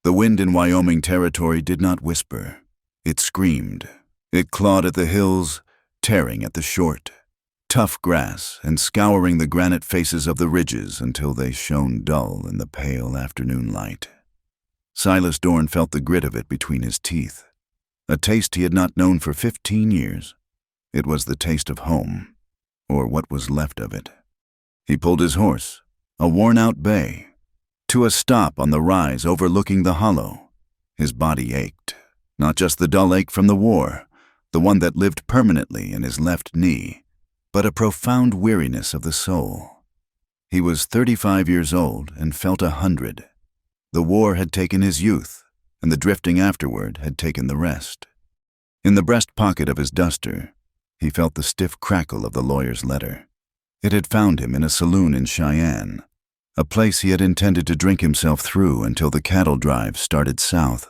The wind in Wyoming territory did not whisper. It screamed. It clawed at the hills, tearing at the short, tough grass and scouring the granite faces of the ridges until they shone dull in the pale afternoon light. Silas Dorn felt the grit of it between his teeth, a taste he had not known for 15 years. It was the taste of home, or what was left of it. He pulled his horse, a worn-out bay, to a stop on the rise overlooking the hollow. His body ached, not just the dull ache from the war, the one that lived permanently in his left knee, but a profound weariness of the soul. He was 35 years old and felt 100. The war had taken his youth, and the drifting afterward had taken the rest. In the breast pocket of his duster, he felt the stiff crackle of the lawyer's letter. It had found him in a saloon in Cheyenne, a place he had intended to drink himself through until the cattle drive started south.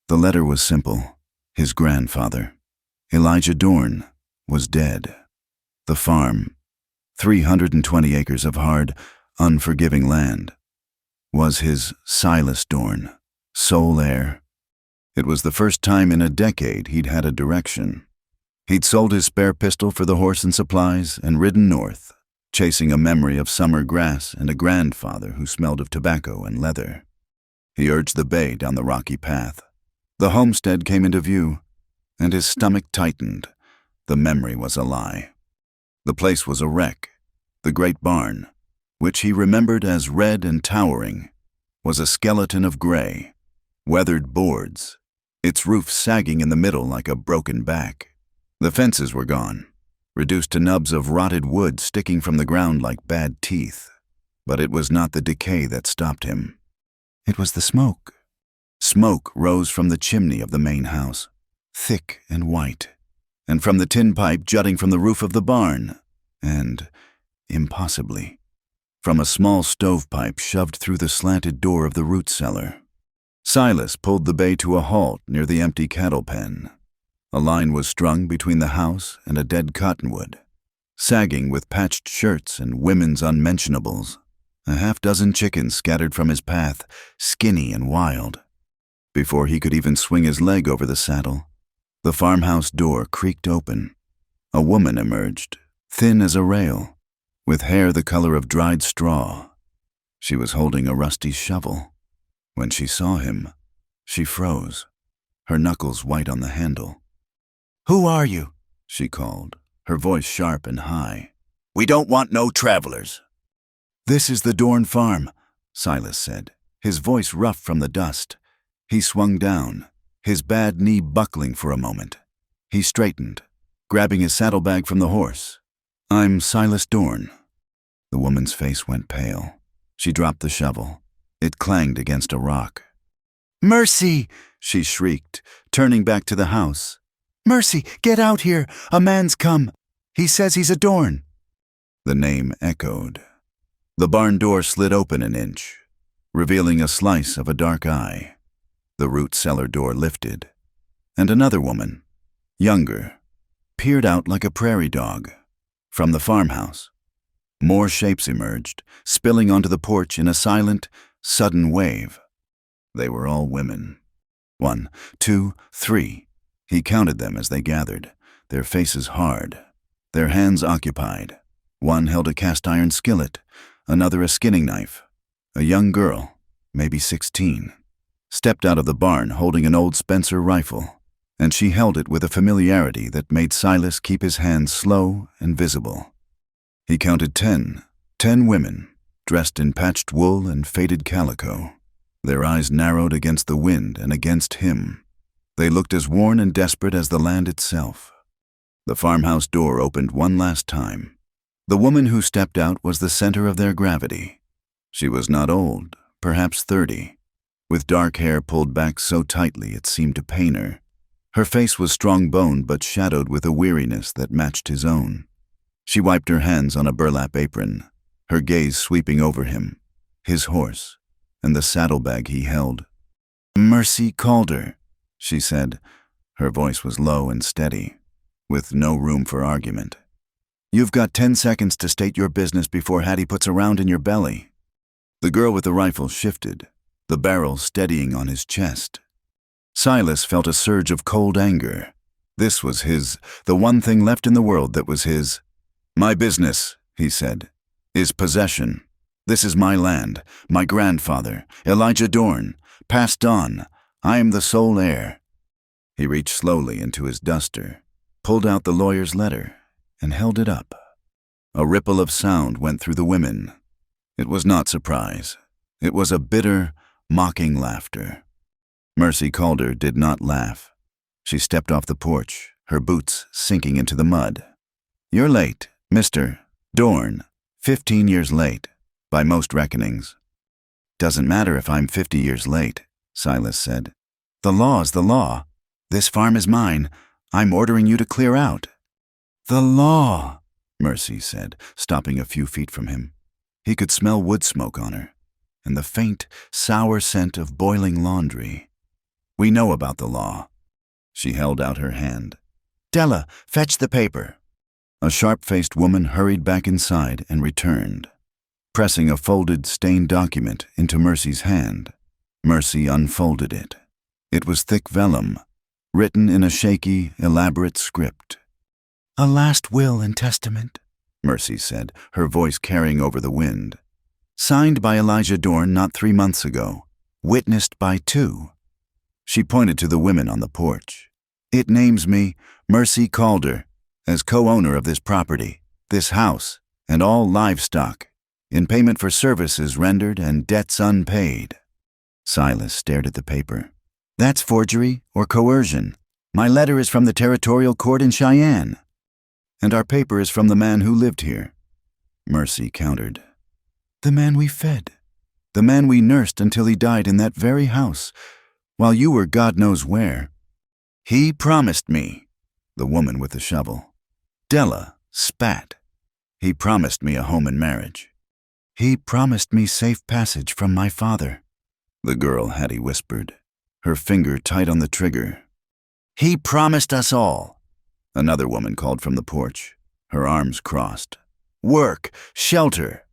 The letter was simple. His grandfather, Elijah Dorn, was dead. The farm, 320 acres of hard, unforgiving land, was his Silas Dorn, sole heir. It was the first time in a decade he'd had a direction. He'd sold his spare pistol for the horse and supplies and ridden north, chasing a memory of summer grass and a grandfather who smelled of tobacco and leather. He urged the bay down the rocky path. The homestead came into view, and his stomach tightened. The memory was a lie. The place was a wreck. The great barn, which he remembered as red and towering, was a skeleton of gray, weathered boards, its roof sagging in the middle like a broken back. The fences were gone, reduced to nubs of rotted wood sticking from the ground like bad teeth. But it was not the decay that stopped him. It was the smoke. Smoke rose from the chimney of the main house, thick and white, and from the tin pipe jutting from the roof of the barn, and, impossibly, from a small stovepipe shoved through the slanted door of the root cellar. Silas pulled the bay to a halt near the empty cattle pen. A line was strung between the house and a dead cottonwood, sagging with patched shirts and women's unmentionables. A half-dozen chickens scattered from his path, skinny and wild. Before he could even swing his leg over the saddle, the farmhouse door creaked open. A woman emerged, thin as a rail, with hair the color of dried straw. She was holding a rusty shovel. When she saw him, she froze, her knuckles white on the handle. "Who are you?" she called, her voice sharp and high. "We don't want no travelers." "This is the Dorn farm," Silas said, his voice rough from the dust. He swung down, his bad knee buckling for a moment. He straightened, grabbing his saddlebag from the horse. "I'm Silas Dorn." The woman's face went pale. She dropped the shovel. It clanged against a rock. "Mercy!" she shrieked, turning back to the house. "Mercy, get out here! A man's come! He says he's a Dorn!" The name echoed. The barn door slid open an inch, revealing a slice of a dark eye. The root cellar door lifted, and another woman, younger, peered out like a prairie dog from the farmhouse. More shapes emerged, spilling onto the porch in a silent, sudden wave. They were all women. 1, 2, 3. He counted them as they gathered, their faces hard, their hands occupied. One held a cast-iron skillet, another a skinning knife. A young girl, maybe 16, stepped out of the barn holding an old Spencer rifle, and she held it with a familiarity that made Silas keep his hands slow and visible. He counted 10 women, dressed in patched wool and faded calico. Their eyes narrowed against the wind and against him. They looked as worn and desperate as the land itself. The farmhouse door opened one last time. The woman who stepped out was the center of their gravity. She was not old, perhaps 30, with dark hair pulled back so tightly it seemed to pain her. Her face was strong-boned but shadowed with a weariness that matched his own. She wiped her hands on a burlap apron, her gaze sweeping over him, his horse, and the saddlebag he held. "Mercy Calder," she said. Her voice was low and steady, with no room for argument. "You've got 10 seconds to state your business before Hattie puts a round in your belly." The girl with the rifle shifted, the barrel steadying on his chest. Silas felt a surge of cold anger. This was his, the one thing left in the world that was his. "My business," he said, "is possession. This is my land, my grandfather, Elijah Dorn, passed on. I am the sole heir." He reached slowly into his duster, pulled out the lawyer's letter, and held it up. A ripple of sound went through the women. It was not surprise. It was a bitter, mocking laughter. Mercy Calder did not laugh. She stepped off the porch, her boots sinking into the mud. "You're late, Mr. Dorn. 15 years late, by most reckonings." "Doesn't matter if I'm 50 years late," Silas said. "The law's the law. This farm is mine. I'm ordering you to clear out." "The law," Mercy said, stopping a few feet from him. He could smell wood smoke on her, and the faint, sour scent of boiling laundry. "We know about the law." She held out her hand. "Della, fetch the paper." A sharp-faced woman hurried back inside and returned, pressing a folded, stained document into Mercy's hand. Mercy unfolded it. It was thick vellum, written in a shaky, elaborate script. "A last will and testament," Mercy said, her voice carrying over the wind. "Signed by Elijah Dorn not 3 months ago, witnessed by 2. She pointed to the women on the porch. "It names me, Mercy Calder, as co-owner of this property, this house, and all livestock, in payment for services rendered and debts unpaid." Silas stared at the paper. "That's forgery or coercion. My letter is from the territorial court in Cheyenne. And our paper is from the man who lived here." Mercy countered. "The man we fed. The man we nursed until he died in that very house, while you were God knows where. He promised me," the woman with the shovel. Della spat. "He promised me a home and marriage. He promised me safe passage from my father," the girl Hattie whispered, her finger tight on the trigger. "He promised us all," another woman called from the porch, her arms crossed. "Work, shelter,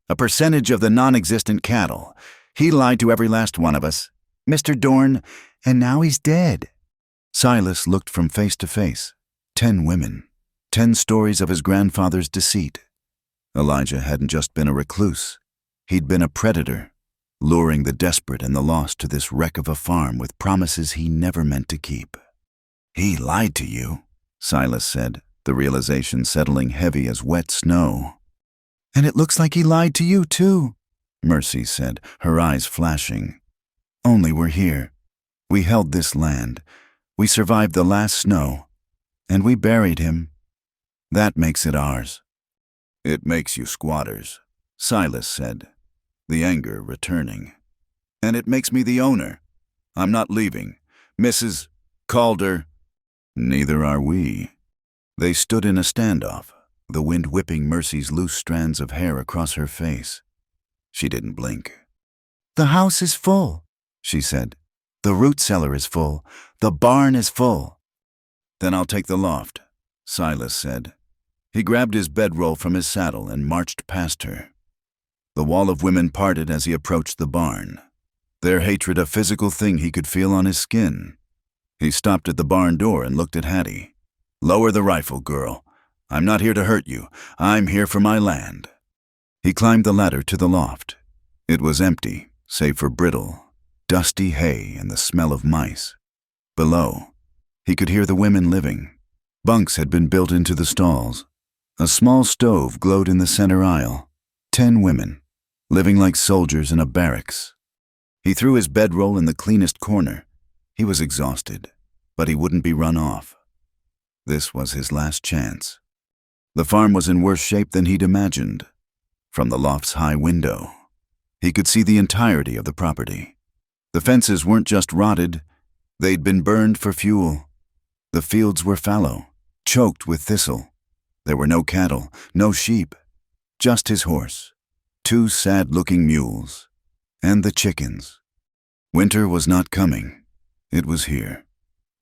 a percentage of the non-existent cattle. He lied to every last one of us, Mr. Dorn, and now he's dead." Silas looked from face to face. 10 women, 10 stories of his grandfather's deceit. Elijah hadn't just been a recluse. He'd been a predator, luring the desperate and the lost to this wreck of a farm with promises he never meant to keep. "He lied to you," Silas said, the realization settling heavy as wet snow. "And it looks like he lied to you, too," Mercy said, her eyes flashing. "Only we're here. We held this land. We survived the last snow. And we buried him. That makes it ours." "It makes you squatters," Silas said, the anger returning. "And it makes me the owner. I'm not leaving. Mrs. Calder." "Neither are we." They stood in a standoff, the wind whipping Mercy's loose strands of hair across her face. She didn't blink. "The house is full," she said. "The root cellar is full. The barn is full." "Then I'll take the loft," Silas said. He grabbed his bedroll from his saddle and marched past her. The wall of women parted as he approached the barn, their hatred a physical thing he could feel on his skin. He stopped at the barn door and looked at Hattie. "Lower the rifle, girl. I'm not here to hurt you. I'm here for my land." He climbed the ladder to the loft. It was empty, save for brittle, dusty hay and the smell of mice. Below, he could hear the women living. Bunks had been built into the stalls. A small stove glowed in the center aisle. 10 women, living like soldiers in a barracks. He threw his bedroll in the cleanest corner. He was exhausted, but he wouldn't be run off. This was his last chance. The farm was in worse shape than he'd imagined. From the loft's high window, he could see the entirety of the property. The fences weren't just rotted, they'd been burned for fuel. The fields were fallow, choked with thistle. There were no cattle, no sheep, just his horse, 2 sad-looking mules, and the chickens. Winter was not coming. It was here.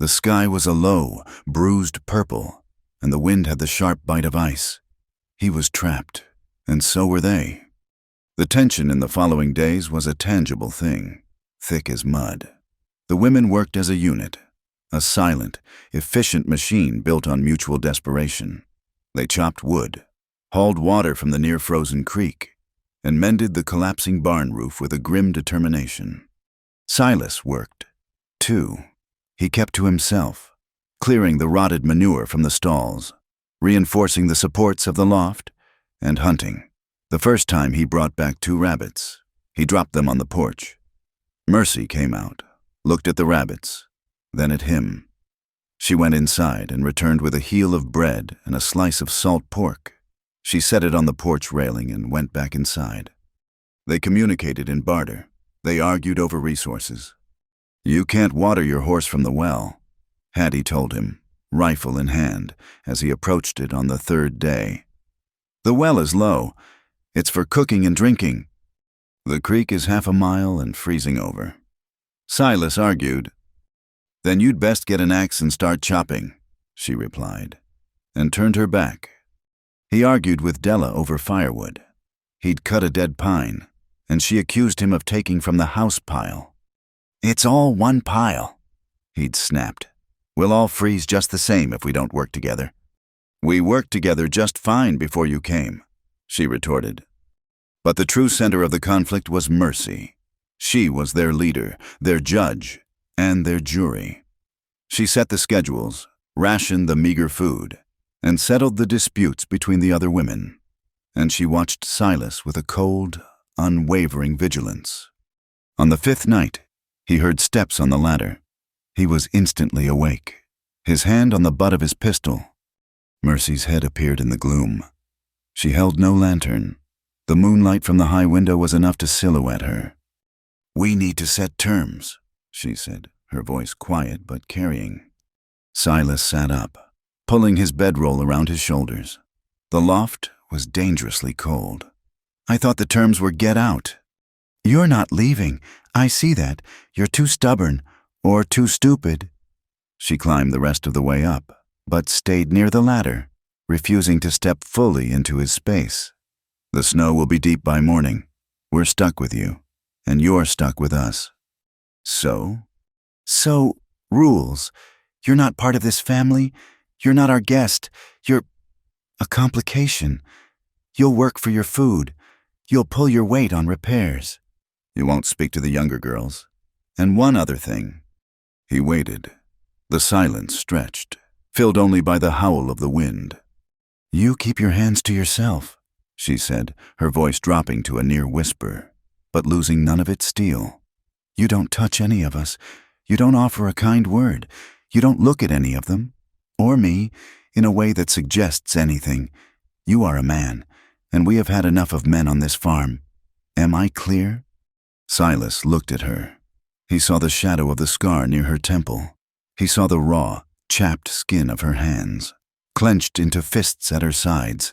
The sky was a low, bruised purple, and the wind had the sharp bite of ice. He was trapped, and so were they. The tension in the following days was a tangible thing. thick as mud. The women worked as a unit, a silent, efficient machine built on mutual desperation. They chopped wood, hauled water from the near-frozen creek, and mended the collapsing barn roof with a grim determination. Silas worked, too. He kept to himself, clearing the rotted manure from the stalls, reinforcing the supports of the loft, and hunting. The first time he brought back 2 rabbits. He dropped them on the porch. Mercy came out, looked at the rabbits, then at him. She went inside and returned with a heel of bread and a slice of salt pork. She set it on the porch railing and went back inside. They communicated in barter. They argued over resources. "You can't water your horse from the well," Hattie told him, rifle in hand, as he approached it on the 3rd day. "The well is low. It's for cooking and drinking. The creek is half a mile and freezing over." Silas argued. "Then you'd best get an axe and start chopping," she replied, and turned her back. He argued with Della over firewood. He'd cut a dead pine, and she accused him of taking from the house pile. "It's all one pile," he'd snapped. "We'll all freeze just the same if we don't work together." "We worked together just fine before you came," she retorted. But the true center of the conflict was Mercy. She was their leader, their judge, and their jury. She set the schedules, rationed the meager food, and settled the disputes between the other women. And she watched Silas with a cold, unwavering vigilance. On the 5th night, he heard steps on the ladder. He was instantly awake, his hand on the butt of his pistol. Mercy's head appeared in the gloom. She held no lantern. The moonlight from the high window was enough to silhouette her. "We need to set terms," she said, her voice quiet but carrying. Silas sat up, pulling his bedroll around his shoulders. The loft was dangerously cold. "I thought the terms were get out." "You're not leaving. I see that. You're too stubborn, or too stupid." She climbed the rest of the way up, but stayed near the ladder, refusing to step fully into his space. "The snow will be deep by morning. We're stuck with you, and you're stuck with us." "So?" "So, rules. You're not part of this family. You're not our guest. You're a complication. You'll work for your food. You'll pull your weight on repairs. You won't speak to the younger girls. And one other thing." He waited. The silence stretched, filled only by the howl of the wind. "You keep your hands to yourself," she said, her voice dropping to a near whisper, but losing none of its steel. "You don't touch any of us. You don't offer a kind word. You don't look at any of them, or me, in a way that suggests anything. You are a man, and we have had enough of men on this farm. Am I clear?" Silas looked at her. He saw the shadow of the scar near her temple. He saw the raw, chapped skin of her hands, clenched into fists at her sides.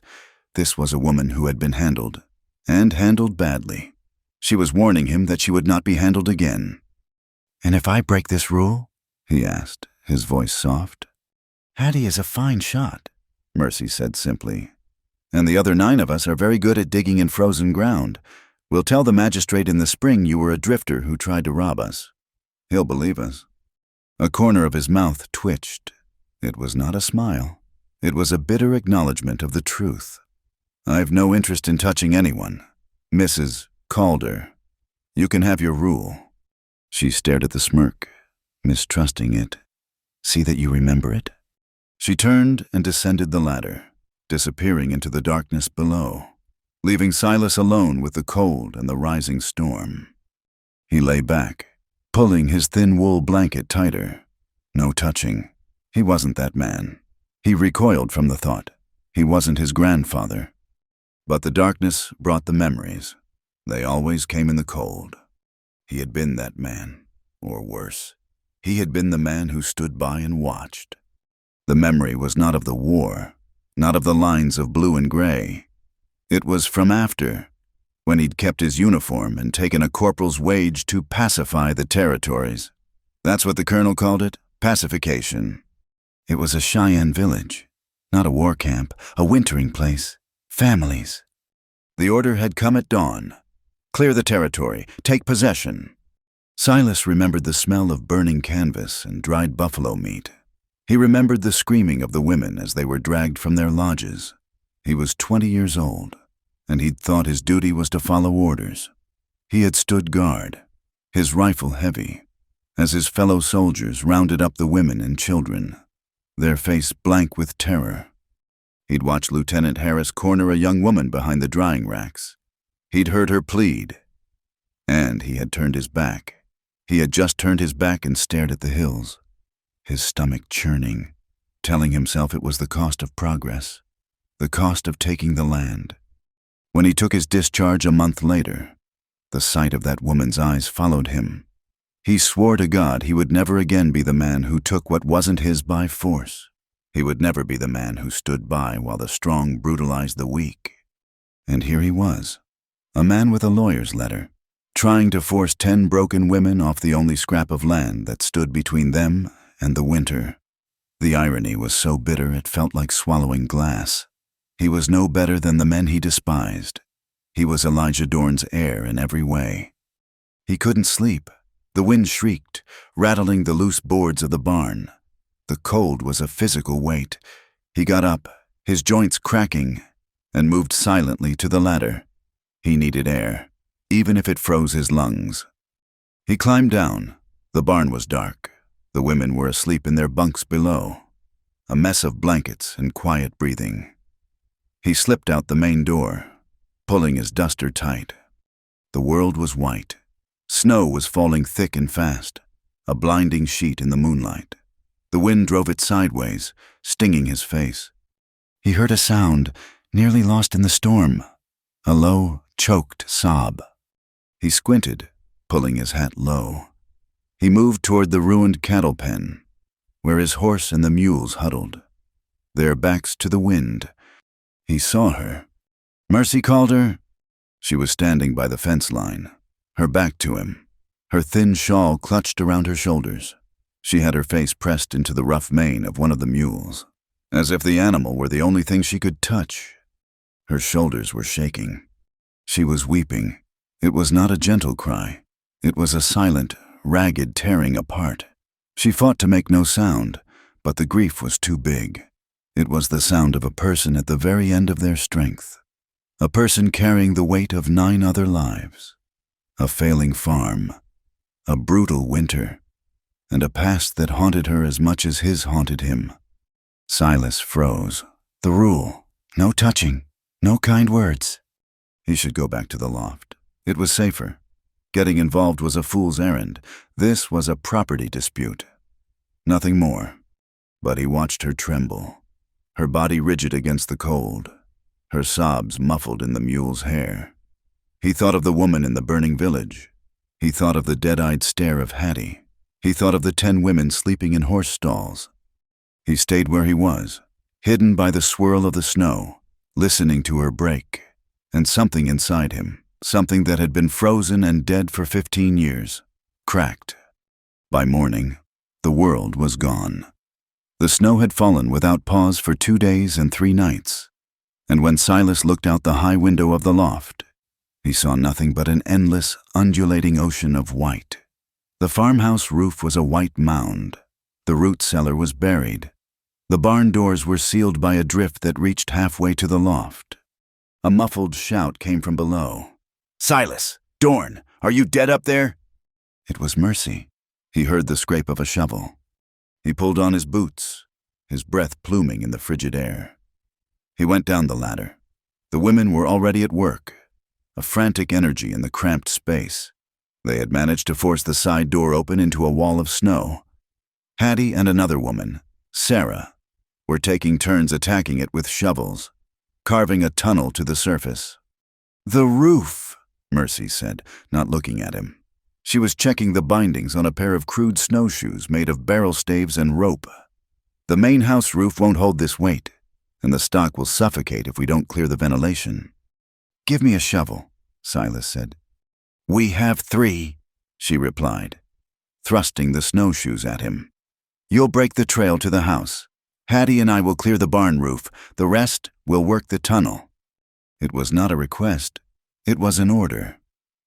This was a woman who had been handled, and handled badly. She was warning him that she would not be handled again. "And if I break this rule?" he asked, his voice soft. "Hattie is a fine shot," Mercy said simply. "And the other 9 of us are very good at digging in frozen ground. We'll tell the magistrate in the spring you were a drifter who tried to rob us. He'll believe us." A corner of his mouth twitched. It was not a smile. It was a bitter acknowledgement of the truth. "I've no interest in touching anyone. Mrs. Calder, you can have your rule." She stared at the smirk, mistrusting it. "See that you remember it?" She turned and descended the ladder, disappearing into the darkness below, leaving Silas alone with the cold and the rising storm. He lay back, pulling his thin wool blanket tighter. No touching. He wasn't that man. He recoiled from the thought. He wasn't his grandfather. But the darkness brought the memories. They always came in the cold. He had been that man, or worse. He had been the man who stood by and watched. The memory was not of the war, not of the lines of blue and gray. It was from after, when he'd kept his uniform and taken a corporal's wage to pacify the territories. That's what the colonel called it, pacification. It was a Cheyenne village, not a war camp, a wintering place, families. The order had come at dawn. Clear the territory, take possession. Silas remembered the smell of burning canvas and dried buffalo meat. He remembered the screaming of the women as they were dragged from their lodges. He was 20 years old, and he'd thought his duty was to follow orders. He had stood guard, his rifle heavy, as his fellow soldiers rounded up the women and children, their face blank with terror. He'd watched Lieutenant Harris corner a young woman behind the drying racks. He'd heard her plead, and he had turned his back. He had just turned his back and stared at the hills, his stomach churning, telling himself it was the cost of progress, the cost of taking the land. When he took his discharge a month later, the sight of that woman's eyes followed him. He swore to God he would never again be the man who took what wasn't his by force. He would never be the man who stood by while the strong brutalized the weak. And here he was, a man with a lawyer's letter, trying to force 10 broken women off the only scrap of land that stood between them and the winter. The irony was so bitter it felt like swallowing glass. He was no better than the men he despised. He was Elijah Dorn's heir in every way. He couldn't sleep. The wind shrieked, rattling the loose boards of the barn. The cold was a physical weight. He got up, his joints cracking, and moved silently to the ladder. He needed air, even if it froze his lungs. He climbed down. The barn was dark. The women were asleep in their bunks below, a mess of blankets and quiet breathing. He slipped out the main door, pulling his duster tight. The world was white. Snow was falling thick and fast, a blinding sheet in the moonlight. The wind drove it sideways, stinging his face. He heard a sound, nearly lost in the storm, a low, choked sob. He squinted, pulling his hat low. He moved toward the ruined cattle pen, where his horse and the mules huddled, their backs to the wind. He saw her. Mercy called her. She was standing by the fence line, her back to him, her thin shawl clutched around her shoulders. She had her face pressed into the rough mane of one of the mules, as if the animal were the only thing she could touch. Her shoulders were shaking. She was weeping. It was not a gentle cry. It was a silent, ragged tearing apart. She fought to make no sound, but the grief was too big. It was the sound of a person at the very end of their strength, a person carrying the weight of 9 other lives, a failing farm, a brutal winter, and a past that haunted her as much as his haunted him. Silas froze. The rule: no touching, no kind words. He should go back to the loft. It was safer. Getting involved was a fool's errand. This was a property dispute. Nothing more. But he watched her tremble, her body rigid against the cold, her sobs muffled in the mule's hair. He thought of the woman in the burning village. He thought of the dead-eyed stare of Hattie. He thought of the 10 women sleeping in horse stalls. He stayed where he was, hidden by the swirl of the snow, listening to her break, and something inside him, something that had been frozen and dead for 15 years, cracked. By morning, the world was gone. The snow had fallen without pause for 2 days and 3 nights, and when Silas looked out the high window of the loft, he saw nothing but an endless, undulating ocean of white. The farmhouse roof was a white mound. The root cellar was buried. The barn doors were sealed by a drift that reached halfway to the loft. A muffled shout came from below. "Silas! Dorn! Are you dead up there?" It was Mercy. He heard the scrape of a shovel. He pulled on his boots, his breath pluming in the frigid air. He went down the ladder. The women were already at work, a frantic energy in the cramped space. They had managed to force the side door open into a wall of snow. Hattie and another woman, Sarah, were taking turns attacking it with shovels, carving a tunnel to the surface. "The roof," Mercy said, not looking at him. She was checking the bindings on a pair of crude snowshoes made of barrel staves and rope. "The main house roof won't hold this weight, and the stock will suffocate if we don't clear the ventilation." "Give me a shovel," Silas said. "We have 3, she replied, thrusting the snowshoes at him. "You'll break the trail to the house. Hattie and I will clear the barn roof. The rest will work the tunnel." It was not a request. It was an order.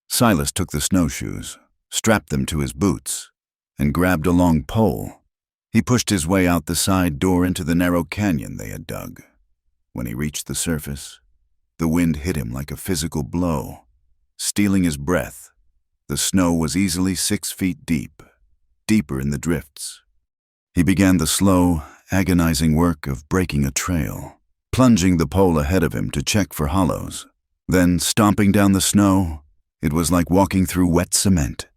Silas took the snowshoes, strapped them to his boots, and grabbed a long pole. He pushed his way out the side door into the narrow canyon they had dug. When he reached the surface, the wind hit him like a physical blow, stealing his breath. The snow was easily 6 feet deep, deeper in the drifts. He began the slow, agonizing work of breaking a trail, plunging the pole ahead of him to check for hollows, then stomping down the snow. It was like walking through wet cement.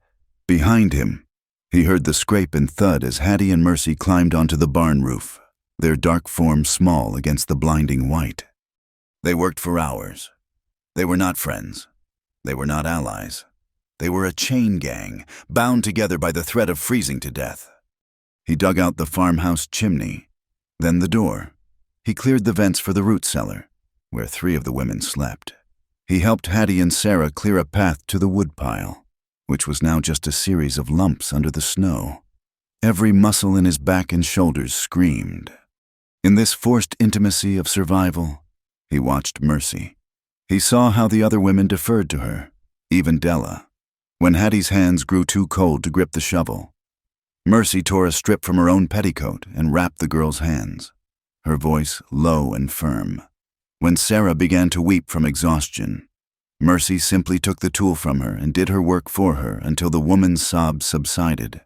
Behind him, he heard the scrape and thud as Hattie and Mercy climbed onto the barn roof, their dark forms small against the blinding white. They worked for hours. They were not friends. They were not allies. They were a chain gang, bound together by the threat of freezing to death. He dug out the farmhouse chimney, then the door. He cleared the vents for the root cellar, where 3 of the women slept. He helped Hattie and Sarah clear a path to the woodpile, which was now just a series of lumps under the snow. Every muscle in his back and shoulders screamed. In this forced intimacy of survival, he watched Mercy. He saw how the other women deferred to her, even Della. When Hattie's hands grew too cold to grip the shovel, Mercy tore a strip from her own petticoat and wrapped the girl's hands, her voice low and firm. When Sarah began to weep from exhaustion, Mercy simply took the tool from her and did her work for her until the woman's sobs subsided.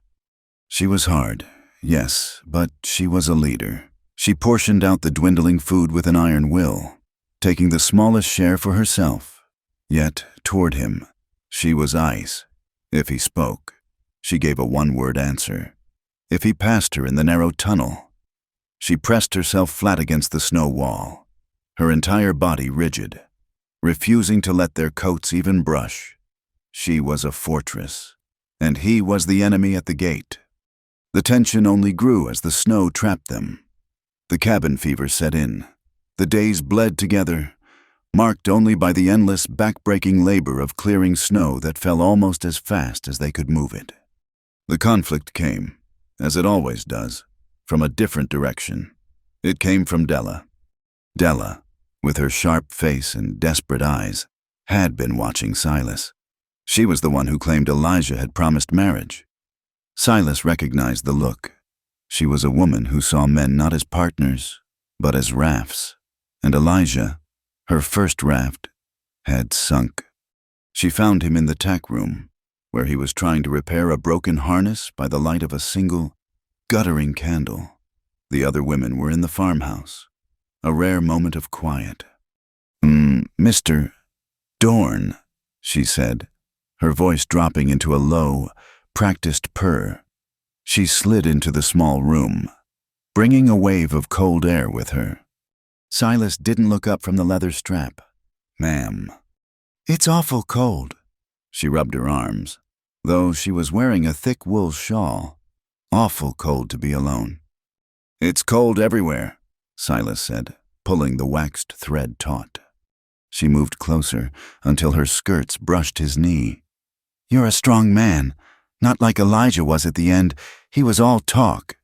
She was hard, yes, but she was a leader. She portioned out the dwindling food with an iron will, taking the smallest share for herself. Yet, toward him, she was ice. If he spoke, she gave a one-word answer. If he passed her in the narrow tunnel, she pressed herself flat against the snow wall, her entire body rigid, refusing to let their coats even brush. She was a fortress, and he was the enemy at the gate. The tension only grew as the snow trapped them. The cabin fever set in. The days bled together, marked only by the endless, back-breaking labor of clearing snow that fell almost as fast as they could move it. The conflict came, as it always does, from a different direction. It came from Della. Della, with her sharp face and desperate eyes, had been watching Silas. She was the one who claimed Elijah had promised marriage. Silas recognized the look. She was a woman who saw men not as partners, but as rafts. And Elijah, her first raft, had sunk. She found him in the tack room, where he was trying to repair a broken harness by the light of a single, guttering candle. The other women were in the farmhouse. A rare moment of quiet. Mr. Dorn, she said, her voice dropping into a low, practiced purr. She slid into the small room, bringing a wave of cold air with her. Silas didn't look up from the leather strap. "Ma'am." "It's awful cold." She rubbed her arms, though she was wearing a thick wool shawl. Awful cold to be alone. "It's cold everywhere," Silas said, pulling the waxed thread taut. She moved closer until her skirts brushed his knee. "You're a strong man, not like Elijah was at the end. He was all talk."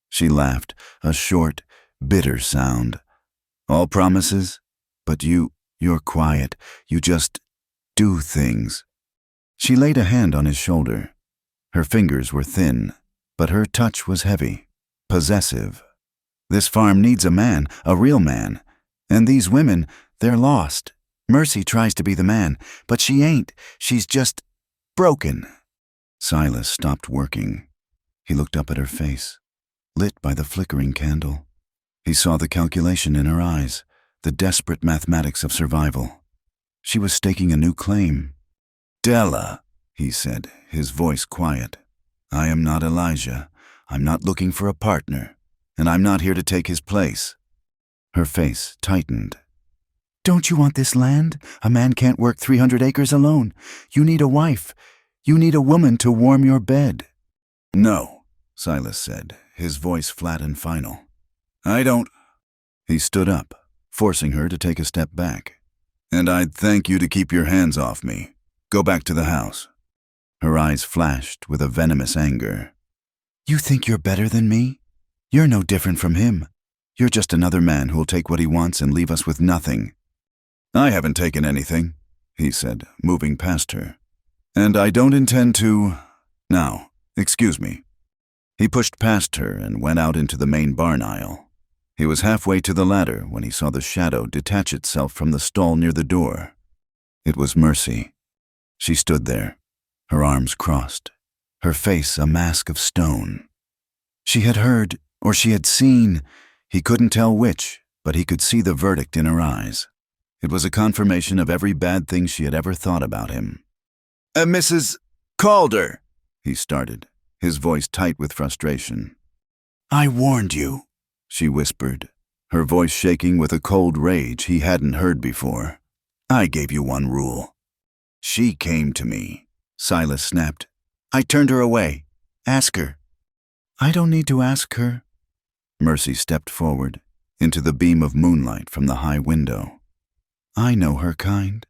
She laughed, a short, bitter sound. "All promises? But you're quiet. You just do things." She laid a hand on his shoulder. Her fingers were thin, but her touch was heavy, possessive. "This farm needs a man, a real man. And these women, they're lost. Mercy tries to be the man, but she ain't. She's just broken." Silas stopped working. He looked up at her face, lit by the flickering candle. He saw the calculation in her eyes, the desperate mathematics of survival. She was staking a new claim. "Della," he said, his voice quiet. "I am not Elijah. I'm not looking for a partner, and I'm not here to take his place." Her face tightened. "Don't you want this land? A man can't work 300 acres alone. You need a wife. You need a woman to warm your bed." "No," Silas said, his voice flat and final. "I don't." He stood up, forcing her to take a step back. "And I'd thank you to keep your hands off me. Go back to the house." Her eyes flashed with a venomous anger. "You think you're better than me? You're no different from him. You're just another man who'll take what he wants and leave us with nothing." "I haven't taken anything," he said, moving past her. "And I don't intend to Now, excuse me." He pushed past her and went out into the main barn aisle. He was halfway to the ladder when he saw the shadow detach itself from the stall near the door. It was Mercy. She stood there, her arms crossed, her face a mask of stone. She had heard, or she had seen, he couldn't tell which, but he could see the verdict in her eyes. It was a confirmation of every bad thing she had ever thought about him. Mrs. Calder," he started, his voice tight with frustration. "I warned you," she whispered, her voice shaking with a cold rage he hadn't heard before. "I gave you one rule." "She came to me," Silas snapped. "I turned her away. Ask her." "I don't need to ask her." Mercy stepped forward, into the beam of moonlight from the high window. "I know her kind,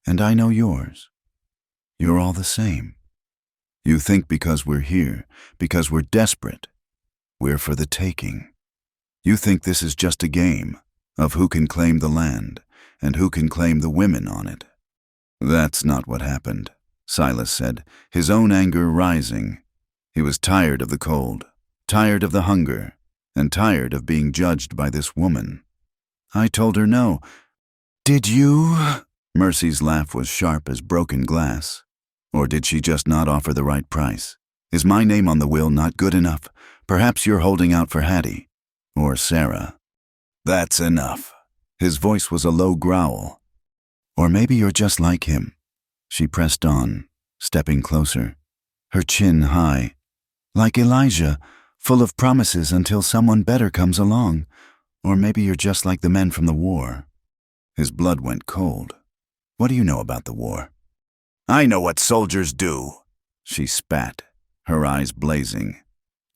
and I know yours. You're all the same. You think because we're here, because we're desperate, we're for the taking. You think this is just a game of who can claim the land and who can claim the women on it." "That's not what happened," Silas said, his own anger rising. He was tired of the cold, tired of the hunger, and tired of being judged by this woman. "I told her no." "Did you?" Mercy's laugh was sharp as broken glass. "Or did she just not offer the right price? Is my name on the will not good enough? Perhaps you're holding out for Hattie. Or Sarah." "That's enough." His voice was a low growl. "Or maybe you're just like him." She pressed on, stepping closer, her chin high. "Like Elijah, full of promises until someone better comes along. Or maybe you're just like the men from the war." His blood went cold. "What do you know about the war?" "I know what soldiers do," she spat, her eyes blazing.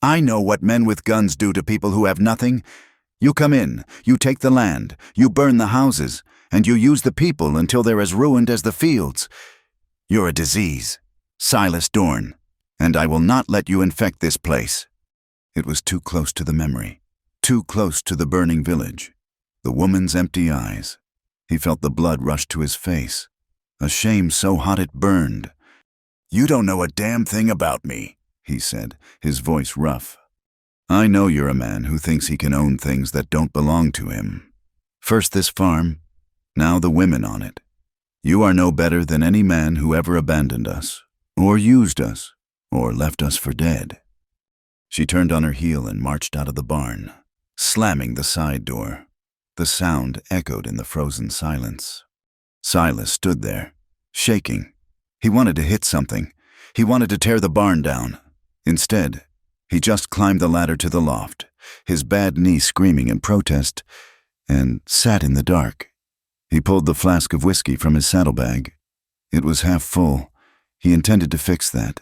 "I know what men with guns do to people who have nothing. You come in, you take the land, you burn the houses, and you use the people until they're as ruined as the fields. You're a disease, Silas Dorn, and I will not let you infect this place." It was too close to the memory, too close to the burning village, the woman's empty eyes. He felt the blood rush to his face, a shame so hot it burned. "You don't know a damn thing about me," he said, his voice rough. "I know you're a man who thinks he can own things that don't belong to him. First this farm, now the women on it. You are no better than any man who ever abandoned us, or used us, or left us for dead." She turned on her heel and marched out of the barn, slamming the side door. The sound echoed in the frozen silence. Silas stood there, shaking. He wanted to hit something. He wanted to tear the barn down. Instead, he just climbed the ladder to the loft, his bad knee screaming in protest, and sat in the dark. He pulled the flask of whiskey from his saddlebag. It was half full. He intended to fix that.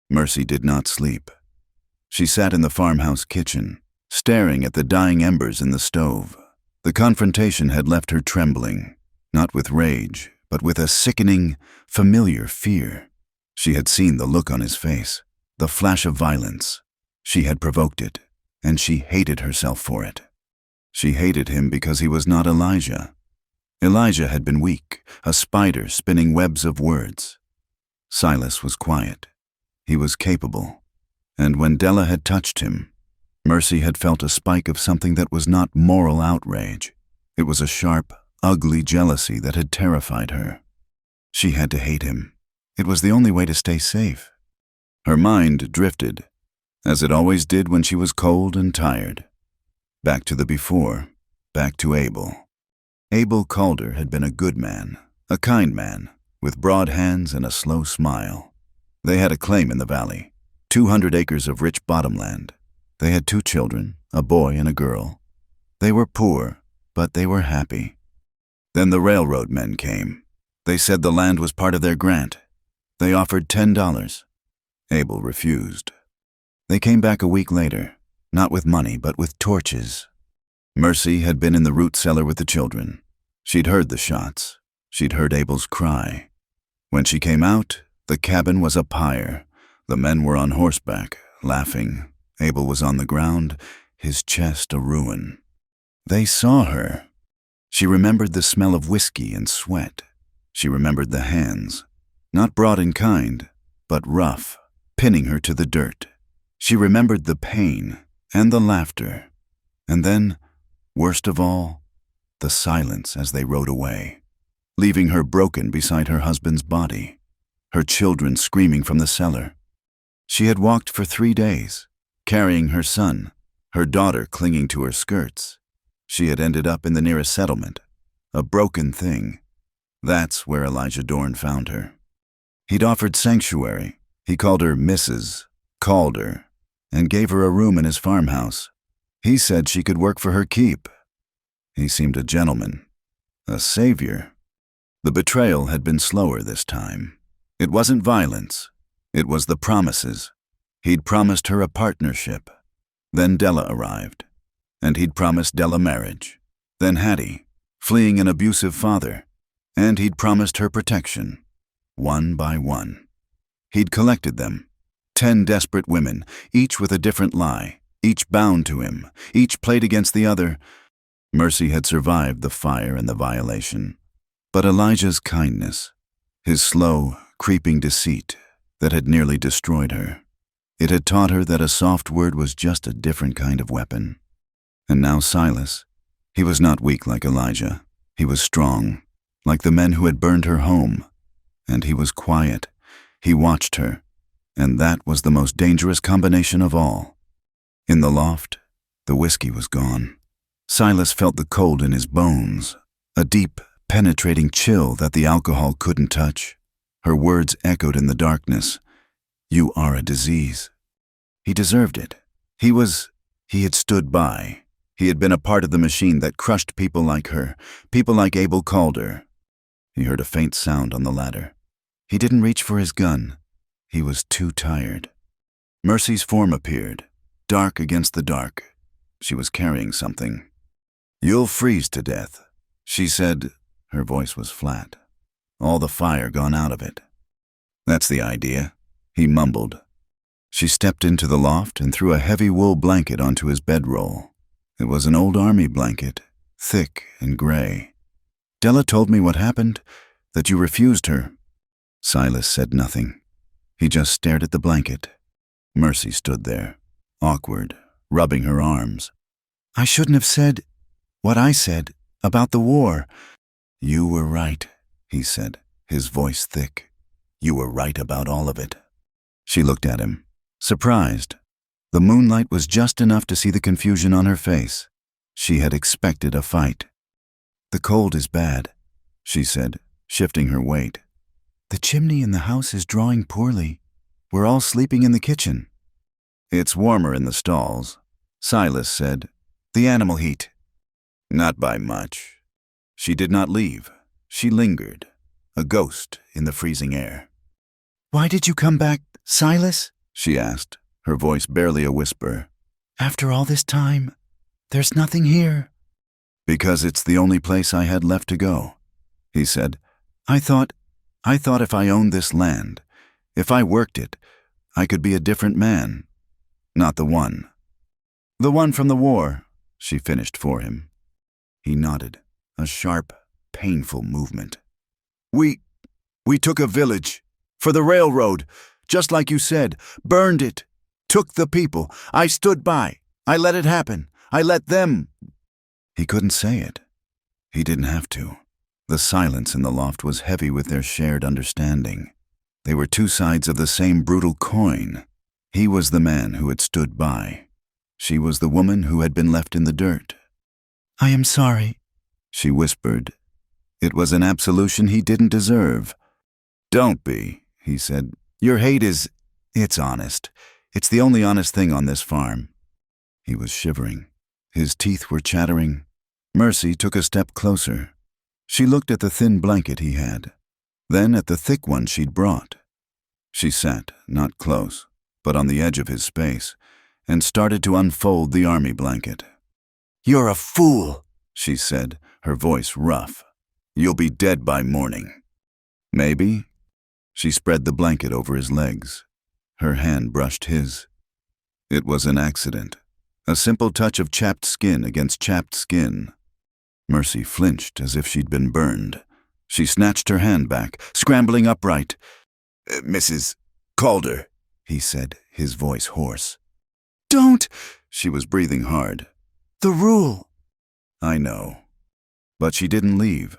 Mercy did not sleep. She sat in the farmhouse kitchen, staring at the dying embers in the stove. The confrontation had left her trembling, not with rage, but with a sickening, familiar fear. She had seen the look on his face, the flash of violence. She had provoked it, and she hated herself for it. She hated him because he was not Elijah. Elijah had been weak, a spider spinning webs of words. Silas was quiet. He was capable. And when Della had touched him, Mercy had felt a spike of something that was not moral outrage. It was a sharp, ugly jealousy that had terrified her. She had to hate him. It was the only way to stay safe. Her mind drifted, as it always did when she was cold and tired. Back to the before, back to Abel. Abel Calder had been a good man, a kind man, with broad hands and a slow smile. They had a claim in the valley, 200 acres of rich bottomland. They had 2 children, a boy and a girl. They were poor, but they were happy. Then the railroad men came. They said the land was part of their grant. They offered $10. Abel refused. They came back a week later, not with money, but with torches. Mercy had been in the root cellar with the children. She'd heard the shots. She'd heard Abel's cry. When she came out, the cabin was a pyre. The men were on horseback, laughing. Abel was on the ground, his chest a ruin. They saw her. She remembered the smell of whiskey and sweat. She remembered the hands, not broad and kind, but rough, pinning her to the dirt. She remembered the pain and the laughter, and then, worst of all, the silence as they rode away, leaving her broken beside her husband's body, her children screaming from the cellar. She had walked for 3 days, carrying her son, her daughter clinging to her skirts. She had ended up in the nearest settlement, a broken thing. That's where Elijah Dorn found her. He'd offered sanctuary. He called her Mrs. Calder and gave her a room in his farmhouse. He said she could work for her keep. He seemed a gentleman, a savior. The betrayal had been slower this time. It wasn't violence. It was the promises. He'd promised her a partnership. Then Della arrived, and he'd promised Della marriage. Then Hattie, fleeing an abusive father, and he'd promised her protection, one by one. He'd collected them, 10 desperate women, each with a different lie, each bound to him, each played against the other. Mercy had survived the fire and the violation. But Elijah's kindness, his slow, creeping deceit that had nearly destroyed her, it had taught her that a soft word was just a different kind of weapon. And now Silas, he was not weak like Elijah. He was strong, like the men who had burned her home. And he was quiet. He watched her, and that was the most dangerous combination of all. In the loft, the whiskey was gone. Silas felt the cold in his bones, a deep, penetrating chill that the alcohol couldn't touch. Her words echoed in the darkness. "You are a disease." He deserved it. He had stood by. He had been a part of the machine that crushed people like her, people like Abel Calder. He heard a faint sound on the ladder. He didn't reach for his gun. He was too tired. Mercy's form appeared, dark against the dark. She was carrying something. "You'll freeze to death," she said. Her voice was flat. All the fire gone out of it. "That's the idea," he mumbled. She stepped into the loft and threw a heavy wool blanket onto his bedroll. It was an old army blanket, thick and gray. "Della told me what happened, that you refused her." Silas said nothing. He just stared at the blanket. Mercy stood there, awkward, rubbing her arms. "I shouldn't have said what I said about the war." "You were right," he said, his voice thick. "You were right about all of it." She looked at him, surprised. The moonlight was just enough to see the confusion on her face. She had expected a fight. "The cold is bad," she said, shifting her weight. "The chimney in the house is drawing poorly. We're all sleeping in the kitchen." "It's warmer in the stalls," Silas said. "The animal heat." "Not by much." She did not leave. She lingered, a ghost in the freezing air. "Why did you come back, Silas?" she asked, her voice barely a whisper. "After all this time, there's nothing here." "Because it's the only place I had left to go," he said. I thought if I owned this land, if I worked it, I could be a different man. Not the one. The one from the war," she finished for him. He nodded, a sharp, painful movement. We took a village, for the railroad, just like you said, burned it, took the people. I stood by. I let it happen. I let them." He couldn't say it. He didn't have to. The silence in the loft was heavy with their shared understanding. They were two sides of the same brutal coin. He was the man who had stood by. She was the woman who had been left in the dirt. "I am sorry," she whispered. It was an absolution he didn't deserve. "Don't be," he said. "Your hate it's honest. It's the only honest thing on this farm." He was shivering. His teeth were chattering. Mercy took a step closer. She looked at the thin blanket he had, then at the thick one she'd brought. She sat, not close, but on the edge of his space, and started to unfold the army blanket. "You're a fool," she said, her voice rough. "You'll be dead by morning." "Maybe." She spread the blanket over his legs. Her hand brushed his. It was an accident, a simple touch of chapped skin against chapped skin. Mercy flinched as if she'd been burned. She snatched her hand back, scrambling upright. "Mrs. Calder," he said, his voice hoarse. "Don't!" She was breathing hard. "The rule." "I know." But she didn't leave.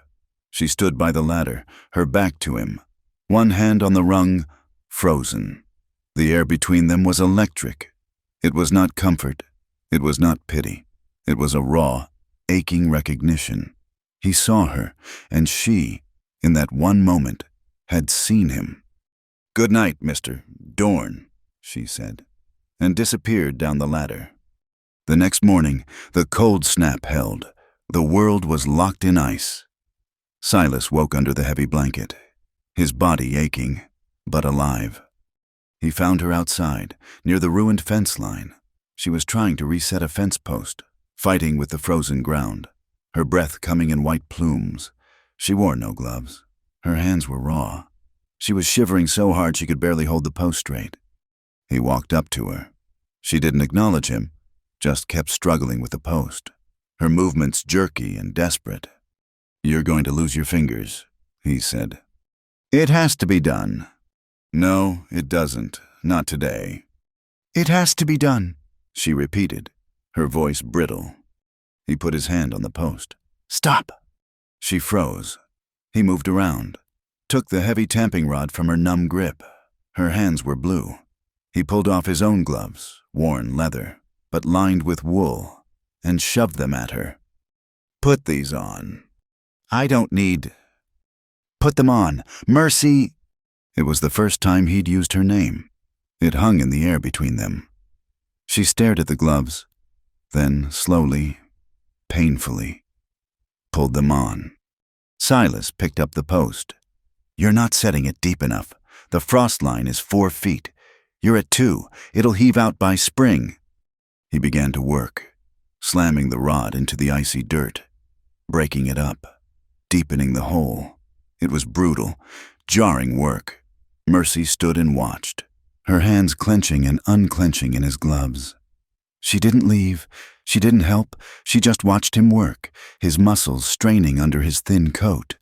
She stood by the ladder, her back to him, one hand on the rung, frozen. The air between them was electric. It was not comfort. It was not pity. It was a raw, aching recognition. He saw her, and she, in that one moment, had seen him. "Good night, Mr. Dorn," she said, and disappeared down the ladder. The next morning, the cold snap held. The world was locked in ice. Silas woke under the heavy blanket, his body aching, but alive. He found her outside, near the ruined fence line. She was trying to reset a fence post, fighting with the frozen ground, her breath coming in white plumes. She wore no gloves. Her hands were raw. She was shivering so hard she could barely hold the post straight. He walked up to her. She didn't acknowledge him, just kept struggling with the post, her movements jerky and desperate. "You're going to lose your fingers," he said. "It has to be done." "No, it doesn't. Not today." "It has to be done," she repeated, her voice brittle. He put his hand on the post. "Stop." She froze. He moved around, took the heavy tamping rod from her numb grip. Her hands were blue. He pulled off his own gloves, worn leather, but lined with wool, and shoved them at her. "Put these on." "I don't need—" "Put them on. Mercy." It was the first time he'd used her name. It hung in the air between them. She stared at the gloves, then slowly, painfully, pulled them on. Silas picked up the post. "You're not setting it deep enough. The frost line is 4 feet. You're at 2. It'll heave out by spring." He began to work, slamming the rod into the icy dirt, breaking it up, deepening the hole. It was brutal, jarring work. Mercy stood and watched, her hands clenching and unclenching in his gloves. She didn't leave. She didn't help. She just watched him work, his muscles straining under his thin coat.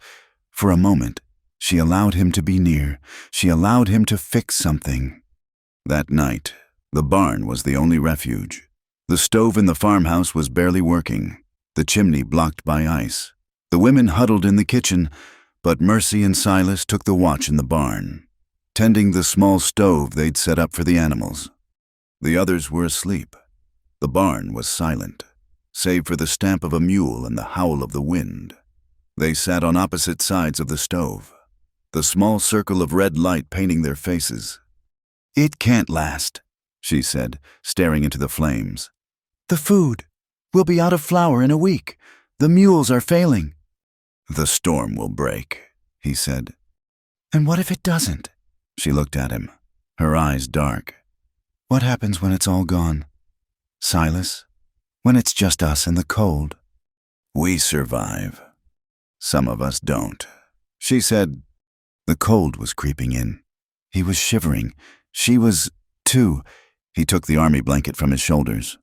For a moment, she allowed him to be near. She allowed him to fix something. That night, the barn was the only refuge. The stove in the farmhouse was barely working, the chimney blocked by ice. The women huddled in the kitchen, but Mercy and Silas took the watch in the barn, tending the small stove they'd set up for the animals. The others were asleep. The barn was silent, save for the stamp of a mule and the howl of the wind. They sat on opposite sides of the stove, the small circle of red light painting their faces. "It can't last," she said, staring into the flames. "The food. We'll be out of flour in a week. The mules are failing." "The storm will break," he said. "And what if it doesn't?" She looked at him, her eyes dark. "What happens when it's all gone? Silas, when it's just us and the cold?" "We survive. Some of us don't," she said. The cold was creeping in. He was shivering. She was, too. He took the army blanket from his shoulders.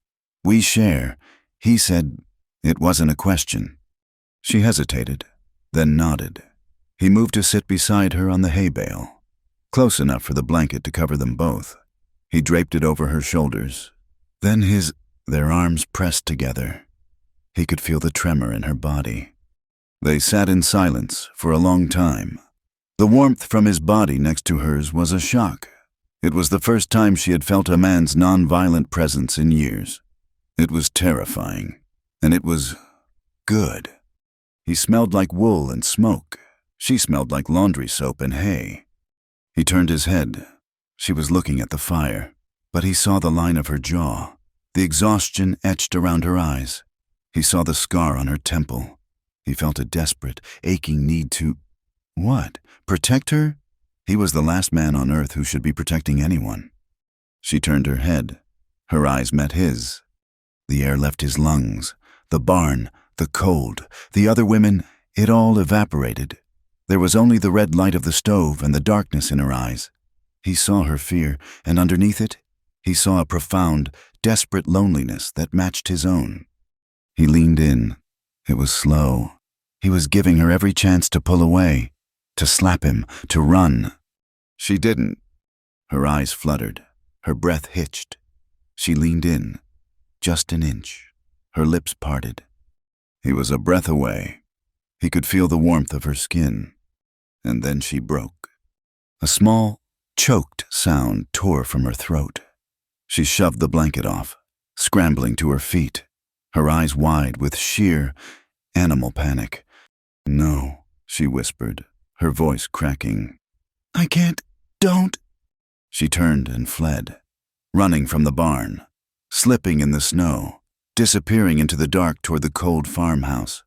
"We share," he said. It wasn't a question. She hesitated, then nodded. He moved to sit beside her on the hay bale, close enough for the blanket to cover them both. He draped it over her shoulders. Then their arms pressed together. He could feel the tremor in her body. They sat in silence for a long time. The warmth from his body next to hers was a shock. It was the first time she had felt a man's nonviolent presence in years. It was terrifying, and it was good. He smelled like wool and smoke. She smelled like laundry soap and hay. He turned his head. She was looking at the fire, but he saw the line of her jaw, the exhaustion etched around her eyes. He saw the scar on her temple. He felt a desperate, aching need to— what? Protect her? He was the last man on earth who should be protecting anyone. She turned her head. Her eyes met his. The air left his lungs. The barn, the cold, the other women, it all evaporated. There was only the red light of the stove and the darkness in her eyes. He saw her fear, and underneath it, he saw a profound, desperate loneliness that matched his own. He leaned in. It was slow. He was giving her every chance to pull away, to slap him, to run. She didn't. Her eyes fluttered. Her breath hitched. She leaned in, just an inch. Her lips parted. He was a breath away. He could feel the warmth of her skin. And then she broke. A small, choked sound tore from her throat. She shoved the blanket off, scrambling to her feet, her eyes wide with sheer, animal panic. "No," she whispered, her voice cracking. "I can't. Don't." She turned and fled, running from the barn, slipping in the snow, disappearing into the dark toward the cold farmhouse.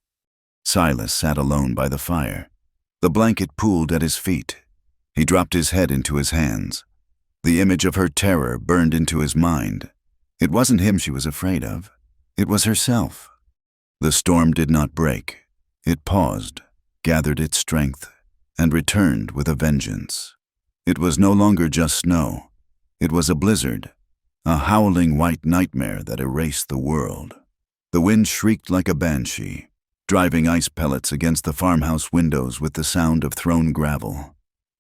Silas sat alone by the fire. The blanket pooled at his feet. He dropped his head into his hands. The image of her terror burned into his mind. It wasn't him she was afraid of. It was herself. The storm did not break. It paused, gathered its strength, and returned with a vengeance. It was no longer just snow. It was a blizzard, a howling white nightmare that erased the world. The wind shrieked like a banshee, driving ice pellets against the farmhouse windows with the sound of thrown gravel.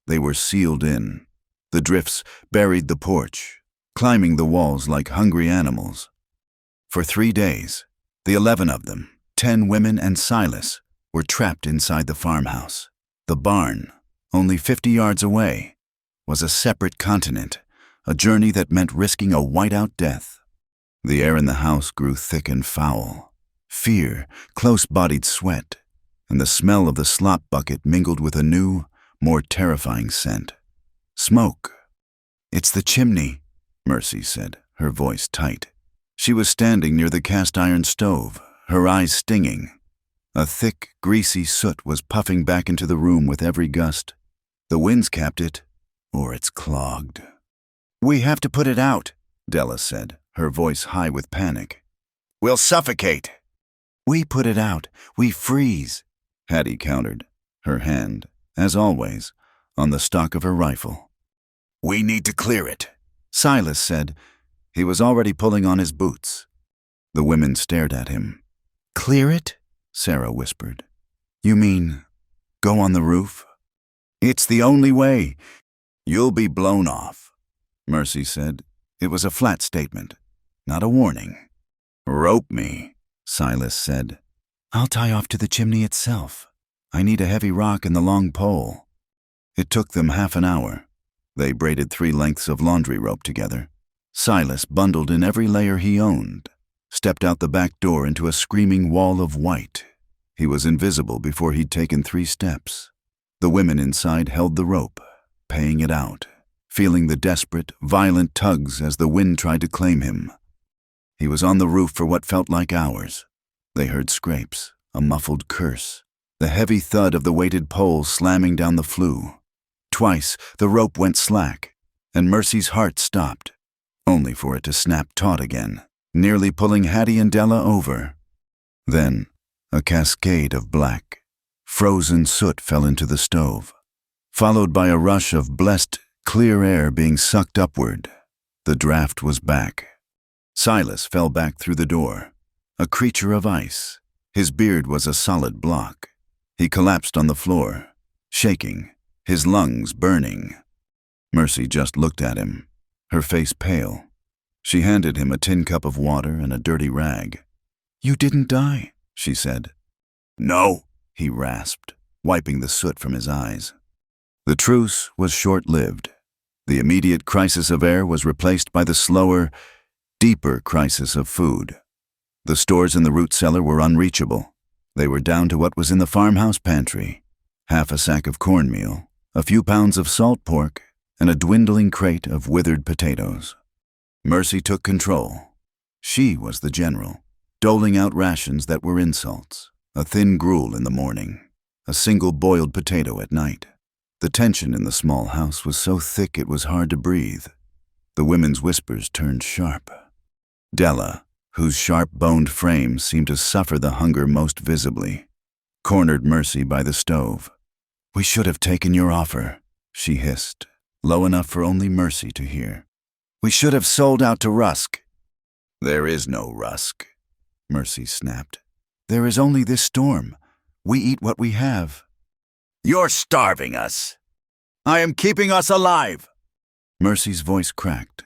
They were sealed in. The drifts buried the porch, climbing the walls like hungry animals. For 3 days, the 11 of them, 10 women and Silas, were trapped inside the farmhouse. The barn, only 50 yards away, was a separate continent, a journey that meant risking a whiteout death. The air in the house grew thick and foul. Fear, close-bodied sweat, and the smell of the slop bucket mingled with a new, more terrifying scent. Smoke. "It's the chimney," Mercy said, her voice tight. She was standing near the cast-iron stove, her eyes stinging. A thick, greasy soot was puffing back into the room with every gust. The wind's capped it, or it's clogged. "We have to put it out," Della said, her voice high with panic. "We'll suffocate." "We put it out. We freeze," Hattie countered, her hand, as always, on the stock of her rifle. "We need to clear it," Silas said. He was already pulling on his boots. The women stared at him. "Clear it?" Sarah whispered. "You mean, go on the roof?" "It's the only way. You'll be blown off," Mercy said. It was a flat statement, not a warning. "Rope me," Silas said. "I'll tie off to the chimney itself. I need a heavy rock and the long pole." It took them half an hour. They braided 3 lengths of laundry rope together. Silas bundled in every layer he owned, stepped out the back door into a screaming wall of white. He was invisible before he'd taken 3 steps. The women inside held the rope, paying it out, feeling the desperate, violent tugs as the wind tried to claim him. He was on the roof for what felt like hours. They heard scrapes, a muffled curse, the heavy thud of the weighted pole slamming down the flue. Twice, the rope went slack, and Mercy's heart stopped, only for it to snap taut again, nearly pulling Hattie and Della over. Then, a cascade of black, frozen soot fell into the stove, followed by a rush of blessed, clear air being sucked upward. The draft was back. Silas fell back through the door, a creature of ice. His beard was a solid block. He collapsed on the floor, shaking, his lungs burning. Mercy just looked at him, her face pale. She handed him a tin cup of water and a dirty rag. "You didn't die," she said. "No," he rasped, wiping the soot from his eyes. The truce was short-lived. The immediate crisis of air was replaced by the slower, deeper crisis of food. The stores in the root cellar were unreachable. They were down to what was in the farmhouse pantry: half a sack of cornmeal, a few pounds of salt pork, and a dwindling crate of withered potatoes. Mercy took control. She was the general, doling out rations that were insults, a thin gruel in the morning, a single boiled potato at night. The tension in the small house was so thick it was hard to breathe. The women's whispers turned sharp. Della, whose sharp-boned frame seemed to suffer the hunger most visibly, cornered Mercy by the stove. "We should have taken your offer," she hissed, low enough for only Mercy to hear. "We should have sold out to Rusk." "There is no Rusk," Mercy snapped. "There is only this storm. We eat what we have." "You're starving us." "I am keeping us alive." Mercy's voice cracked.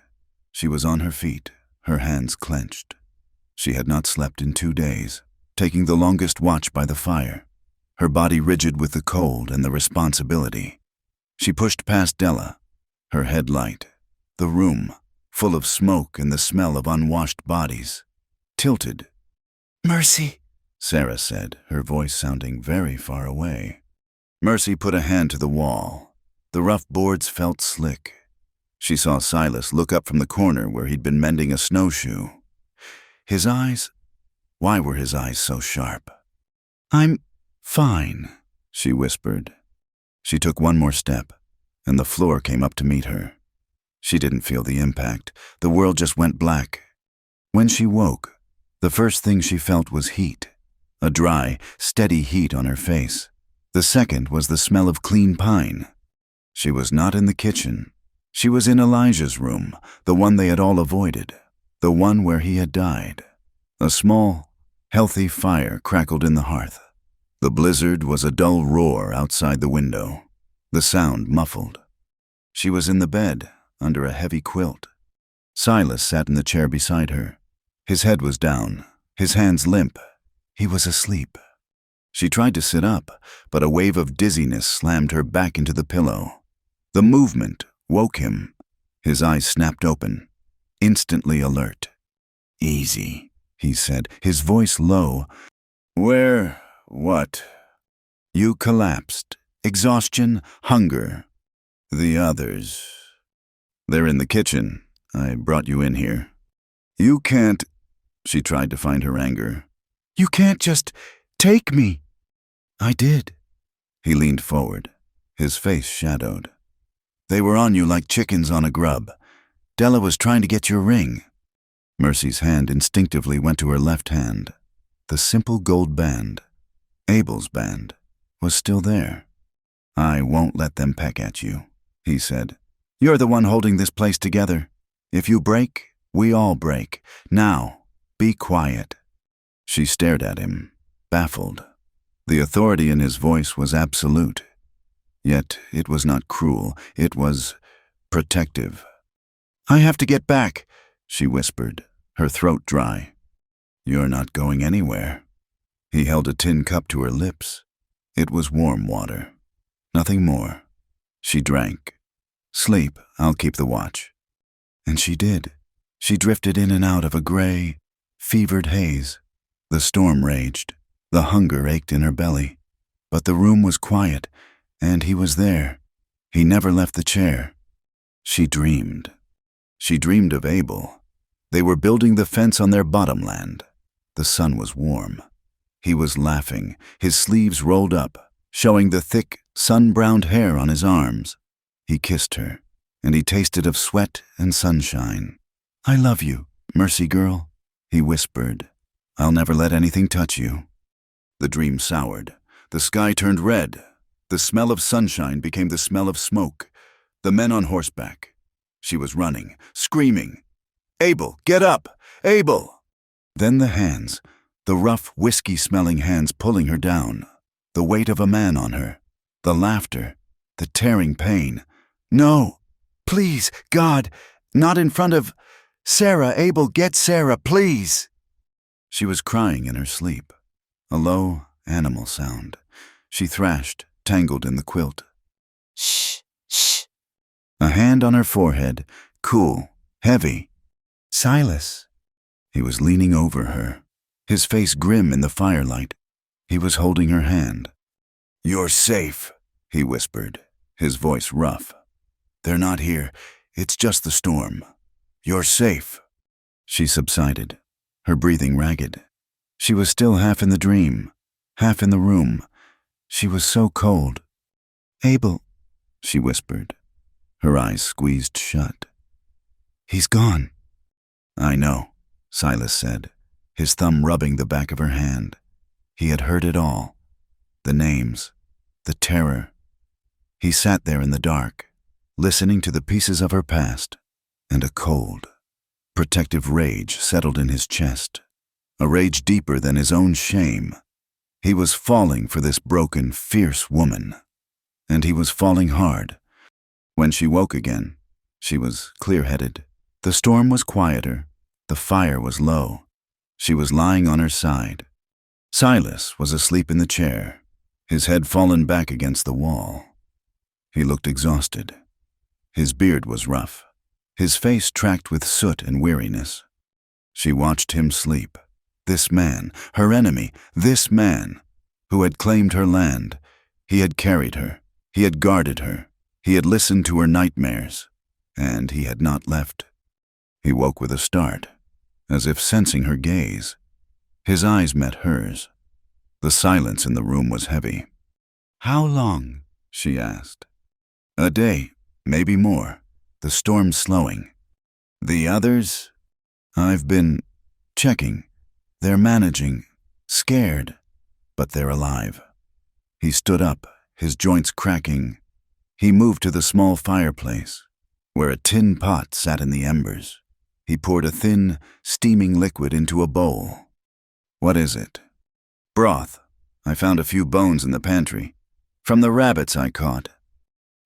She was on her feet, her hands clenched. She had not slept in 2 days, taking the longest watch by the fire, her body rigid with the cold and the responsibility. She pushed past Della, her head light, the room, full of smoke and the smell of unwashed bodies, tilted. "Mercy," Sarah said, her voice sounding very far away. Mercy put a hand to the wall. The rough boards felt slick. She saw Silas look up from the corner where he'd been mending a snowshoe. His eyes? Why were his eyes so sharp? "I'm fine," she whispered. She took one more step, and the floor came up to meet her. She didn't feel the impact. The world just went black. When she woke, the first thing she felt was heat, a dry, steady heat on her face. The second was the smell of clean pine. She was not in the kitchen. She was in Elijah's room, the one they had all avoided, the one where he had died. A small, healthy fire crackled in the hearth. The blizzard was a dull roar outside the window, the sound muffled. She was in the bed, under a heavy quilt. Silas sat in the chair beside her. His head was down, his hands limp. He was asleep. She tried to sit up, but a wave of dizziness slammed her back into the pillow. The movement woke him. His eyes snapped open, instantly alert. "Easy," he said, his voice low. "Where? What?" "You collapsed. Exhaustion, hunger. The others." "They're in the kitchen. I brought you in here." "You can't—" She tried to find her anger. "You can't just take me." "I did." He leaned forward, his face shadowed. "They were on you like chickens on a grub. Della was trying to get your ring." Mercy's hand instinctively went to her left hand. The simple gold band, Abel's band, was still there. "I won't let them peck at you," he said. "You're the one holding this place together. If you break, we all break. Now, be quiet." She stared at him, baffled. The authority in his voice was absolute. Yet it was not cruel, it was protective. "I have to get back," she whispered, her throat dry. "You're not going anywhere." He held a tin cup to her lips. It was warm water. Nothing more. She drank. "Sleep, I'll keep the watch." And she did. She drifted in and out of a gray, fevered haze. The storm raged. The hunger ached in her belly. But the room was quiet, and he was there. He never left the chair. She dreamed. She dreamed of Abel. They were building the fence on their bottomland. The sun was warm. He was laughing, his sleeves rolled up, showing the thick, sun-browned hair on his arms. He kissed her, and he tasted of sweat and sunshine. "I love you, Mercy girl," he whispered. "I'll never let anything touch you." The dream soured. The sky turned red. The smell of sunshine became the smell of smoke. The men on horseback. She was running, screaming. "Abel, get up! Abel!" Then the hands, the rough, whiskey-smelling hands pulling her down. The weight of a man on her. The laughter. The tearing pain. "No! Please, God! Not in front of— Sarah, Abel, get Sarah, please!" She was crying in her sleep. A low, animal sound. She thrashed, tangled in the quilt. "Shh, shh." A hand on her forehead, cool, heavy. "Silas." He was leaning over her, his face grim in the firelight. He was holding her hand. "You're safe," he whispered, his voice rough. "They're not here. It's just the storm. You're safe." She subsided, her breathing ragged. She was still half in the dream, half in the room. She was so cold. "Abel," she whispered, her eyes squeezed shut. "He's gone." "I know," Silas said, his thumb rubbing the back of her hand. He had heard it all. The names, the terror. He sat there in the dark, listening to the pieces of her past, and a cold, protective rage settled in his chest, a rage deeper than his own shame. He was falling for this broken, fierce woman, and he was falling hard. When she woke again, she was clear-headed, The storm was quieter. The fire was low. She was lying on her side. Silas was asleep in the chair, his head fallen back against the wall. He looked exhausted. His beard was rough, his face tracked with soot and weariness. She watched him sleep. This man, her enemy, this man, who had claimed her land. He had carried her. He had guarded her. He had listened to her nightmares. And he had not left. He woke with a start, as if sensing her gaze. His eyes met hers. The silence in the room was heavy. "How long?" she asked. "A day, maybe more. The storm's slowing." "The others?" "I've been checking. They're managing, scared, but they're alive." He stood up, his joints cracking. He moved to the small fireplace, where a tin pot sat in the embers. He poured a thin, steaming liquid into a bowl. "What is it?" "Broth. I found a few bones in the pantry. From the rabbits I caught."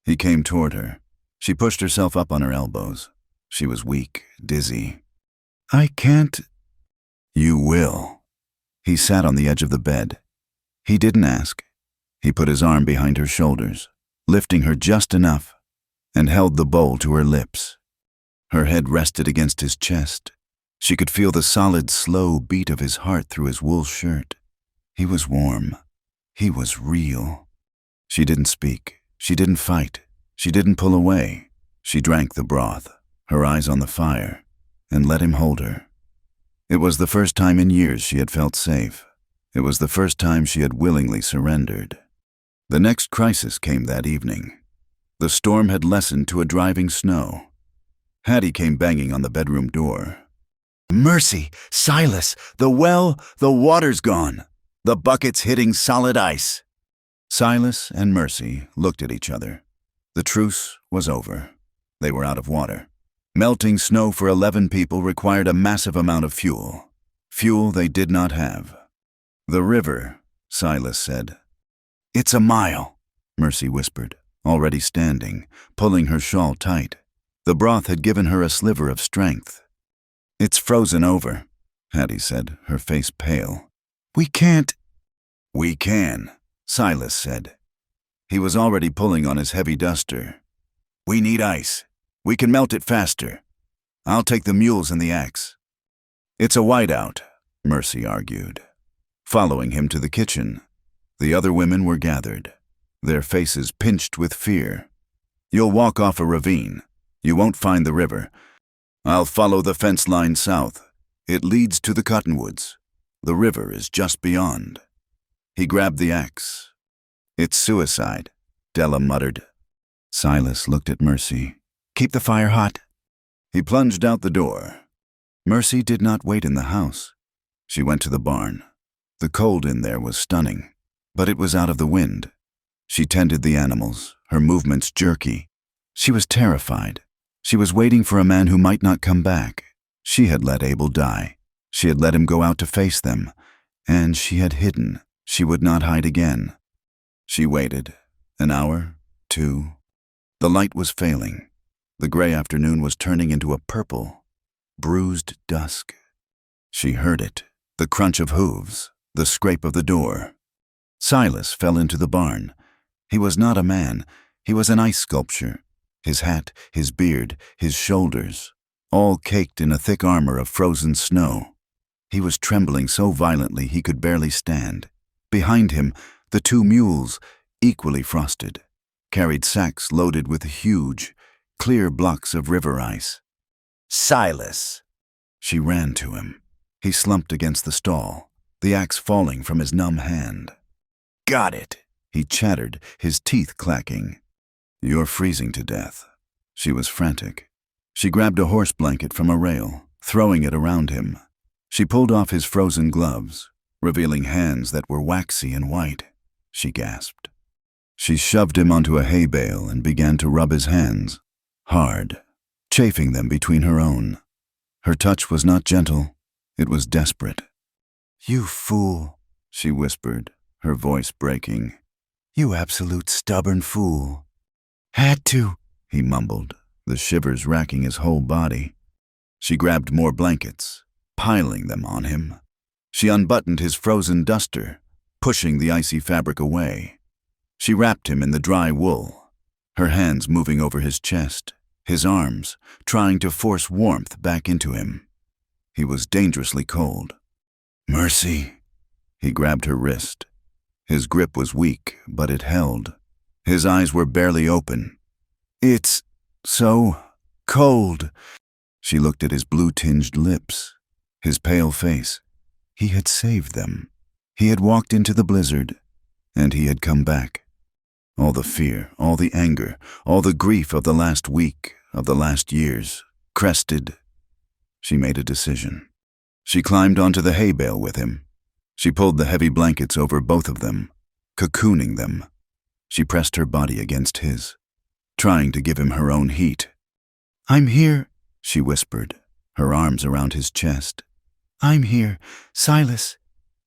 He came toward her. She pushed herself up on her elbows. She was weak, dizzy. "I can't." "You will." He sat on the edge of the bed. He didn't ask. He put his arm behind her shoulders, lifting her just enough, and held the bowl to her lips. Her head rested against his chest. She could feel the solid, slow beat of his heart through his wool shirt. He was warm. He was real. She didn't speak. She didn't fight. She didn't pull away. She drank the broth, her eyes on the fire, and let him hold her. It was the first time in years she had felt safe. It was the first time she had willingly surrendered. The next crisis came that evening. The storm had lessened to a driving snow. Hattie came banging on the bedroom door. "Mercy! Silas! The water's gone! The bucket's hitting solid ice!" Silas and Mercy looked at each other. The truce was over. They were out of water. Melting snow for 11 people required a massive amount of fuel. Fuel they did not have. "The river," Silas said. "It's a mile," Mercy whispered, already standing, pulling her shawl tight. The broth had given her a sliver of strength. "It's frozen over," Hattie said, her face pale. "We can't." "We can," Silas said. He was already pulling on his heavy duster. "We need ice. We can melt it faster. I'll take the mules and the axe." "It's a whiteout," Mercy argued. Following him to the kitchen, the other women were gathered, their faces pinched with fear. "You'll walk off a ravine. You won't find the river. I'll follow the fence line south. It leads to the cottonwoods. The river is just beyond." He grabbed the axe. "It's suicide," Della muttered. Silas looked at Mercy. "Keep the fire hot." He plunged out the door. Mercy did not wait in the house. She went to the barn. The cold in there was stunning, but it was out of the wind. She tended the animals, her movements jerky. She was terrified. She was waiting for a man who might not come back. She had let Abel die. She had let him go out to face them. And she had hidden. She would not hide again. She waited. An hour, 2. The light was failing. The gray afternoon was turning into a purple, bruised dusk. She heard it, the crunch of hooves, the scrape of the door. Silas fell into the barn. He was not a man. He was an ice sculpture. His hat, his beard, his shoulders, all caked in a thick armor of frozen snow. He was trembling so violently he could barely stand. Behind him, the 2 mules, equally frosted, carried sacks loaded with huge, clear blocks of river ice. "Silas!" She ran to him. He slumped against the stall, the axe falling from his numb hand. "Got it," he chattered, his teeth clacking. "You're freezing to death." She was frantic. She grabbed a horse blanket from a rail, throwing it around him. She pulled off his frozen gloves, revealing hands that were waxy and white. She gasped. She shoved him onto a hay bale and began to rub his hands, hard, chafing them between her own. Her touch was not gentle. It was desperate. "You fool," she whispered, her voice breaking. "You absolute stubborn fool." "Had to," he mumbled, the shivers racking his whole body. She grabbed more blankets, piling them on him. She unbuttoned his frozen duster, pushing the icy fabric away. She wrapped him in the dry wool, her hands moving over his chest, his arms trying to force warmth back into him. He was dangerously cold. "Mercy." He grabbed her wrist. His grip was weak, but it held. His eyes were barely open. "It's so cold." She looked at his blue-tinged lips, his pale face. He had saved them. He had walked into the blizzard, and he had come back. All the fear, all the anger, all the grief of the last week, of the last years, crested. She made a decision. She climbed onto the hay bale with him. She pulled the heavy blankets over both of them, cocooning them. She pressed her body against his, trying to give him her own heat. "I'm here," she whispered, her arms around his chest. "I'm here, Silas.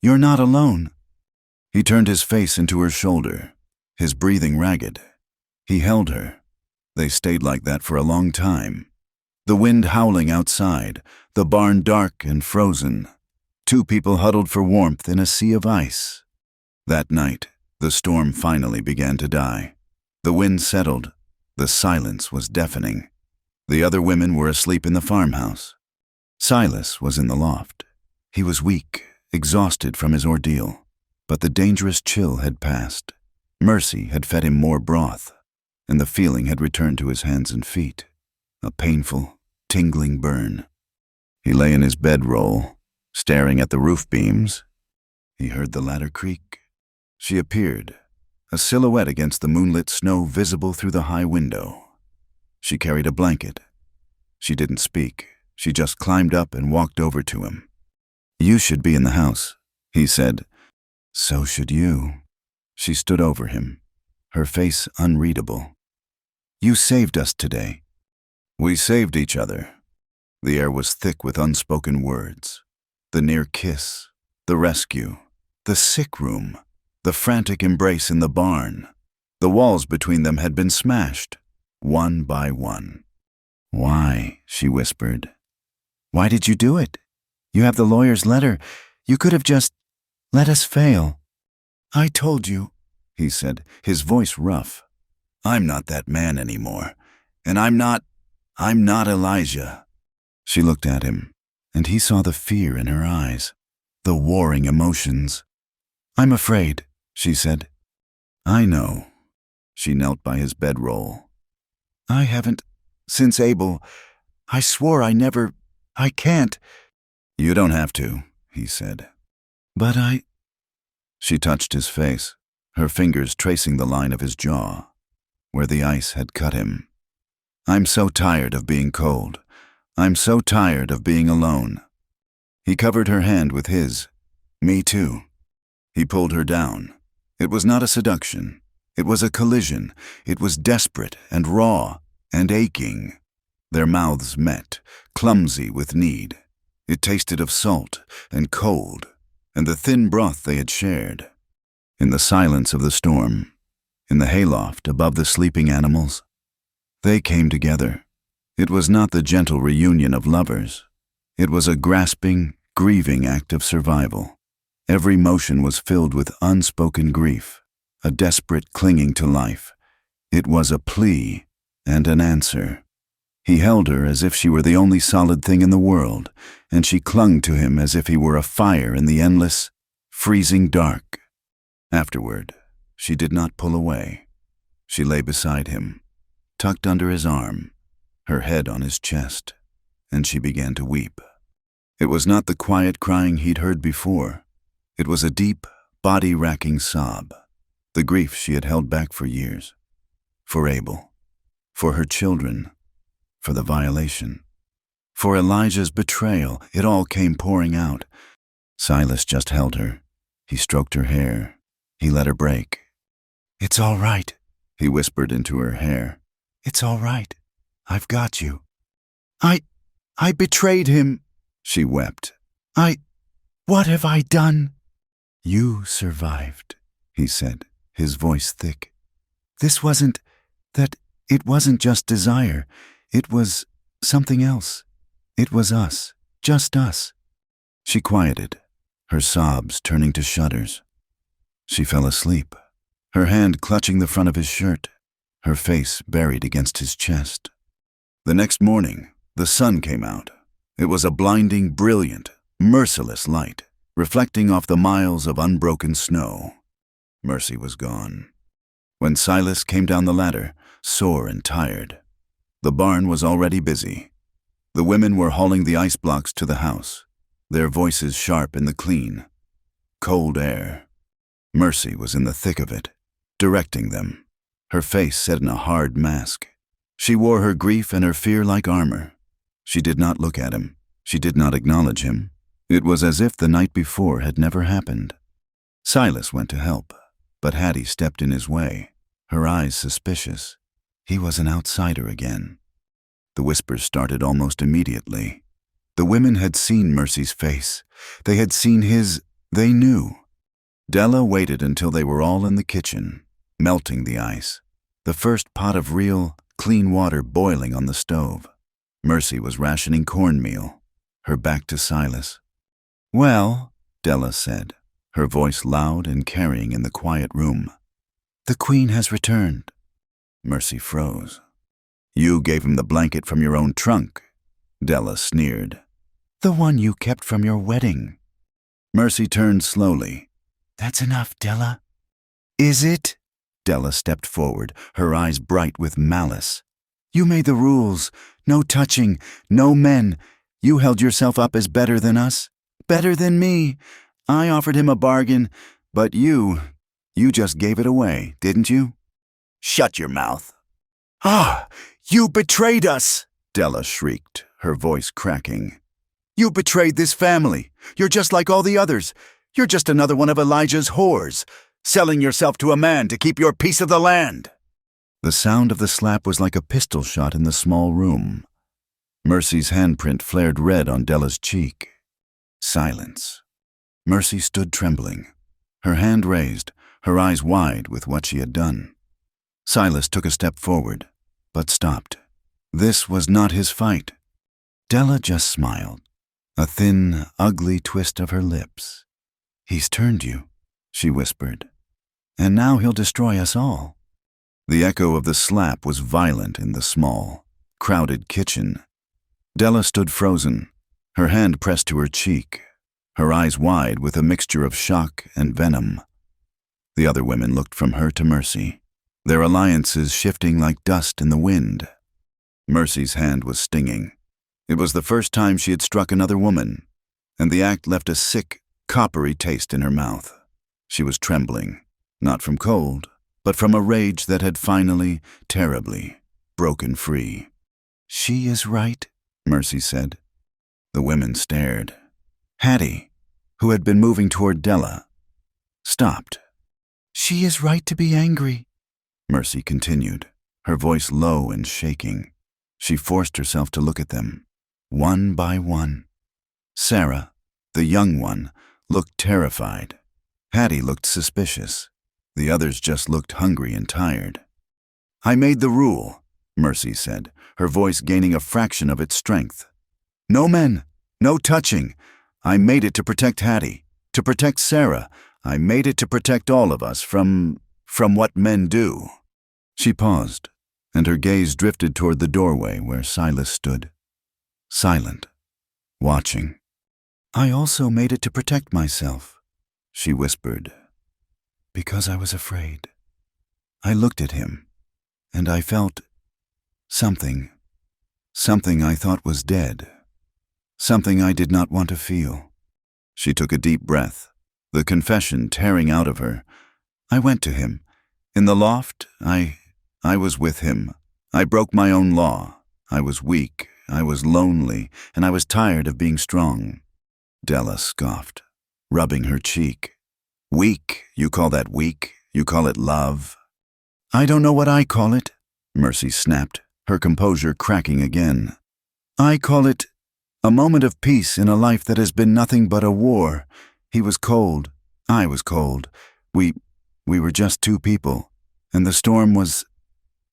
You're not alone." He turned his face into her shoulder, his breathing ragged. He held her. They stayed like that for a long time. The wind howling outside, the barn dark and frozen. Two people huddled for warmth in a sea of ice. That night, the storm finally began to die. The wind settled. The silence was deafening. The other women were asleep in the farmhouse. Silas was in the loft. He was weak, exhausted from his ordeal, but the dangerous chill had passed. Mercy had fed him more broth, and the feeling had returned to his hands and feet, a painful, tingling burn. He lay in his bedroll, staring at the roof beams. He heard the ladder creak. She appeared, a silhouette against the moonlit snow visible through the high window. She carried a blanket. She didn't speak. She just climbed up and walked over to him. "You should be in the house," he said. "So should you." She stood over him, her face unreadable. "You saved us today." "We saved each other." The air was thick with unspoken words. The near kiss, the rescue, the sick room, the frantic embrace in the barn. The walls between them had been smashed, one by one. "Why?" she whispered. "Why did you do it? You have the lawyer's letter. You could have just let us fail." "I told you," he said, his voice rough. "I'm not that man anymore, and I'm not Elijah." She looked at him, and he saw the fear in her eyes, the warring emotions. "I'm afraid," she said. "I know." She knelt by his bedroll. "I haven't, since Abel. I swore I can't." "You don't have to," he said. "But She touched his face, her fingers tracing the line of his jaw, where the ice had cut him. "I'm so tired of being cold. I'm so tired of being alone." He covered her hand with his. "Me too." He pulled her down. It was not a seduction. It was a collision. It was desperate and raw and aching. Their mouths met, clumsy with need. It tasted of salt and cold and the thin broth they had shared. In the silence of the storm, in the hayloft above the sleeping animals, they came together. It was not the gentle reunion of lovers. It was a grasping, grieving act of survival. Every motion was filled with unspoken grief, a desperate clinging to life. It was a plea and an answer. He held her as if she were the only solid thing in the world, and she clung to him as if he were a fire in the endless, freezing dark. Afterward, she did not pull away. She lay beside him, tucked under his arm, her head on his chest, and she began to weep. It was not the quiet crying he'd heard before. It was a deep, body-racking sob, the grief she had held back for years. For Abel, for her children, for the violation, for Elijah's betrayal. It all came pouring out. Silas just held her. He stroked her hair. He let her break. "It's all right," he whispered into her hair. "It's all right. I've got you." I betrayed him," she wept. What have I done?" "You survived," he said, his voice thick. It wasn't just desire. It was something else. It was us, just us. She quieted, her sobs turning to shudders. She fell asleep, her hand clutching the front of his shirt, her face buried against his chest. The next morning, the sun came out. It was a blinding, brilliant, merciless light, reflecting off the miles of unbroken snow. Mercy was gone. When Silas came down the ladder, sore and tired, the barn was already busy. The women were hauling the ice blocks to the house, their voices sharp in the clean, cold air. Mercy was in the thick of it, directing them, her face set in a hard mask. She wore her grief and her fear like armor. She did not look at him. She did not acknowledge him. It was as if the night before had never happened. Silas went to help, but Hattie stepped in his way, her eyes suspicious. He was an outsider again. The whispers started almost immediately. The women had seen Mercy's face. They had seen his. They knew. Della waited until they were all in the kitchen, melting the ice, the first pot of real, clean water boiling on the stove. Mercy was rationing cornmeal, her back to Silas. "Well," Della said, her voice loud and carrying in the quiet room, "the Queen has returned." Mercy froze. "You gave him the blanket from your own trunk," Della sneered. "The one you kept from your wedding." Mercy turned slowly. "That's enough, Della." "Is it?" Della stepped forward, her eyes bright with malice. "You made the rules. No touching, no men. You held yourself up as better than us, better than me. I offered him a bargain, but you just gave it away, didn't you?" "Shut your mouth." "Ah, you betrayed us!" Della shrieked, her voice cracking. "You betrayed this family. You're just like all the others. You're just another one of Elijah's whores, selling yourself to a man to keep your piece of the land." The sound of the slap was like a pistol shot in the small room. Mercy's handprint flared red on Della's cheek. Silence. Mercy stood trembling, her hand raised, her eyes wide with what she had done. Silas took a step forward, but stopped. This was not his fight. Della just smiled, a thin, ugly twist of her lips. "He's turned you," she whispered, "and now he'll destroy us all." The echo of the slap was violent in the small, crowded kitchen. Della stood frozen, her hand pressed to her cheek, her eyes wide with a mixture of shock and venom. The other women looked from her to Mercy, their alliances shifting like dust in the wind. Mercy's hand was stinging. It was the first time she had struck another woman, and the act left a sick, coppery taste in her mouth. She was trembling, not from cold, but from a rage that had finally, terribly, broken free. "She is right," Mercy said. The women stared. Hattie, who had been moving toward Della, stopped. "She is right to be angry," Mercy continued, her voice low and shaking. She forced herself to look at them, one by one. Sarah, the young one, looked terrified. Hattie looked suspicious. The others just looked hungry and tired. "I made the rule," Mercy said, her voice gaining a fraction of its strength. "No men, no touching. I made it to protect Hattie, to protect Sarah. I made it to protect all of us from what men do." She paused, and her gaze drifted toward the doorway where Silas stood, silent, watching. "I also made it to protect myself," she whispered, "because I was afraid. I looked at him, and I felt something I thought was dead, something I did not want to feel." She took a deep breath, the confession tearing out of her. "I went to him. In the loft, I was with him. I broke my own law. I was weak, I was lonely, and I was tired of being strong." Della scoffed, rubbing her cheek. "Weak? You call that weak? You call it love?" "I don't know what I call it," Mercy snapped, her composure cracking again. "I call it a moment of peace in a life that has been nothing but a war. He was cold. I was cold. We were just two people, and the storm was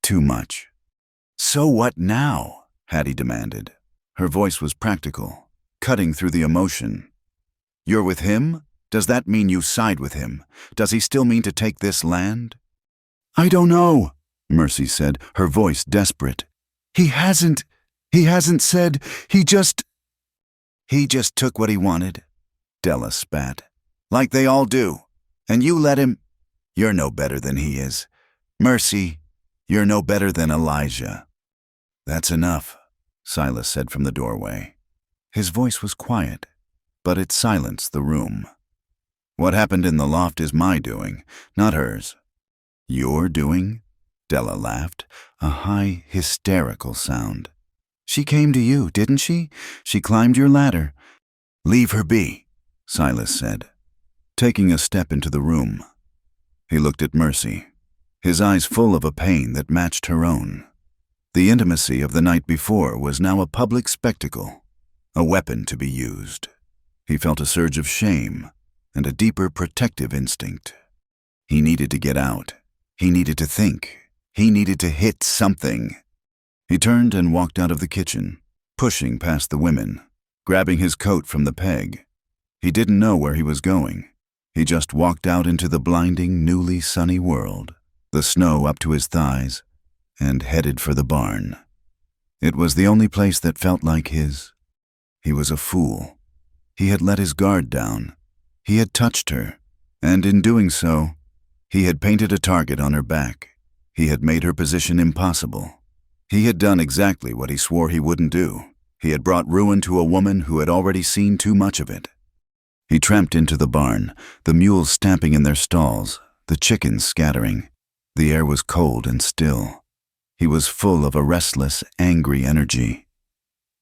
too much." "So what now?" Hattie demanded. Her voice was practical, cutting through the emotion. "You're with him? Does that mean you side with him? Does he still mean to take this land?" "I don't know," Mercy said, her voice desperate. He hasn't said, he just took what he wanted," Della spat. "Like they all do. And you let him. You're no better than he is. Mercy, you're no better than Elijah." "That's enough," Silas said from the doorway. His voice was quiet, but it silenced the room. "What happened in the loft is my doing, not hers." "Your doing?" Della laughed, a high, hysterical sound. "She came to you, didn't she? She climbed your ladder." "Leave her be," Silas said, taking a step into the room. He looked at Mercy, his eyes full of a pain that matched her own. The intimacy of the night before was now a public spectacle, a weapon to be used. He felt a surge of shame and a deeper protective instinct. He needed to get out. He needed to think. He needed to hit something. He turned and walked out of the kitchen, pushing past the women, grabbing his coat from the peg. He didn't know where he was going. He just walked out into the blinding, newly sunny world, the snow up to his thighs, and headed for the barn. It was the only place that felt like his. He was a fool. He had let his guard down. He had touched her, and in doing so, he had painted a target on her back. He had made her position impossible. He had done exactly what he swore he wouldn't do. He had brought ruin to a woman who had already seen too much of it. He tramped into the barn, the mules stamping in their stalls, the chickens scattering. The air was cold and still. He was full of a restless, angry energy.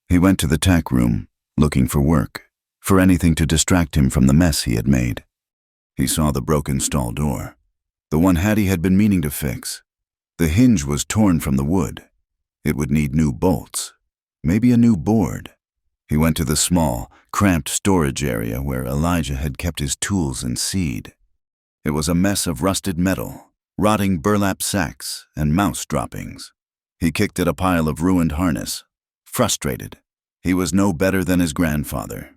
He went to the tack room, looking for work, for anything to distract him from the mess he had made. He saw the broken stall door, the one Hattie had been meaning to fix. The hinge was torn from the wood. It would need new bolts, maybe a new board. He went to the small, cramped storage area where Elijah had kept his tools and seed. It was a mess of rusted metal, rotting burlap sacks, and mouse droppings. He kicked at a pile of ruined harness, frustrated. He was no better than his grandfather.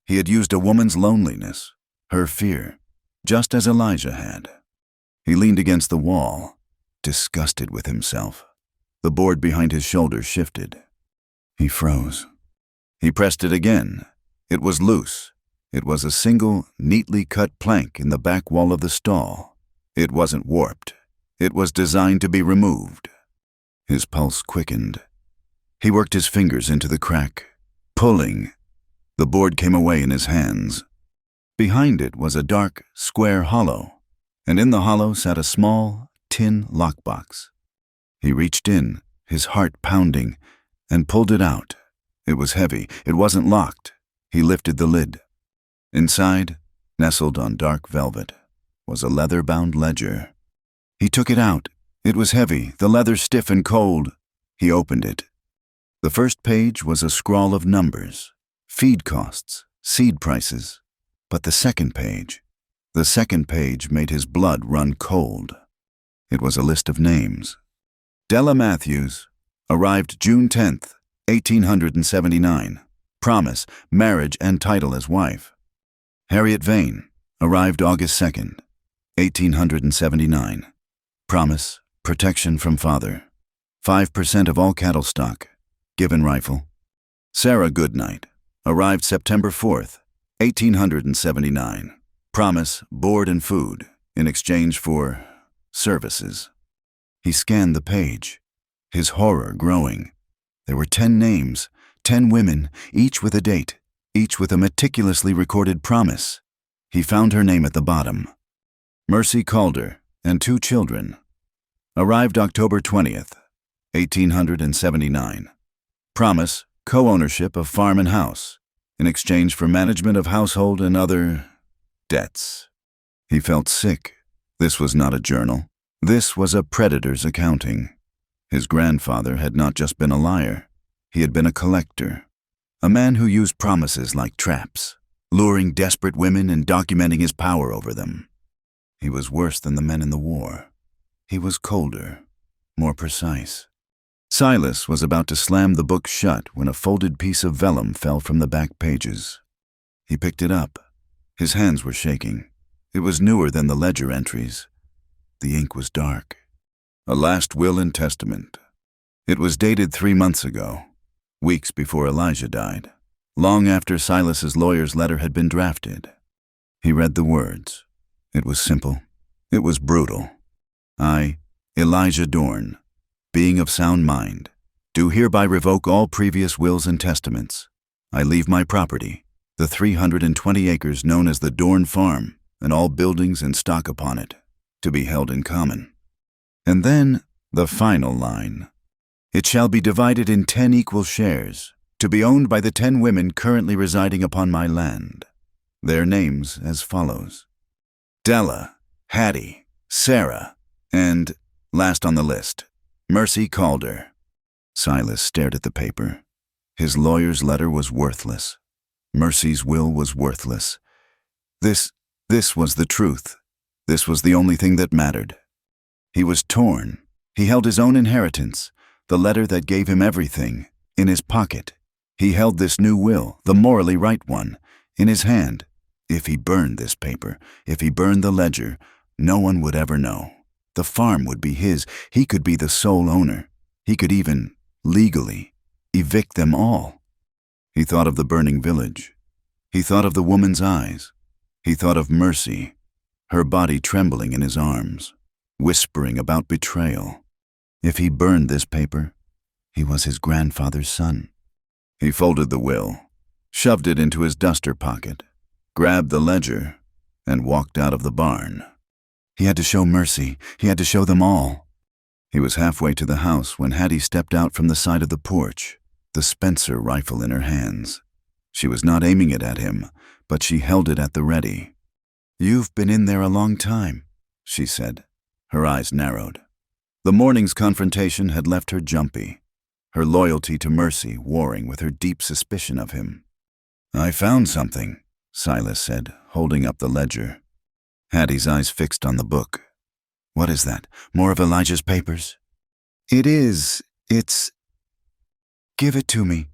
He had used a woman's loneliness, her fear, just as Elijah had. He leaned against the wall, disgusted with himself. The board behind his shoulder shifted. He froze. He pressed it again. It was loose. It was a single, neatly cut plank in the back wall of the stall. It wasn't warped. It was designed to be removed. His pulse quickened. He worked his fingers into the crack, pulling. The board came away in his hands. Behind it was a dark, square hollow, and in the hollow sat a small, tin lockbox. He reached in, his heart pounding, and pulled it out. It was heavy. It wasn't locked. He lifted the lid. Inside, nestled on dark velvet, was a leather-bound ledger. He took it out. It was heavy, the leather stiff and cold. He opened it. The first page was a scrawl of numbers, feed costs, seed prices. But the second page made his blood run cold. It was a list of names. Della Matthews, arrived June 10th, 1879. Promise, marriage and title as wife. Harriet Vane, arrived August 2nd, 1879. Promise, protection from father. 5% of all cattle stock. Given rifle. Sarah Goodnight, arrived September 4th, 1879. Promise, board and food, in exchange for services. He scanned the page, his horror growing. There were 10 names, 10 women, each with a date, each with a meticulously recorded promise. He found her name at the bottom. Mercy Calder and 2 children. Arrived October 20th, 1879. Promise, co-ownership of farm and house, in exchange for management of household and other debts. He felt sick. This was not a journal. This was a predator's accounting. His grandfather had not just been a liar. He had been a collector. A man who used promises like traps, luring desperate women and documenting his power over them. He was worse than the men in the war. He was colder, more precise. Silas was about to slam the book shut when a folded piece of vellum fell from the back pages. He picked it up. His hands were shaking. It was newer than the ledger entries. The ink was dark. A last will and testament. It was dated 3 months ago, weeks before Elijah died, long after Silas's lawyer's letter had been drafted. He read the words. It was simple. It was brutal. I, Elijah Dorn, being of sound mind, do hereby revoke all previous wills and testaments. I leave my property, the 320 acres known as the Dorn Farm, and all buildings and stock upon it, to be held in common. And then the final line. It shall be divided in 10 equal shares, to be owned by the 10 women currently residing upon my land. Their names as follows: Della, Hattie, Sarah, and, last on the list, Mercy Calder. Silas stared at the paper. His lawyer's letter was worthless. Mercy's will was worthless. This was the truth. This was the only thing that mattered. He was torn. He held his own inheritance, the letter that gave him everything, in his pocket. He held this new will, the morally right one, in his hand. If he burned this paper, if he burned the ledger, no one would ever know. The farm would be his. He could be the sole owner. He could even, legally, evict them all. He thought of the burning village. He thought of the woman's eyes. He thought of Mercy, her body trembling in his arms, whispering about betrayal. If he burned this paper, he was his grandfather's son. He folded the will, shoved it into his duster pocket, grabbed the ledger, and walked out of the barn. He had to show Mercy. He had to show them all. He was halfway to the house when Hattie stepped out from the side of the porch, the Spencer rifle in her hands. She was not aiming it at him, but she held it at the ready. "You've been in there a long time," she said. Her eyes narrowed. The morning's confrontation had left her jumpy, her loyalty to Mercy warring with her deep suspicion of him. "I found something," Silas said, holding up the ledger. Hattie's eyes fixed on the book. "What is that? More of Elijah's papers?" "It is. It's—" "Give it to me."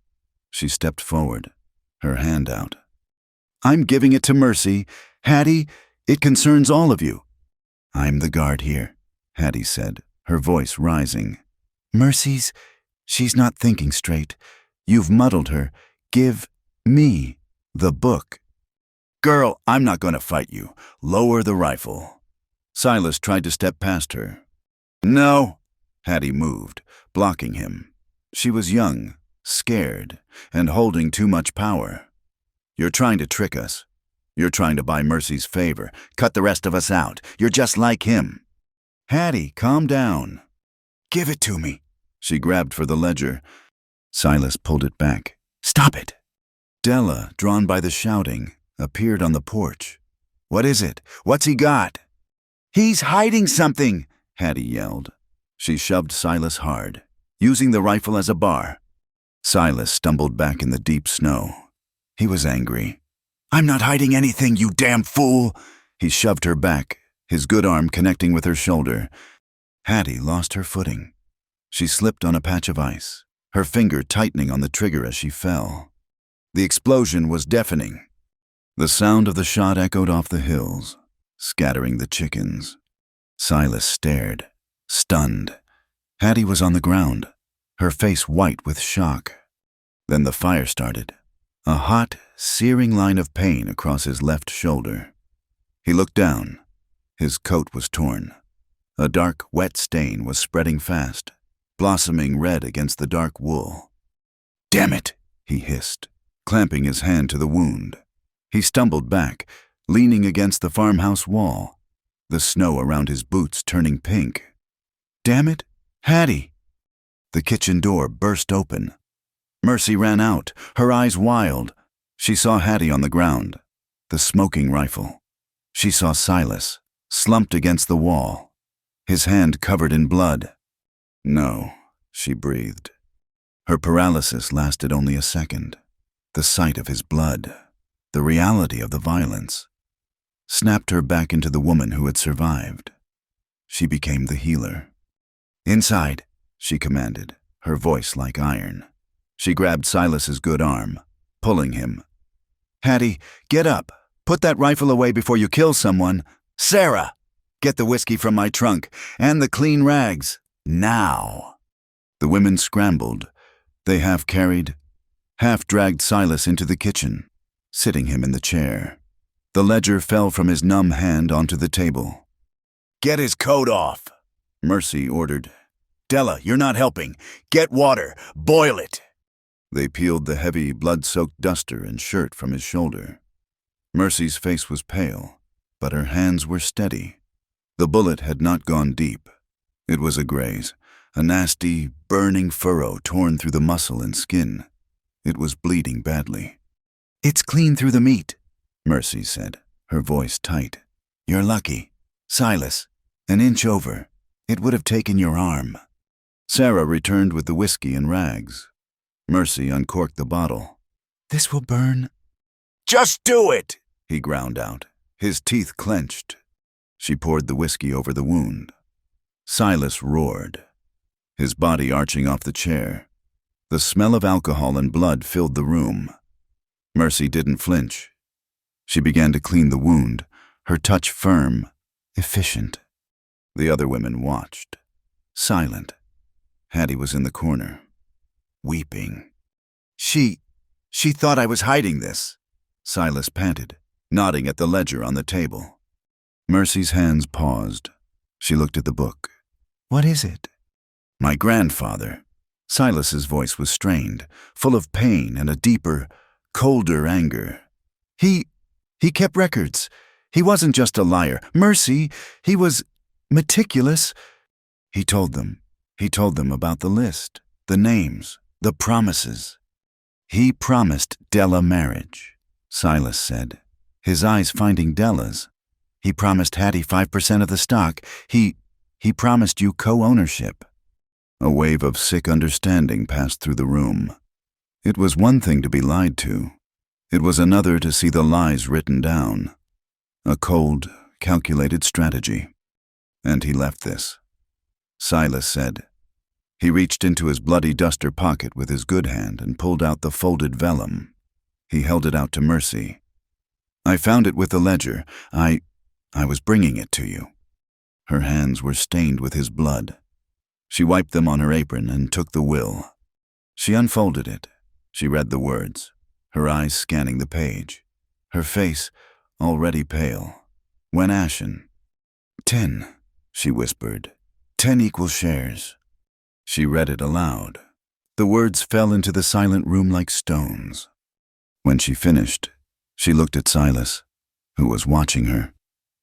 She stepped forward, her hand out. "I'm giving it to Mercy. Hattie, it concerns all of you." "I'm the guard here," Hattie said, her voice rising. She's not thinking straight. You've muddled her. Give me the book." "Girl, I'm not going to fight you. Lower the rifle." Silas tried to step past her. "No." Hattie moved, blocking him. She was young, scared, and holding too much power. "You're trying to trick us. You're trying to buy Mercy's favor, cut the rest of us out. You're just like him." "Hattie, calm down." "Give it to me." She grabbed for the ledger. Silas pulled it back. "Stop it." Della, drawn by the shouting, appeared on the porch. "What is it? What's he got?" "He's hiding something," Hattie yelled. She shoved Silas hard, using the rifle as a bar. Silas stumbled back in the deep snow. He was angry. "I'm not hiding anything, you damn fool!" He shoved her back, his good arm connecting with her shoulder. Hattie lost her footing. She slipped on a patch of ice, her finger tightening on the trigger as she fell. The explosion was deafening. The sound of the shot echoed off the hills, scattering the chickens. Silas stared, stunned. Hattie was on the ground, her face white with shock. Then the fire started, a hot, searing line of pain across his left shoulder. He looked down. His coat was torn. A dark, wet stain was spreading fast, blossoming red against the dark wool. "Damn it!" he hissed, clamping his hand to the wound. He stumbled back, leaning against the farmhouse wall, the snow around his boots turning pink. "Damn it, Hattie!" The kitchen door burst open. Mercy ran out, her eyes wild. She saw Hattie on the ground, the smoking rifle. She saw Silas, slumped against the wall, his hand covered in blood. "No," she breathed. Her paralysis lasted only a second. The sight of his blood, the reality of the violence, snapped her back into the woman who had survived. She became the healer. "Inside," she commanded, her voice like iron. She grabbed Silas's good arm, pulling him. "Hattie, get up. Put that rifle away before you kill someone. Sarah, get the whiskey from my trunk, and the clean rags. Now." The women scrambled. They half-carried, half-dragged Silas into the kitchen, sitting him in the chair. The ledger fell from his numb hand onto the table. "Get his coat off," Mercy ordered. "Della, you're not helping. Get water. Boil it." They peeled the heavy, blood-soaked duster and shirt from his shoulder. Mercy's face was pale, but her hands were steady. The bullet had not gone deep. It was a graze, a nasty, burning furrow torn through the muscle and skin. It was bleeding badly. "It's clean through the meat," Mercy said, her voice tight. "You're lucky. Silas, an inch over. It would have taken your arm." Sarah returned with the whiskey and rags. Mercy uncorked the bottle. "This will burn." "Just do it," he ground out, his teeth clenched. She poured the whiskey over the wound. Silas roared, his body arching off the chair. The smell of alcohol and blood filled the room. Mercy didn't flinch. She began to clean the wound, her touch firm, efficient. The other women watched, silent. Hattie was in the corner, weeping. She thought I was hiding this," Silas panted, nodding at the ledger on the table. Mercy's hands paused. She looked at the book. "What is it?" "My grandfather." Silas's voice was strained, full of pain and a deeper, colder anger. He kept records. He wasn't just a liar. Mercy, he was meticulous." He told them about the list, the names, the promises. "He promised Della marriage," Silas said, his eyes finding Della's. "He promised Hattie 5% of the stock. He promised you co-ownership." A wave of sick understanding passed through the room. It was one thing to be lied to. It was another to see the lies written down. A cold, calculated strategy. And he left this. Silas said. He reached into his bloody duster pocket with his good hand and pulled out the folded vellum. He held it out to Mercy. "I found it with the ledger. I was bringing it to you." Her hands were stained with his blood. She wiped them on her apron and took the will. She unfolded it. She read the words, her eyes scanning the page. Her face, already pale, went ashen. 10, she whispered. 10 equal shares. She read it aloud. The words fell into the silent room like stones. When she finished, she looked at Silas, who was watching her,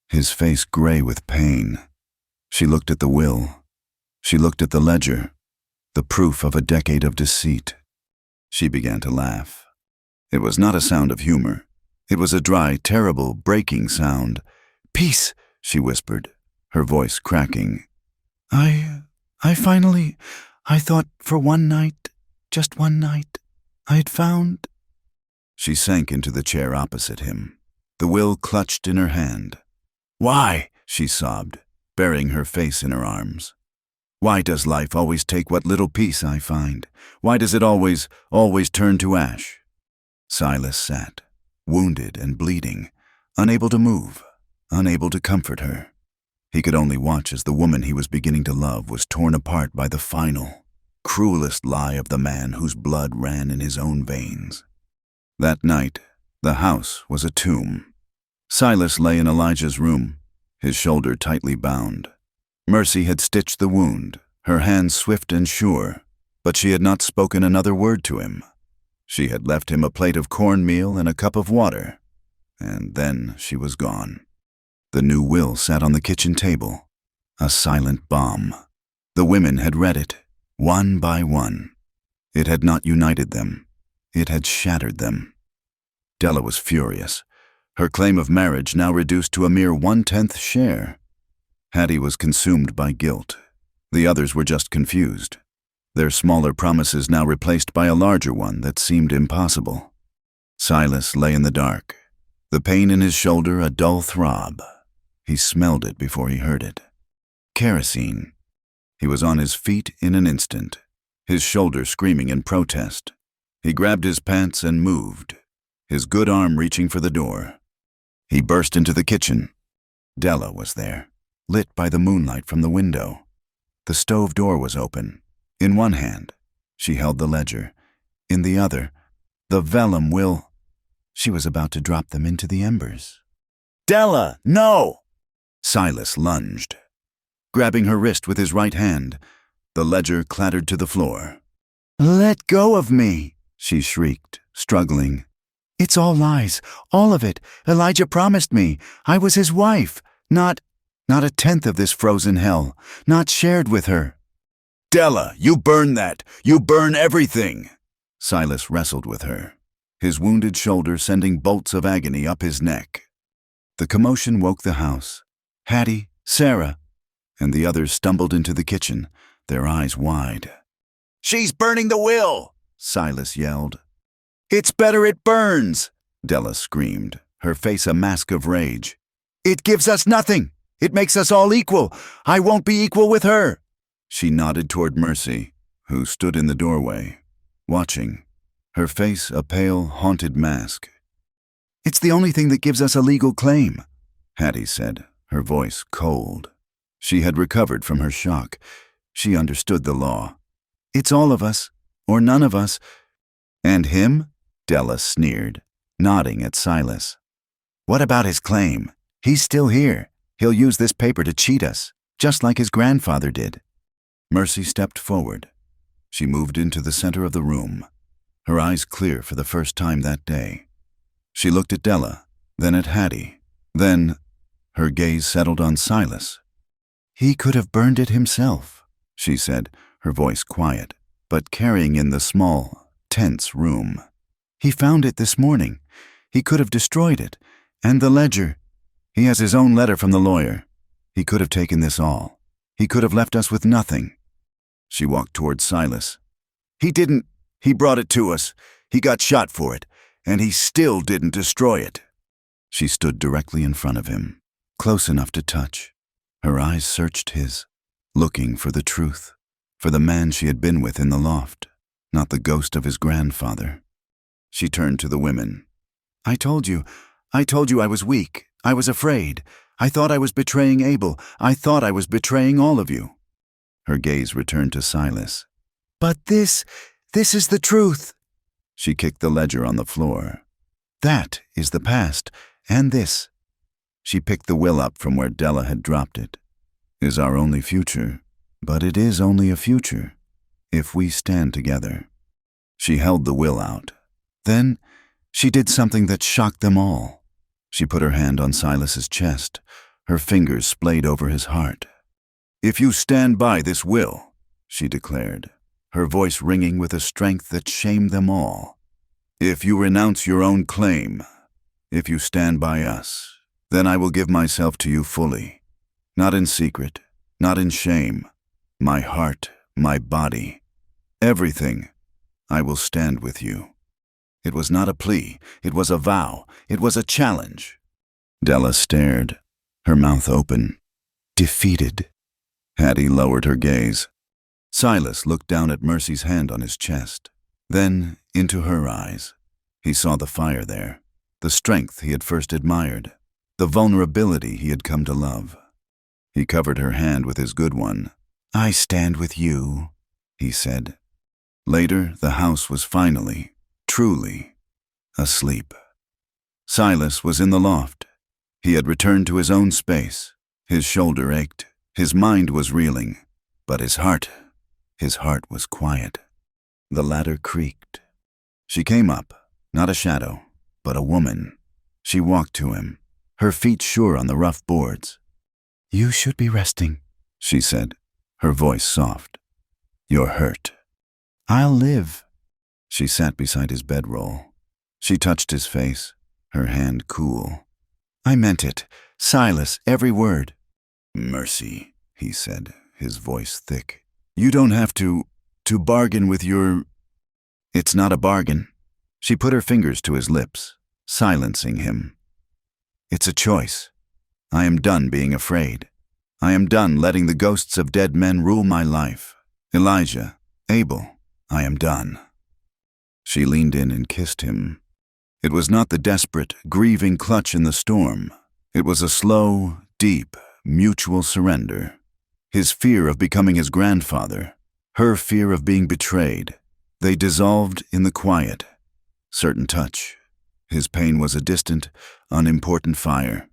his face gray with pain. She looked at the will. She looked at the ledger, the proof of a decade of deceit. She began to laugh. It was not a sound of humor. It was a dry, terrible, breaking sound. "Peace," she whispered, her voice cracking. I thought for one night, just one night, I had found." She sank into the chair opposite him, the will clutched in her hand. "Why?" she sobbed, burying her face in her arms. "Why does life always take what little peace I find? Why does it always turn to ash?" Silas sat, wounded and bleeding, unable to move, unable to comfort her. He could only watch as the woman he was beginning to love was torn apart by the final, cruelest lie of the man whose blood ran in his own veins. That night, the house was a tomb. Silas lay in Elijah's room, his shoulder tightly bound. Mercy had stitched the wound, her hands swift and sure, but she had not spoken another word to him. She had left him a plate of cornmeal and a cup of water, and then she was gone. The new will sat on the kitchen table, a silent bomb. The women had read it, one by one. It had not united them. It had shattered them. Della was furious, her claim of marriage now reduced to a mere 1/10 share. Hattie was consumed by guilt. The others were just confused, their smaller promises now replaced by a larger one that seemed impossible. Silas lay in the dark, the pain in his shoulder a dull throb. He smelled it before he heard it. Kerosene. He was on his feet in an instant, his shoulder screaming in protest. He grabbed his pants and moved, his good arm reaching for the door. He burst into the kitchen. Della was there, lit by the moonlight from the window. The stove door was open. In one hand, she held the ledger. In the other, the vellum will. She was about to drop them into the embers. "Della, no!" Silas lunged, grabbing her wrist with his right hand. The ledger clattered to the floor. "Let go of me," she shrieked, struggling. "It's all lies, all of it. Elijah promised me. I was his wife. Not a tenth of this frozen hell. Not shared with her." "Della, you burn that. You burn everything." Silas wrestled with her, his wounded shoulder sending bolts of agony up his neck. The commotion woke the house. Hattie, Sarah, and the others stumbled into the kitchen, their eyes wide. "She's burning the will!" Silas yelled. "It's better it burns!" Della screamed, her face a mask of rage. "It gives us nothing! It makes us all equal! I won't be equal with her!" She nodded toward Mercy, who stood in the doorway, watching, her face a pale, haunted mask. "It's the only thing that gives us a legal claim," Hattie said, her voice cold. She had recovered from her shock. She understood the law. "It's all of us, or none of us." "And him?" Della sneered, nodding at Silas. "What about his claim? He's still here. He'll use this paper to cheat us, just like his grandfather did." Mercy stepped forward. She moved into the center of the room, her eyes clear for the first time that day. She looked at Della, then at Hattie, then her gaze settled on Silas. "He could have burned it himself," she said, her voice quiet, but carrying in the small, tense room. "He found it this morning. He could have destroyed it. And the ledger. He has his own letter from the lawyer. He could have taken this all. He could have left us with nothing." She walked toward Silas. "He didn't. He brought it to us. He got shot for it. And he still didn't destroy it." She stood directly in front of him, close enough to touch. Her eyes searched his, looking for the truth, for the man she had been with in the loft, not the ghost of his grandfather. She turned to the women. I told you I was weak. I was afraid. I thought I was betraying Abel. I thought I was betraying all of you." Her gaze returned to Silas. "But this is the truth." She kicked the ledger on the floor. "That is the past, and this." She picked the will up from where Della had dropped it. "Is our only future, but it is only a future, if we stand together." She held the will out. Then she did something that shocked them all. She put her hand on Silas's chest, her fingers splayed over his heart. "If you stand by this will," she declared, her voice ringing with a strength that shamed them all. "If you renounce your own claim, if you stand by us, then I will give myself to you fully, not in secret, not in shame, my heart, my body, everything. I will stand with you." It was not a plea, it was a vow, it was a challenge. Della stared, her mouth open. "Defeated." Hattie lowered her gaze. Silas looked down at Mercy's hand on his chest, then into her eyes. He saw the fire there, the strength he had first admired, the vulnerability he had come to love. He covered her hand with his good one. "I stand with you," he said. Later, the house was finally, truly, asleep. Silas was in the loft. He had returned to his own space. His shoulder ached. His mind was reeling. But his heart was quiet. The ladder creaked. She came up, not a shadow, but a woman. She walked to him, her feet sure on the rough boards. "You should be resting," she said, her voice soft. "You're hurt." "I'll live." She sat beside his bedroll. She touched his face, her hand cool. "I meant it, Silas, every word." "Mercy," he said, his voice thick. "You don't have to bargain with your—" "It's not a bargain." She put her fingers to his lips, silencing him. "It's a choice. I am done being afraid. I am done letting the ghosts of dead men rule my life. Elijah, Abel, I am done." She leaned in and kissed him. It was not the desperate, grieving clutch in the storm. It was a slow, deep, mutual surrender. His fear of becoming his grandfather, her fear of being betrayed, they dissolved in the quiet. Certain touch. His pain was a distant, unimportant fire.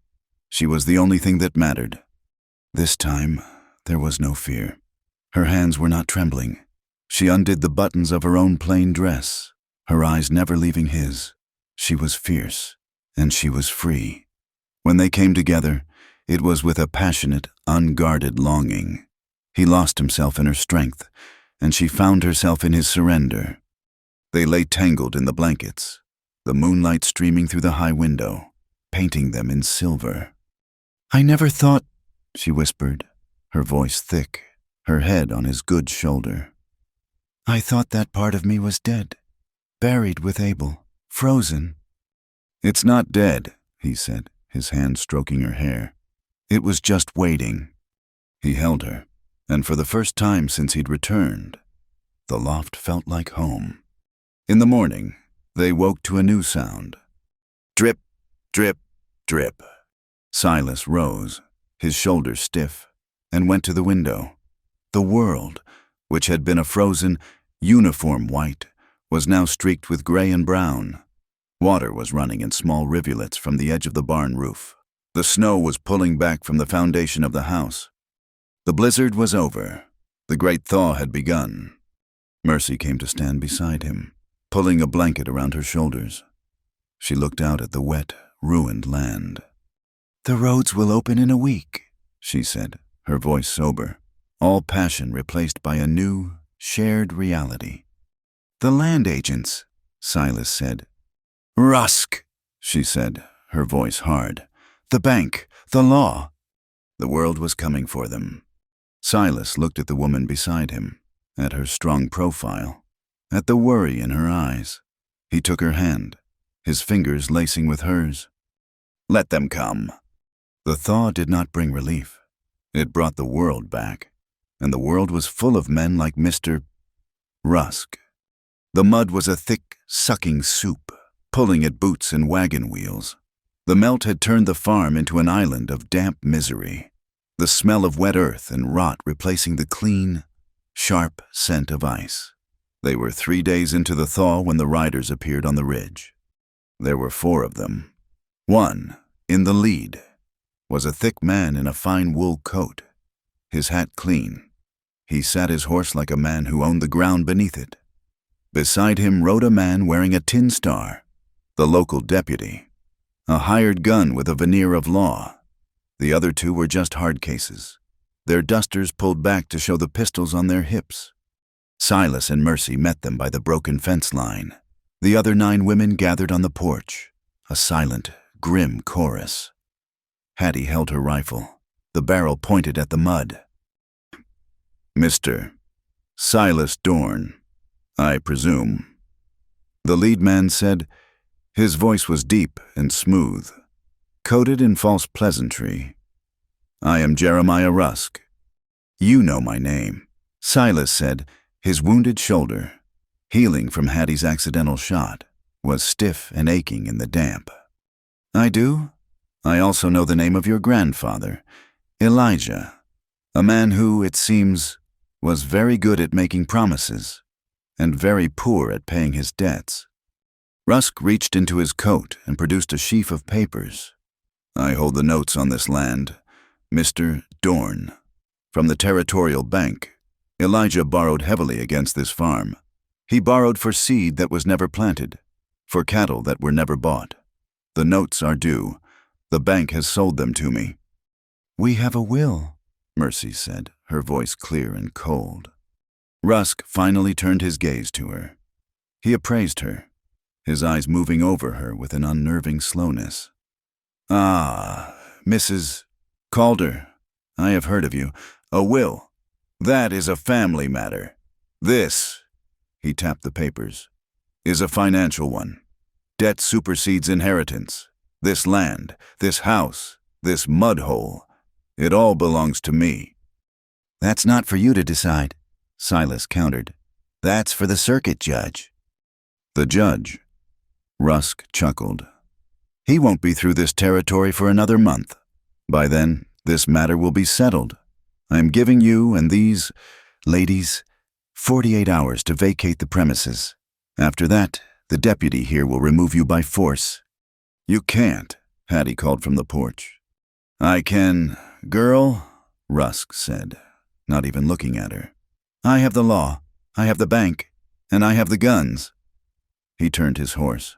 She was the only thing that mattered. This time, there was no fear. Her hands were not trembling. She undid the buttons of her own plain dress, her eyes never leaving his. She was fierce, and she was free. When they came together, it was with a passionate, unguarded longing. He lost himself in her strength, and she found herself in his surrender. They lay tangled in the blankets, the moonlight streaming through the high window, painting them in silver. "I never thought," she whispered, her voice thick, her head on his good shoulder. "I thought that part of me was dead, buried with Abel, frozen." "It's not dead," he said, his hand stroking her hair. "It was just waiting." He held her, and for the first time since he'd returned, the loft felt like home. In the morning, they woke to a new sound. Drip, drip, drip. Silas rose, his shoulders stiff, and went to the window. The world, which had been a frozen, uniform white, was now streaked with gray and brown. Water was running in small rivulets from the edge of the barn roof. The snow was pulling back from the foundation of the house. The blizzard was over. The great thaw had begun. Mercy came to stand beside him, pulling a blanket around her shoulders. She looked out at the wet, ruined land. "The roads will open in a week," she said, her voice sober, all passion replaced by a new, shared reality. "The land agents," Silas said. "Rusk," she said, her voice hard. "The bank, the law." The world was coming for them. Silas looked at the woman beside him, at her strong profile, at the worry in her eyes. He took her hand, his fingers lacing with hers. "Let them come." The thaw did not bring relief. It brought the world back, and the world was full of men like Mr. Rusk. The mud was a thick, sucking soup, pulling at boots and wagon wheels. The melt had turned the farm into an island of damp misery, the smell of wet earth and rot replacing the clean, sharp scent of ice. They were 3 days into the thaw when the riders appeared on the ridge. There were 4 of them. One, in the lead, was a thick man in a fine wool coat, his hat clean. He sat his horse like a man who owned the ground beneath it. Beside him rode a man wearing a tin star, the local deputy, a hired gun with a veneer of law. The other 2 were just hard cases, their dusters pulled back to show the pistols on their hips. Silas and Mercy met them by the broken fence line. The other 9 women gathered on the porch, a silent, grim chorus. Hattie held her rifle, the barrel pointed at the mud. "Mr. Silas Dorn, I presume," the lead man said. His voice was deep and smooth, coated in false pleasantry. "I am Jeremiah Rusk. You know my name," Silas said, his wounded shoulder, healing from Hattie's accidental shot, was stiff and aching in the damp. "I do. I also know the name of your grandfather, Elijah, a man who, it seems, was very good at making promises and very poor at paying his debts." Rusk reached into his coat and produced a sheaf of papers. "I hold the notes on this land, Mr. Dorn. From the Territorial Bank, Elijah borrowed heavily against this farm. He borrowed for seed that was never planted, for cattle that were never bought. The notes are due. The bank has sold them to me." "We have a will," Mercy said, her voice clear and cold. Rusk finally turned his gaze to her. He appraised her, his eyes moving over her with an unnerving slowness. "Ah, Mrs. Calder, I have heard of you. A will. That is a family matter. This," he tapped the papers, "is a financial one. Debt supersedes inheritance. This land, this house, this mud hole, it all belongs to me." "That's not for you to decide," Silas countered. That's for the circuit judge. The judge? Rusk chuckled. He won't be through this territory for another month. By then, this matter will be settled. I'm giving you and these ladies 48 hours to vacate the premises. After that, the deputy here will remove you by force. You can't, Hattie called from the porch. I can, girl, Rusk said, not even looking at her. I have the law, I have the bank, and I have the guns. He turned his horse.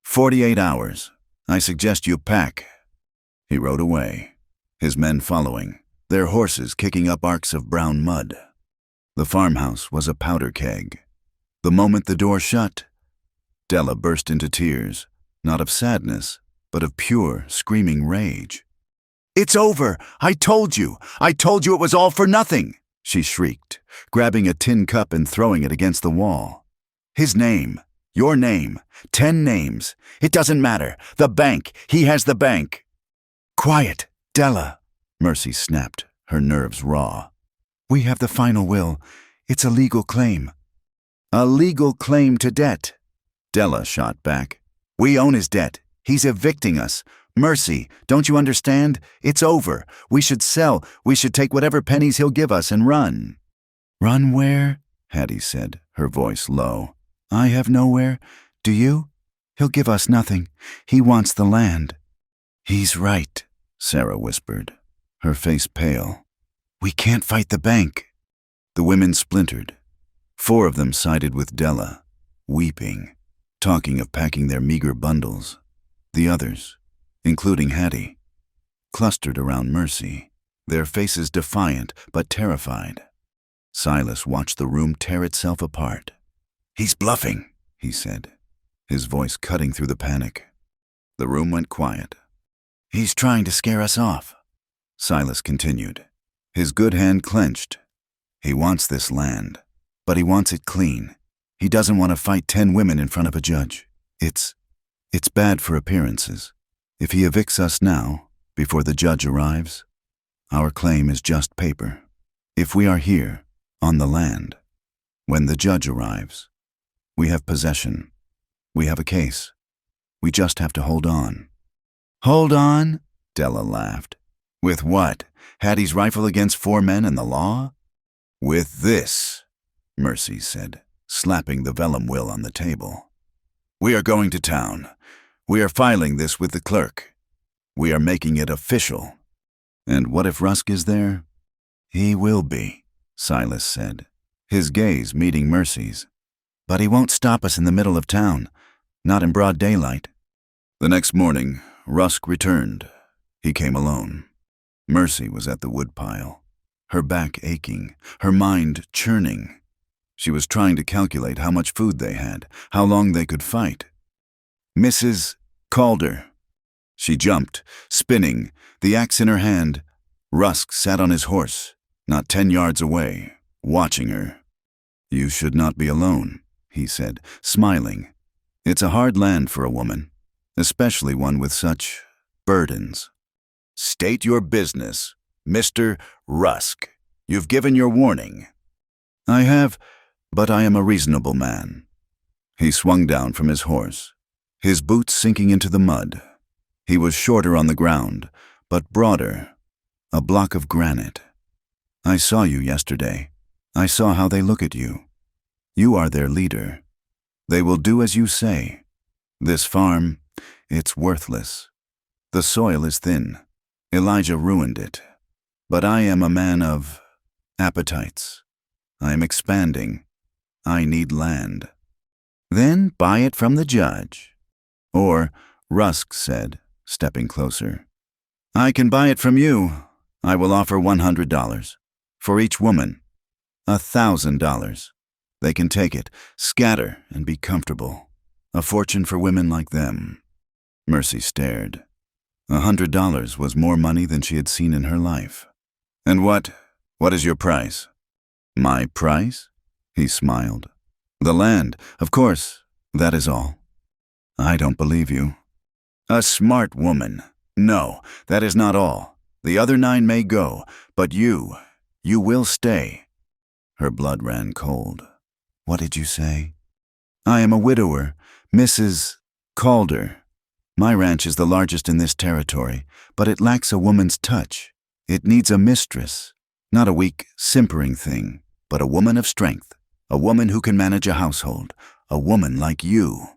48 hours. I suggest you pack. He rode away, his men following, their horses kicking up arcs of brown mud. The farmhouse was a powder keg. The moment the door shut, Della burst into tears, not of sadness, but of pure, screaming rage. It's over! I told you it was all for nothing! She shrieked, grabbing a tin cup and throwing it against the wall. His name, your name, 10 names. It doesn't matter. The bank. He has the bank. Quiet, Della, Mercy snapped, her nerves raw. We have the final will. It's a legal claim. A legal claim to debt. Della shot back. We own his debt. He's evicting us. Mercy, don't you understand? It's over. We should sell. We should take whatever pennies he'll give us and run. Run where? Hattie said, her voice low. I have nowhere. Do you? He'll give us nothing. He wants the land. He's right, Sarah whispered, her face pale. We can't fight the bank. The women splintered. 4 of them sided with Della, weeping, talking of packing their meager bundles. The others, including Hattie, clustered around Mercy, their faces defiant but terrified. Silas watched the room tear itself apart. He's bluffing, he said, his voice cutting through the panic. The room went quiet. He's trying to scare us off, Silas continued, his good hand clenched. He wants this land, but he wants it clean. He doesn't want to fight 10 women in front of a judge. It's bad for appearances. If he evicts us now, before the judge arrives, our claim is just paper. If we are here, on the land, when the judge arrives, we have possession. We have a case. We just have to hold on. Hold on? Della laughed. With what? Hattie's rifle against 4 men and the law? With this, Mercy said, slapping the vellum will on the table. We are going to town. We are filing this with the clerk. We are making it official. And what if Rusk is there? He will be, Silas said, his gaze meeting Mercy's. But he won't stop us in the middle of town, not in broad daylight. The next morning, Rusk returned. He came alone. Mercy was at the woodpile, her back aching, her mind churning. She was trying to calculate how much food they had, how long they could fight. Mrs. Calder. She jumped, spinning, the axe in her hand. Rusk sat on his horse, not 10 yards away, watching her. You should not be alone, he said, smiling. It's a hard land for a woman, especially one with such burdens. State your business, Mr. Rusk. You've given your warning. I have, but I am a reasonable man. He swung down from his horse, his boots sinking into the mud. He was shorter on the ground, but broader, a block of granite. I saw you yesterday. I saw how they look at you. You are their leader. They will do as you say. This farm, it's worthless. The soil is thin. Elijah ruined it. But I am a man of appetites. I am expanding. I need land. Then buy it from the judge. Or, Rusk said, stepping closer, I can buy it from you. I will offer $100. For each woman. $1,000. They can take it, scatter, and be comfortable. A fortune for women like them. Mercy stared. $100 was more money than she had seen in her life. And what is your price? My price? He smiled. The land, of course, that is all. I don't believe you. A smart woman. No, that is not all. The other 9 may go, but you will stay. Her blood ran cold. What did you say? I am a widower, Mrs. Calder. My ranch is the largest in this territory, but it lacks a woman's touch. It needs a mistress, not a weak, simpering thing, but a woman of strength, a woman who can manage a household, a woman like you.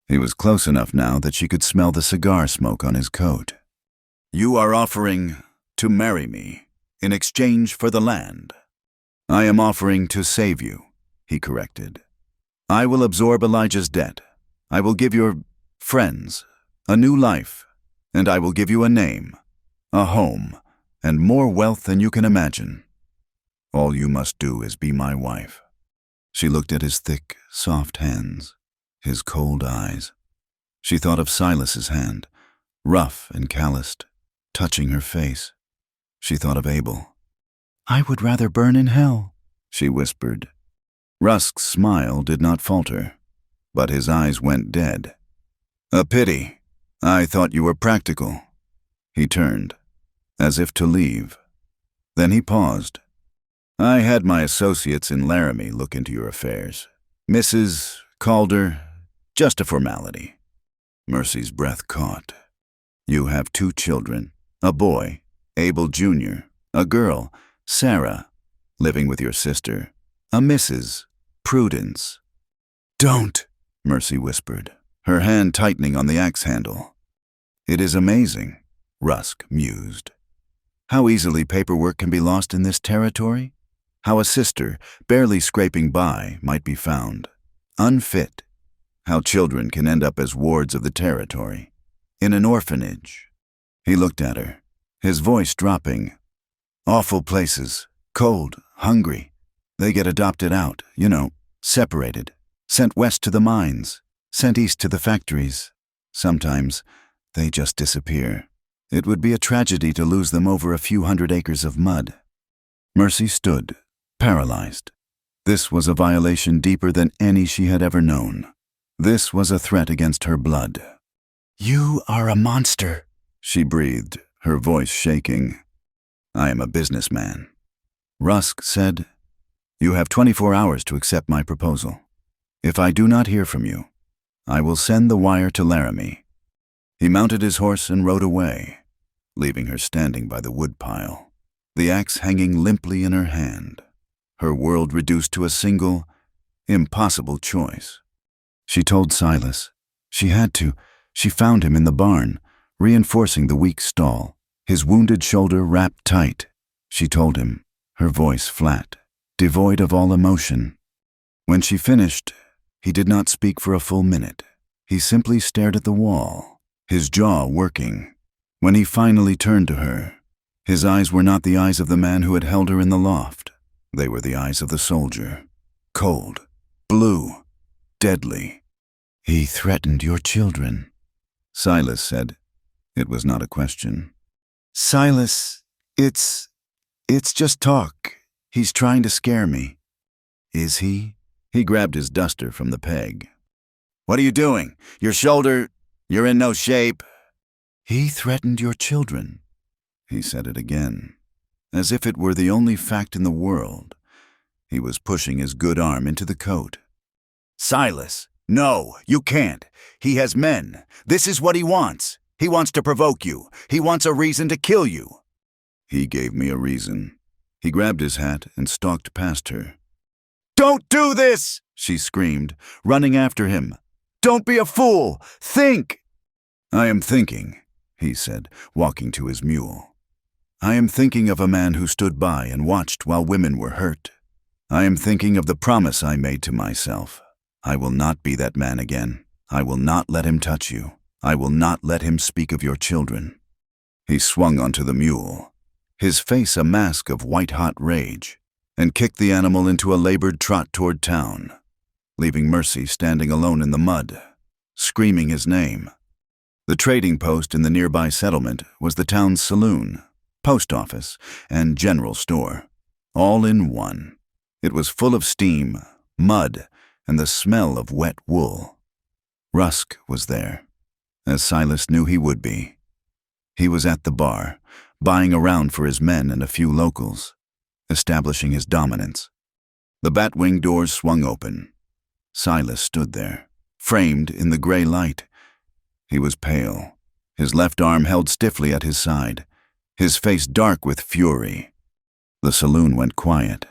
He was close enough now that she could smell the cigar smoke on his coat. You are offering to marry me in exchange for the land. I am offering to save you, he corrected. I will absorb Elijah's debt. I will give your friends a new life, and I will give you a name, a home, and more wealth than you can imagine. All you must do is be my wife. She looked at his thick, soft hands, his cold eyes. She thought of Silas's hand, rough and calloused, touching her face. She thought of Abel. I would rather burn in hell, she whispered. Rusk's smile did not falter, but his eyes went dead. A pity. I thought you were practical. He turned, as if to leave. Then he paused. I had my associates in Laramie look into your affairs. Mrs. Calder, just a formality. Mercy's breath caught. You have 2 children, a boy, Abel Jr., a girl, Sarah, living with your sister, a Mrs. Prudence. Don't, Mercy whispered, her hand tightening on the axe handle. It is amazing, Rusk mused. How easily paperwork can be lost in this territory? How a sister, barely scraping by, might be found, unfit. How children can end up as wards of the territory, in an orphanage. He looked at her, his voice dropping. Awful places, cold, hungry. They get adopted out, separated, sent west to the mines, sent east to the factories. Sometimes they just disappear. It would be a tragedy to lose them over a few hundred acres of mud. Mercy stood, paralyzed. This was a violation deeper than any she had ever known. This was a threat against her blood. You are a monster, she breathed, her voice shaking. I am a businessman. Rusk said, You have 24 hours to accept my proposal. If I do not hear from you, I will send the wire to Laramie. He mounted his horse and rode away, leaving her standing by the woodpile, the axe hanging limply in her hand, her world reduced to a single, impossible choice. She told Silas. She had to. She found him in the barn, reinforcing the weak stall, his wounded shoulder wrapped tight. She told him, her voice flat, devoid of all emotion. When she finished, he did not speak for a full minute. He simply stared at the wall, his jaw working. When he finally turned to her, his eyes were not the eyes of the man who had held her in the loft. They were the eyes of the soldier, cold, blue, deadly. He threatened your children, Silas said. It was not a question. Silas, it's just talk. He's trying to scare me. Is he? He grabbed his duster from the peg. What are you doing? Your shoulder, you're in no shape. He threatened your children. He said it again, as if it were the only fact in the world. He was pushing his good arm into the coat. Silas, no, you can't. He has men. This is what he wants. He wants to provoke you. He wants a reason to kill you. He gave me a reason. He grabbed his hat and stalked past her. Don't do this, she screamed, running after him. Don't be a fool. Think. I am thinking, he said, walking to his mule. I am thinking of a man who stood by and watched while women were hurt. I am thinking of the promise I made to myself. I will not be that man again. I will not let him touch you. I will not let him speak of your children. He swung onto the mule, his face a mask of white-hot rage, and kicked the animal into a labored trot toward town, leaving Mercy standing alone in the mud, screaming his name. The trading post in the nearby settlement was the town's saloon, post office, and general store, all in one. It was full of steam, mud, and the smell of wet wool. Rusk was there, as Silas knew he would be. He was at the bar, buying around for his men and a few locals, establishing his dominance. The batwing doors swung open. Silas stood there, framed in the gray light. He was pale, his left arm held stiffly at his side, his face dark with fury. The saloon went quiet.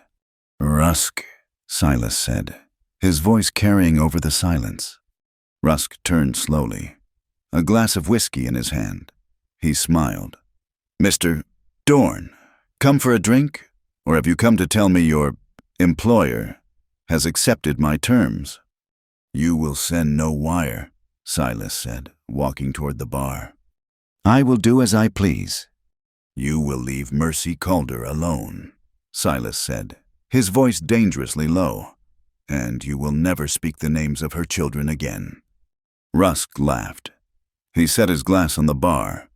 "Rusk," Silas said, his voice carrying over the silence. Rusk turned slowly, a glass of whiskey in his hand. He smiled. "Mr. Dorn, come for a drink? Or have you come to tell me your employer has accepted my terms?" "You will send no wire," Silas said, walking toward the bar. "I will do as I please." "You will leave Mercy Calder alone," Silas said, his voice dangerously low. "And you will never speak the names of her children again." Rusk laughed. He set his glass on the bar.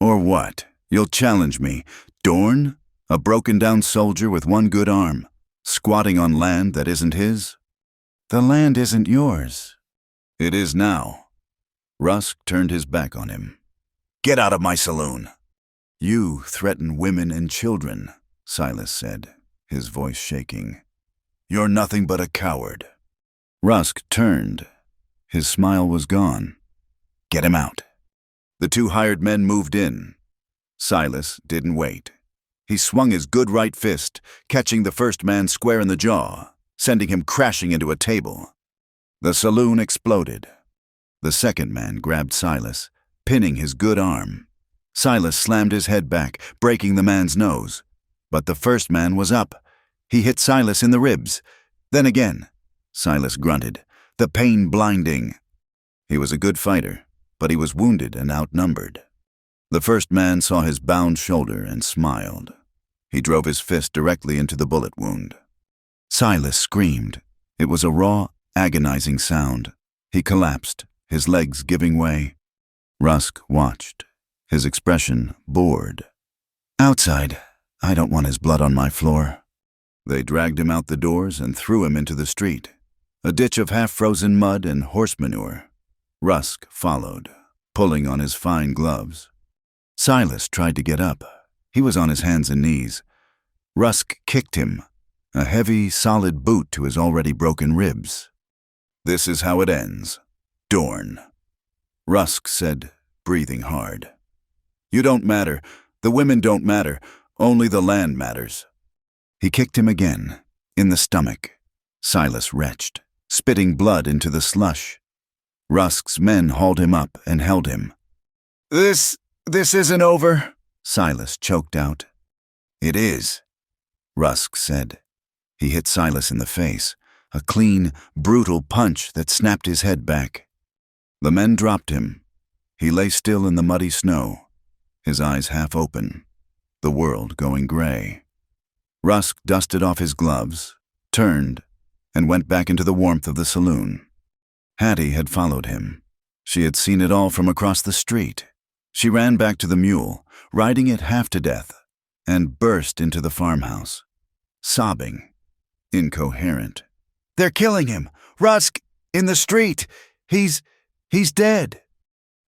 "Or what? You'll challenge me? Dorn? A broken-down soldier with one good arm, squatting on land that isn't his?" "The land isn't yours." "It is now." Rusk turned his back on him. "Get out of my saloon." "You threaten women and children," Silas said, his voice shaking. "You're nothing but a coward." Rusk turned. His smile was gone. "Get him out." The two hired men moved in. Silas didn't wait. He swung his good right fist, catching the first man square in the jaw, sending him crashing into a table. The saloon exploded. The second man grabbed Silas, pinning his good arm. Silas slammed his head back, breaking the man's nose. But the first man was up. He hit Silas in the ribs. Then again. Silas grunted, the pain blinding. He was a good fighter, but he was wounded and outnumbered. The first man saw his bound shoulder and smiled. He drove his fist directly into the bullet wound. Silas screamed. It was a raw, agonizing sound. He collapsed, his legs giving way. Rusk watched, his expression bored. "Outside. I don't want his blood on my floor." They dragged him out the doors and threw him into the street, a ditch of half-frozen mud and horse manure. Rusk followed, pulling on his fine gloves. Silas tried to get up. He was on his hands and knees. Rusk kicked him, a heavy, solid boot to his already broken ribs. "This is how it ends. Dorn." Rusk said, breathing hard. "You don't matter. The women don't matter. Only the land matters." He kicked him again, in the stomach. Silas retched, spitting blood into the slush. Rusk's men hauled him up and held him. This isn't over," Silas choked out. "It is," Rusk said. He hit Silas in the face, a clean, brutal punch that snapped his head back. The men dropped him. He lay still in the muddy snow, his eyes half open, the world going gray. Rusk dusted off his gloves, turned, and went back into the warmth of the saloon. Hattie had followed him. She had seen it all from across the street. She ran back to the mule, riding it half to death, and burst into the farmhouse, sobbing, incoherent. "They're killing him! Rusk! In the street! He's dead!"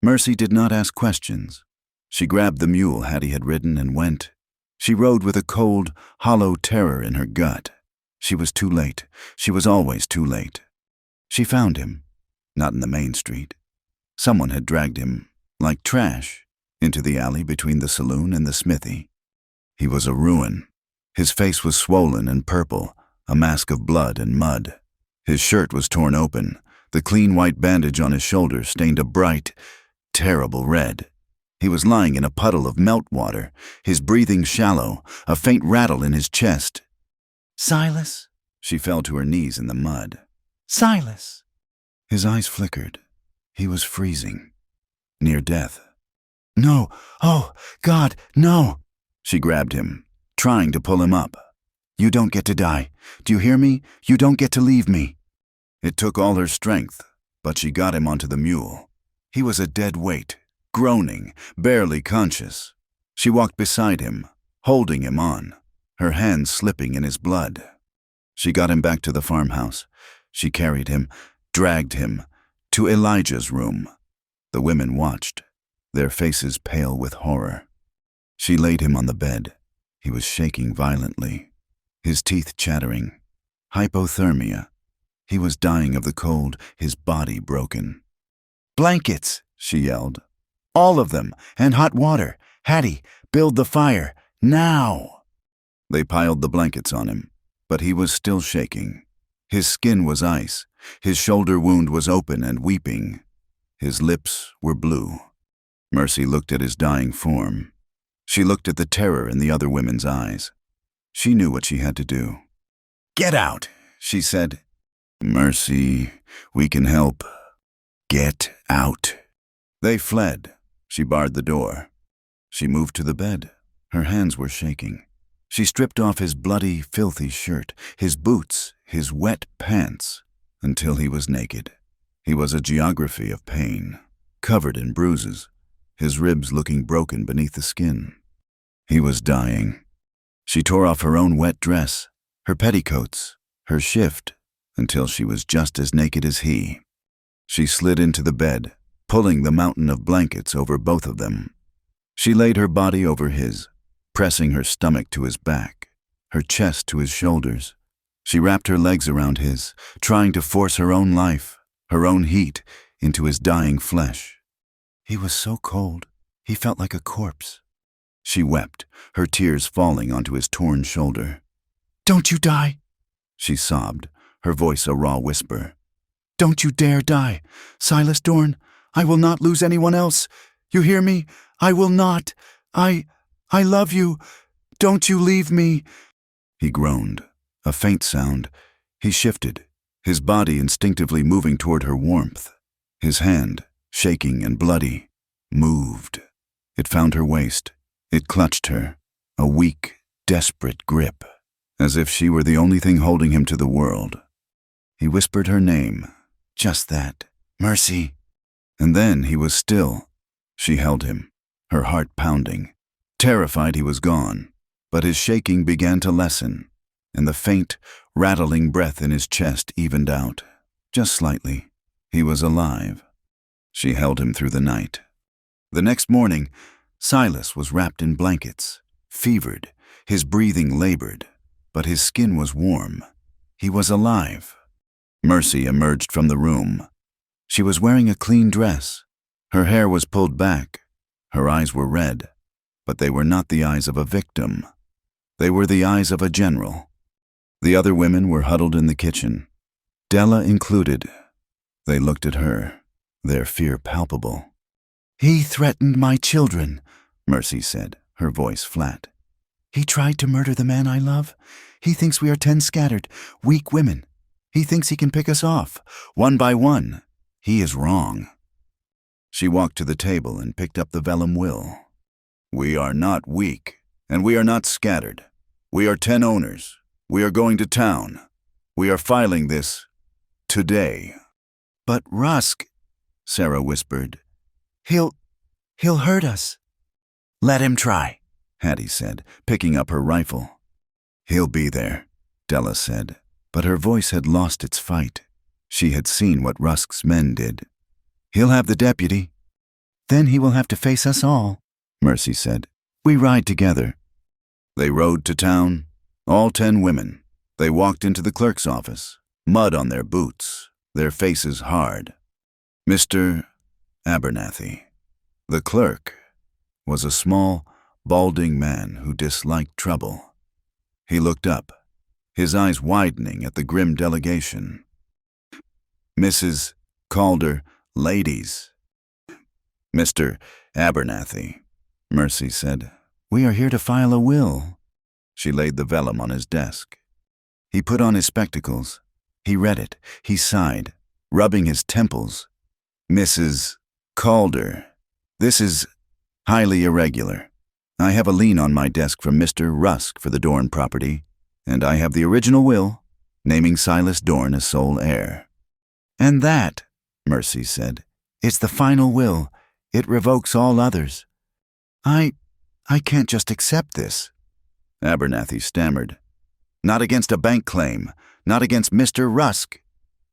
Mercy did not ask questions. She grabbed the mule Hattie had ridden and went. She rode with a cold, hollow terror in her gut. She was too late. She was always too late. She found him, not in the main street. Someone had dragged him, like trash, into the alley between the saloon and the smithy. He was a ruin. His face was swollen and purple, a mask of blood and mud. His shirt was torn open, the clean white bandage on his shoulder stained a bright, terrible red. He was lying in a puddle of meltwater, his breathing shallow, a faint rattle in his chest. "Silas?" She fell to her knees in the mud. "Silas!" His eyes flickered. He was freezing, near death. "No! Oh, God, no!" She grabbed him, trying to pull him up. "You don't get to die. Do you hear me? You don't get to leave me." It took all her strength, but she got him onto the mule. He was a dead weight, groaning, barely conscious. She walked beside him, holding him on, her hands slipping in his blood. She got him back to the farmhouse. She carried him, dragged him, to Elijah's room. The women watched, their faces pale with horror. She laid him on the bed. He was shaking violently, his teeth chattering. Hypothermia. He was dying of the cold, his body broken. "Blankets!" she yelled. "All of them, and hot water. Hattie, build the fire, now!" They piled the blankets on him, but he was still shaking. His skin was ice, his shoulder wound was open and weeping. His lips were blue. Mercy looked at his dying form. She looked at the terror in the other women's eyes. She knew what she had to do. "Get out," she said. "Mercy, we can help. Get out." They fled. She barred the door. She moved to the bed. Her hands were shaking. She stripped off his bloody, filthy shirt, his boots, his wet pants, until he was naked. He was a geography of pain, covered in bruises, his ribs looking broken beneath the skin. He was dying. She tore off her own wet dress, her petticoats, her shift, until she was just as naked as he. She slid into the bed, pulling the mountain of blankets over both of them. She laid her body over his, pressing her stomach to his back, her chest to his shoulders. She wrapped her legs around his, trying to force her own life, her own heat, into his dying flesh. He was so cold, he felt like a corpse. She wept, her tears falling onto his torn shoulder. "Don't you die," she sobbed, her voice a raw whisper. "Don't you dare die. Silas Dorn, I will not lose anyone else. You hear me? I will not. I love you. Don't you leave me." He groaned, a faint sound. He shifted, his body instinctively moving toward her warmth. His hand, shaking and bloody, moved. It found her waist. It clutched her, a weak, desperate grip, as if she were the only thing holding him to the world. He whispered her name, just that, "Mercy." And then he was still. She held him, her heart pounding, terrified he was gone, but his shaking began to lessen, and the faint, rattling breath in his chest evened out, just slightly. He was alive. She held him through the night. The next morning, Silas was wrapped in blankets, fevered, his breathing labored, but his skin was warm. He was alive. Mercy emerged from the room. She was wearing a clean dress. Her hair was pulled back. Her eyes were red, but they were not the eyes of a victim. They were the eyes of a general. The other women were huddled in the kitchen, Della included. They looked at her, their fear palpable. "He threatened my children," Mercy said, her voice flat. "He tried to murder the man I love. He thinks we are 10 scattered, weak women. He thinks he can pick us off, one by one. He is wrong." She walked to the table and picked up the vellum will. "We are not weak, and we are not scattered. We are 10 owners. We are going to town. We are filing this today." "But Rusk," Sarah whispered. He'll hurt us." "Let him try," Hattie said, picking up her rifle. "He'll be there," Della said, but her voice had lost its fight. She had seen what Rusk's men did. "He'll have the deputy." "Then he will have to face us all," Mercy said. "We ride together." They rode to town, all 10 women. They walked into the clerk's office, mud on their boots, their faces hard. Mr. Abernathy. The clerk was a small, balding man who disliked trouble. He looked up, his eyes widening at the grim delegation. "Mrs. Calder, ladies." "Mr. Abernathy," Mercy said, "we are here to file a will." She laid the vellum on his desk. He put on his spectacles. He read it. He sighed, rubbing his temples. "Mrs. Calder, this is highly irregular. I have a lien on my desk from Mr. Rusk for the Dorn property, and I have the original will, naming Silas Dorn as sole heir." "And that," Mercy said, "is the final will. It revokes all others." I can't just accept this." Abernathy stammered. "Not against a bank claim, not against Mr. Rusk.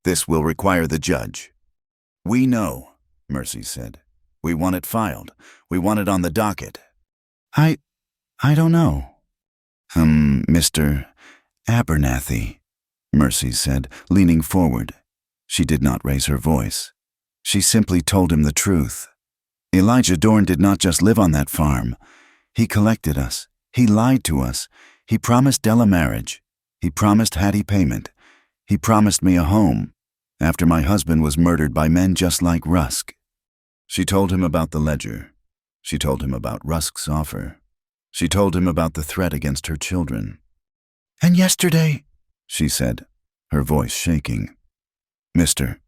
This will require the judge." "We know," Mercy said. "We want it filed. We want it on the docket." I don't know." Mr. Abernathy," Mercy said, leaning forward. She did not raise her voice. She simply told him the truth. Elijah Dorn did not just live on that farm. He collected us. He lied to us. He promised Della marriage. He promised Hattie payment. He promised me a home after my husband was murdered by men just like Rusk. She told him about the ledger. She told him about Rusk's offer. She told him about the threat against her children. "And yesterday," she said, her voice shaking. "Mr.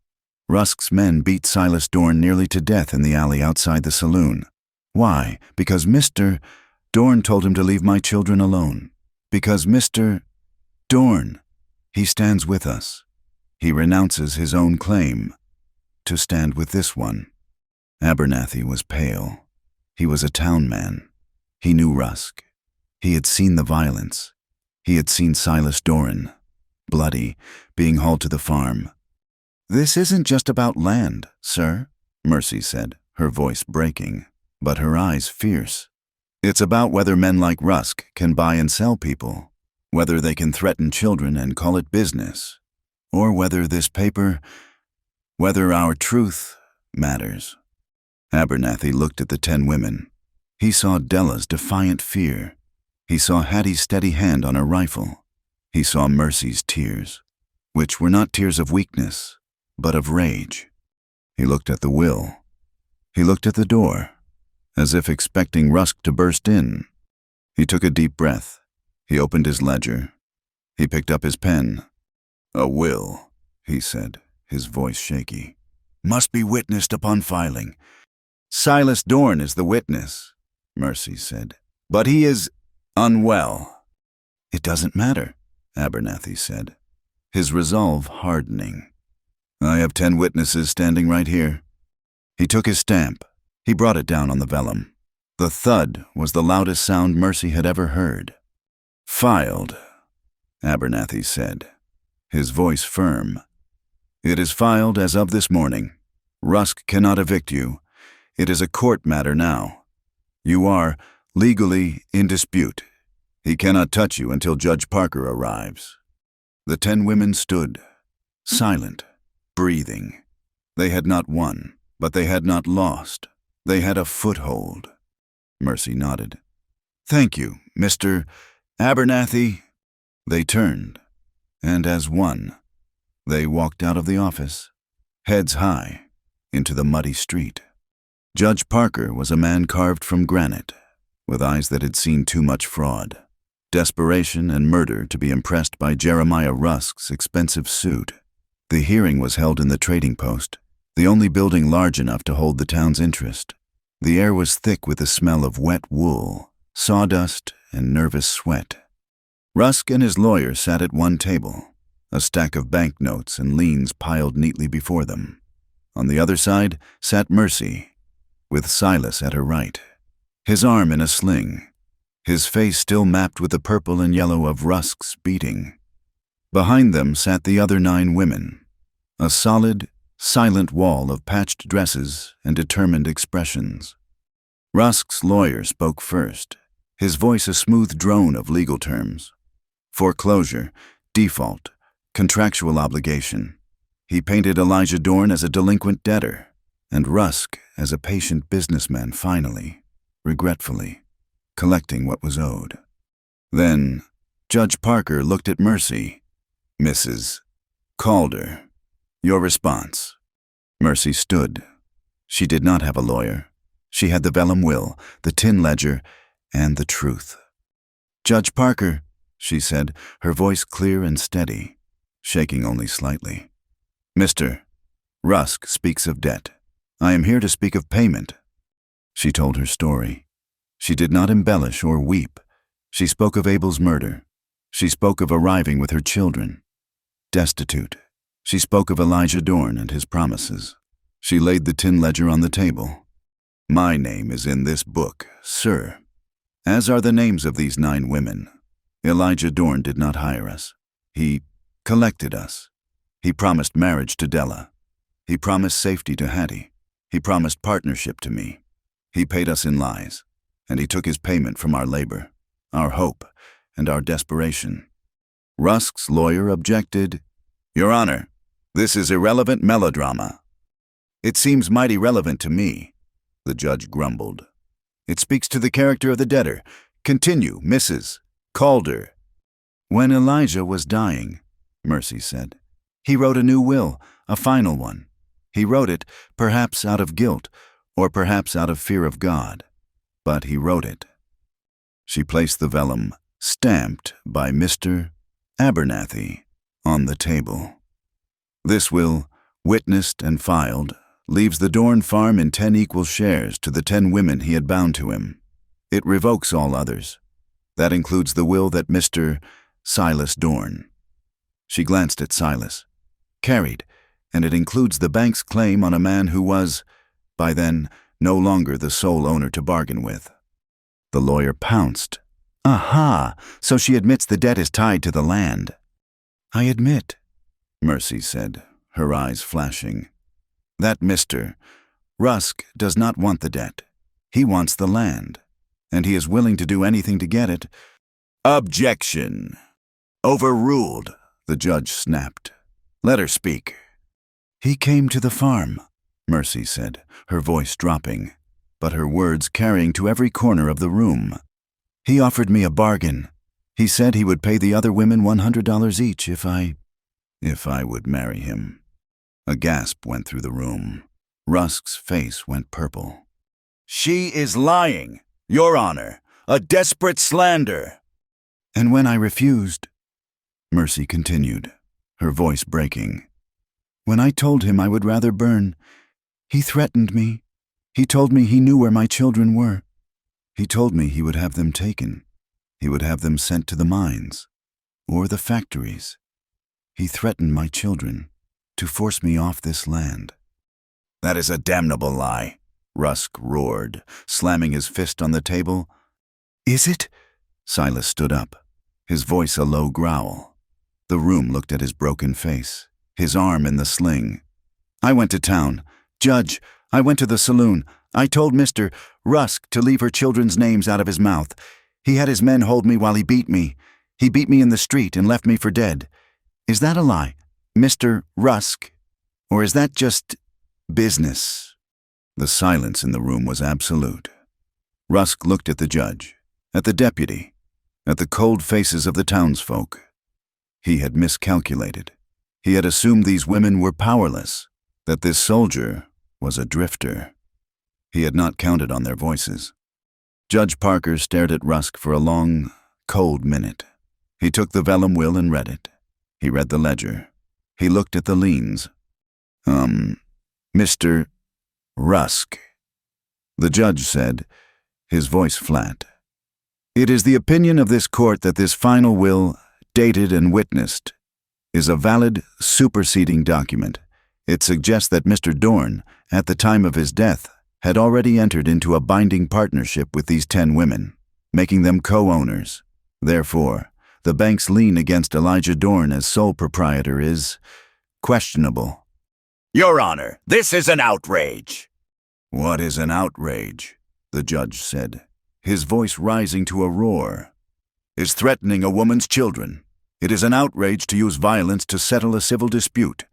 Rusk's men beat Silas Dorn nearly to death in the alley outside the saloon. Why? Because Mr. Dorn told him to leave my children alone. Because Mr. Dorn, he stands with us. He renounces his own claim to stand with this one." Abernathy was pale. He was a town man. He knew Rusk. He had seen the violence. He had seen Silas Dorn, bloody, being hauled to the farm. "This isn't just about land, sir," Mercy said, her voice breaking, but her eyes fierce. "It's about whether men like Rusk can buy and sell people, whether they can threaten children and call it business, or whether this paper, whether our truth matters." Abernathy looked at the 10 women. He saw Della's defiant fear. He saw Hattie's steady hand on her rifle. He saw Mercy's tears, which were not tears of weakness, but of rage. He looked at the will. He looked at the door, as if expecting Rusk to burst in. He took a deep breath. He opened his ledger. He picked up his pen. "A will," he said, his voice shaky, "must be witnessed upon filing." "Silas Dorn is the witness," Mercy said, "but he is unwell." "It doesn't matter," Abernathy said, his resolve hardening. "I have 10 witnesses standing right here." He took his stamp. He brought it down on the vellum. The thud was the loudest sound Mercy had ever heard. "Filed," Abernathy said, his voice firm. "It is filed as of this morning. Rusk cannot evict you. It is a court matter now. You are legally in dispute. He cannot touch you until Judge Parker arrives." The 10 women stood, silent, breathing. They had not won, but they had not lost. They had a foothold. Mercy nodded. "Thank you, Mr. Abernathy." They turned, and as one, they walked out of the office, heads high, into the muddy street. Judge Parker was a man carved from granite, with eyes that had seen too much fraud, desperation, and murder to be impressed by Jeremiah Rusk's expensive suit. The hearing was held in the trading post, the only building large enough to hold the town's interest. The air was thick with the smell of wet wool, sawdust, and nervous sweat. Rusk and his lawyer sat at one table, a stack of banknotes and liens piled neatly before them. On the other side sat Mercy, with Silas at her right, his arm in a sling, his face still mapped with the purple and yellow of Rusk's beating. Behind them sat the other 9 women, a solid, silent wall of patched dresses and determined expressions. Rusk's lawyer spoke first, his voice a smooth drone of legal terms. Foreclosure, default, contractual obligation. He painted Elijah Dorn as a delinquent debtor, and Rusk as a patient businessman finally, regretfully, collecting what was owed. Then Judge Parker looked at Mercy. "Mrs. Calder, your response." Mercy stood. She did not have a lawyer. She had the vellum will, the tin ledger, and the truth. "Judge Parker," she said, her voice clear and steady, shaking only slightly. "Mr. Rusk speaks of debt. I am here to speak of payment." She told her story. She did not embellish or weep. She spoke of Abel's murder. She spoke of arriving with her children, destitute. She spoke of Elijah Dorn and his promises. She laid the tin ledger on the table. "My name is in this book, sir, as are the names of these 9 women. Elijah Dorn did not hire us. He collected us. He promised marriage to Della. He promised safety to Hattie. He promised partnership to me. He paid us in lies, and he took his payment from our labor, our hope, and our desperation. Rusk's lawyer objected. "Your Honor, this is irrelevant melodrama." "It seems mighty relevant to me," the judge grumbled. "It speaks to the character of the debtor. Continue, Mrs. Calder." "When Elijah was dying," Mercy said, "he wrote a new will, a final one. He wrote it, perhaps out of guilt, or perhaps out of fear of God. But he wrote it." She placed the vellum, stamped by Mr. Abernathy, on the table. "This will, witnessed and filed, leaves the Dorn farm in 10 equal shares to the 10 women he had bound to him. It revokes all others. That includes the will that Mr. Silas Dorn." She glanced at Silas. "Carried, and it includes the bank's claim on a man who was, by then, no longer the sole owner to bargain with." The lawyer pounced. "Aha! So she admits the debt is tied to the land." "I admit," Mercy said, her eyes flashing, "that Mr. Rusk does not want the debt. He wants the land, and he is willing to do anything to get it." "Objection! Overruled," the judge snapped. "Let her speak." "He came to the farm," Mercy said, her voice dropping, but her words carrying to every corner of the room. "He offered me a bargain. He said he would pay the other women $100 each if I would marry him." A gasp went through the room. Rusk's face went purple. "She is lying, Your Honor. A desperate slander." "And when I refused," Mercy continued, her voice breaking, "when I told him I would rather burn, he threatened me. He told me he knew where my children were. He told me he would have them taken. He would have them sent to the mines or the factories. He threatened my children to force me off this land." "That is a damnable lie," Rusk roared, slamming his fist on the table. "Is it?" Silas stood up, his voice a low growl. The room looked at his broken face, his arm in the sling. "I went to town. Judge, I went to the saloon. I told Mr. Rusk to leave her children's names out of his mouth. He had his men hold me while he beat me. He beat me in the street and left me for dead. Is that a lie, Mr. Rusk? Or is that just business?" The silence in the room was absolute. Rusk looked at the judge, at the deputy, at the cold faces of the townsfolk. He had miscalculated. He had assumed these women were powerless, that this soldier was a drifter. He had not counted on their voices. Judge Parker stared at Rusk for a long, cold minute. He took the vellum will and read it. He read the ledger. He looked at the liens. "Mr. Rusk," the judge said, his voice flat. "It is the opinion of this court that this final will, dated and witnessed, is a valid, superseding document. It suggests that Mr. Dorn, at the time of his death, had already entered into a binding partnership with these 10 women, making them co-owners. Therefore, the bank's lien against Elijah Dorn as sole proprietor is questionable." "Your Honor, this is an outrage." "What is an outrage?" the judge said, his voice rising to a roar. "Is threatening a woman's children. It is an outrage to use violence to settle a civil dispute.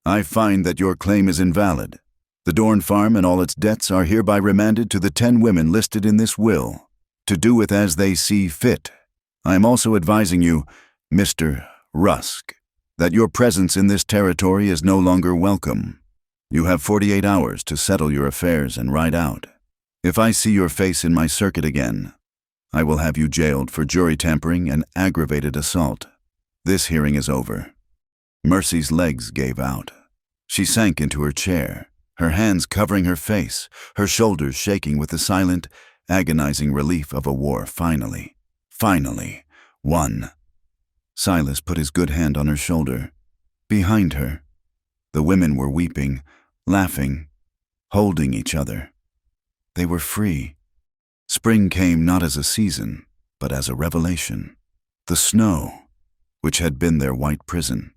I find that your claim is invalid. The Dorn farm and all its debts are hereby remanded to the 10 women listed in this will, to do with as they see fit. I am also advising you, Mr. Rusk, that your presence in this territory is no longer welcome. You have 48 hours to settle your affairs and ride out. If I see your face in my circuit again, I will have you jailed for jury tampering and aggravated assault. This hearing is over." Mercy's legs gave out. She sank into her chair, her hands covering her face, her shoulders shaking with the silent, agonizing relief of a war finally won. Silas put his good hand on her shoulder. Behind her, the women were weeping, laughing, holding each other. They were free. Spring came not as a season, but as a revelation. The snow, which had been their white prison,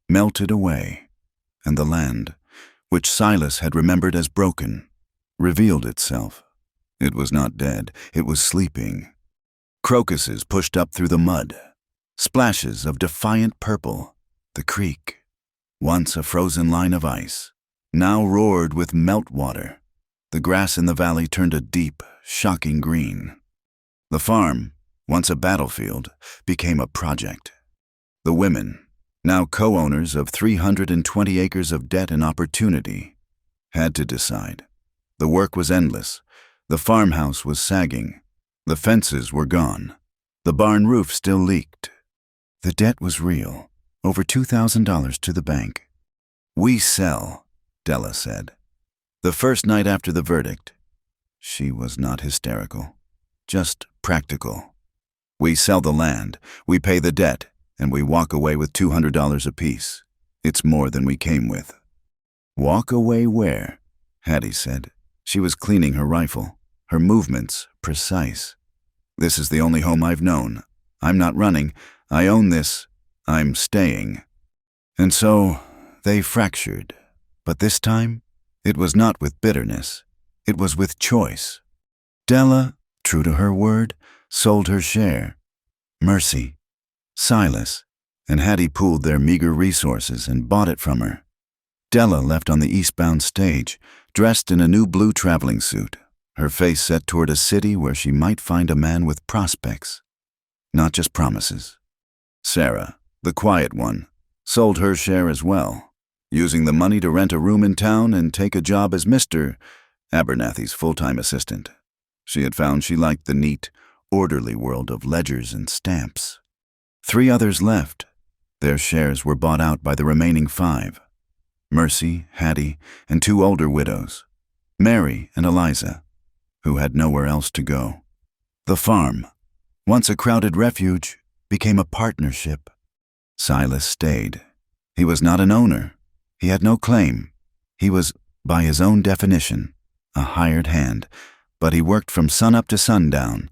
melted away, and the land, which Silas had remembered as broken, revealed itself. It was not dead, it was sleeping. Crocuses pushed up through the mud. splashes of defiant purple. The creek, once a frozen line of ice, now roared with meltwater. The grass in the valley turned a deep, shocking green. The farm, once a battlefield, became a project. The women, now co-owners of 320 acres of debt and opportunity, had to decide. The work was endless. The farmhouse was sagging. The fences were gone. The barn roof still leaked. The debt was real, over $2,000 to the bank. "We sell," Della said. The first night after the verdict, she was not hysterical, just practical. "We sell the land, we pay the debt, and we walk away with $200 apiece. It's more than we came with." "Walk away where?" Hattie said. She was cleaning her rifle, her movements precise. "This is the only home I've known. I'm not running. I own this. I'm staying." And so they fractured. But this time, it was not with bitterness. It was with choice. Della, true to her word, sold her share. Mercy, Silas, and Hattie pooled their meager resources and bought it from her. Della left on the eastbound stage, dressed in a new blue traveling suit, her face set toward a city where she might find a man with prospects, not just promises. Sarah, the quiet one, sold her share as well, using the money to rent a room in town and take a job as Mr. Abernathy's full-time assistant. She had found she liked the neat, orderly world of ledgers and stamps. 3 others left. Their shares were bought out by the remaining 5. Mercy, Hattie, and 2 older widows, Mary and Eliza, who had nowhere else to go. The farm, once a crowded refuge, became a partnership. Silas stayed. He was not an owner. He had no claim. He was, by his own definition, a hired hand, but he worked from sunup to sundown.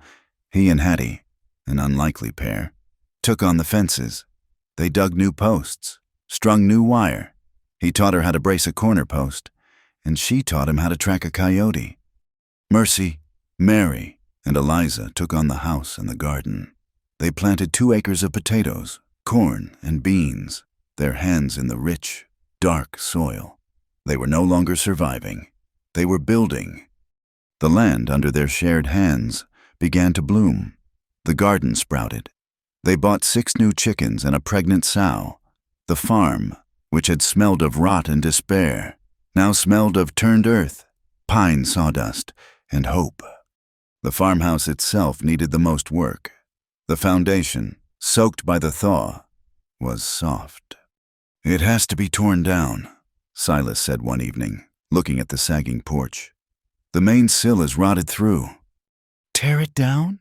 He and Hattie, an unlikely pair, took on the fences. They dug new posts, strung new wire. He taught her how to brace a corner post, and she taught him how to track a coyote. Mercy, Mary, and Eliza took on the house and the garden. They planted 2 acres of potatoes, corn, and beans, their hands in the rich, dark soil. They were no longer surviving. They were building. The land under their shared hands began to bloom. The garden sprouted. They bought 6 new chickens and a pregnant sow. The farm, which had smelled of rot and despair, now smelled of turned earth, pine sawdust, and hope. The farmhouse itself needed the most work. The foundation, soaked by the thaw, was soft. "It has to be torn down," Silas said one evening, looking at the sagging porch. "The main sill is rotted through." "Tear it down?"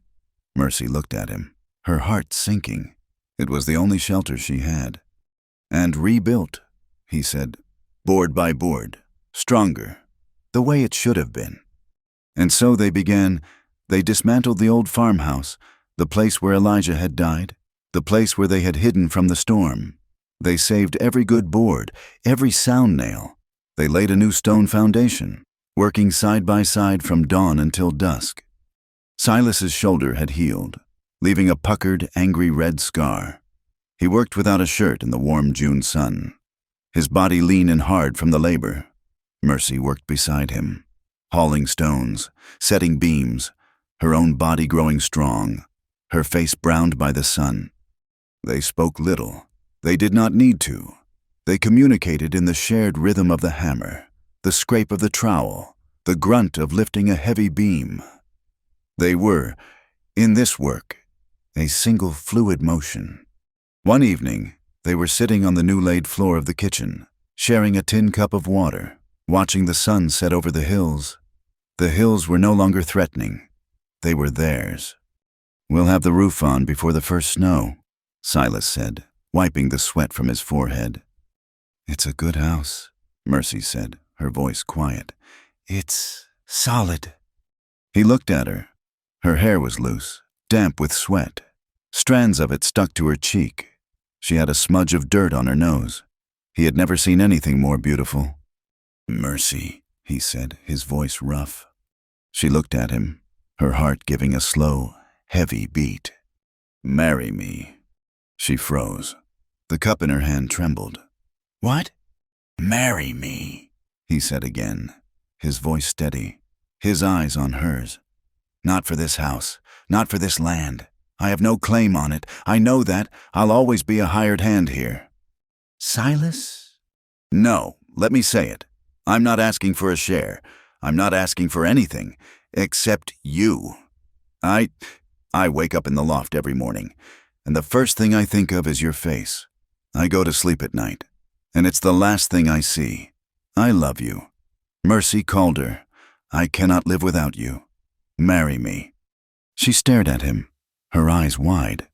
Mercy looked at him, her heart sinking. It was the only shelter she had. "And rebuilt," he said, "board by board, stronger, the way it should have been." And so they began. They dismantled the old farmhouse, the place where Elijah had died, the place where they had hidden from the storm. They saved every good board, every sound nail. They laid a new stone foundation, working side by side from dawn until dusk. Silas's shoulder had healed, leaving a puckered, angry red scar. He worked without a shirt in the warm June sun, his body lean and hard from the labor. Mercy worked beside him, hauling stones, setting beams, her own body growing strong, her face browned by the sun. They spoke little. They did not need to. They communicated in the shared rhythm of the hammer, the scrape of the trowel, the grunt of lifting a heavy beam. They were, in this work, a single fluid motion. One evening, they were sitting on the new-laid floor of the kitchen, sharing a tin cup of water, watching the sun set over the hills. The hills were no longer threatening. They were theirs. "We'll have the roof on before the first snow," Silas said, wiping the sweat from his forehead. "It's a good house," Mercy said, her voice quiet. "It's solid." He looked at her. Her hair was loose, damp with sweat. Strands of it stuck to her cheek. She had a smudge of dirt on her nose. He had never seen anything more beautiful. "Mercy," he said, his voice rough. She looked at him, her heart giving a slow, heavy beat. "Marry me." She froze. The cup in her hand trembled. "What?" "Marry me," he said again, his voice steady, his eyes on hers. "Not for this house, not for this land. I have no claim on it. I know that. I'll always be a hired hand here." "Silas?" "No, let me say it. I'm not asking for a share. I'm not asking for anything, except you. I wake up in the loft every morning, and the first thing I think of is your face. I go to sleep at night, and it's the last thing I see. I love you. Mercy Calder, I cannot live without you. Marry me." She stared at him, her eyes wide.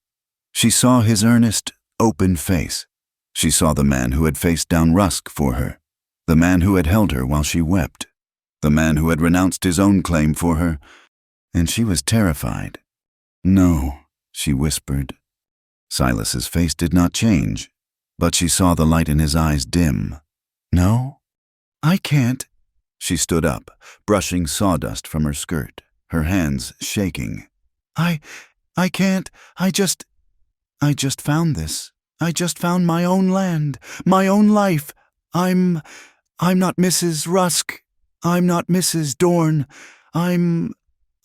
She saw his earnest, open face. She saw the man who had faced down Rusk for her, the man who had held her while she wept, the man who had renounced his own claim for her, and she was terrified. "No," she whispered. Silas's face did not change, but she saw the light in his eyes dim. "No? I can't." She stood up, brushing sawdust from her skirt, her hands shaking. I can't. I just found this. I just found my own land, my own life. I'm not Mrs. Rusk. I'm not Mrs. Dorn. I'm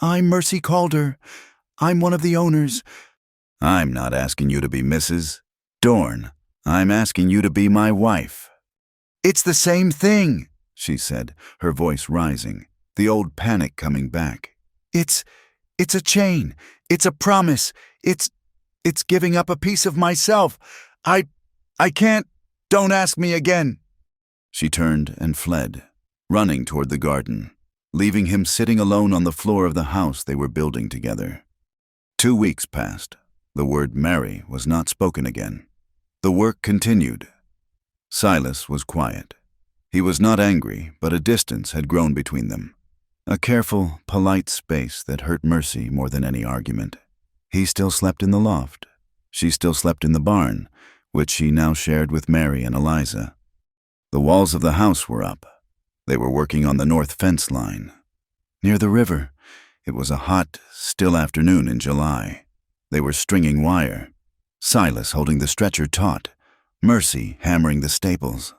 Mercy Calder. I'm one of the owners." "I'm not asking you to be Mrs. Dorn. I'm asking you to be my wife." "It's the same thing," she said, her voice rising, the old panic coming back. It's a chain. It's a promise. It's giving up a piece of myself. I can't. Don't ask me again." She turned and fled, running toward the garden, leaving him sitting alone on the floor of the house they were building together. 2 weeks passed. The word marry was not spoken again. The work continued. Silas was quiet. He was not angry, but a distance had grown between them. A careful, polite space that hurt Mercy more than any argument. He still slept in the loft. She still slept in the barn, which she now shared with Mary and Eliza. The walls of the house were up. They were working on the north fence line. Near the river, it was a hot, still afternoon in July. They were stringing wire. Silas holding the stretcher taut, Mercy hammering the staples.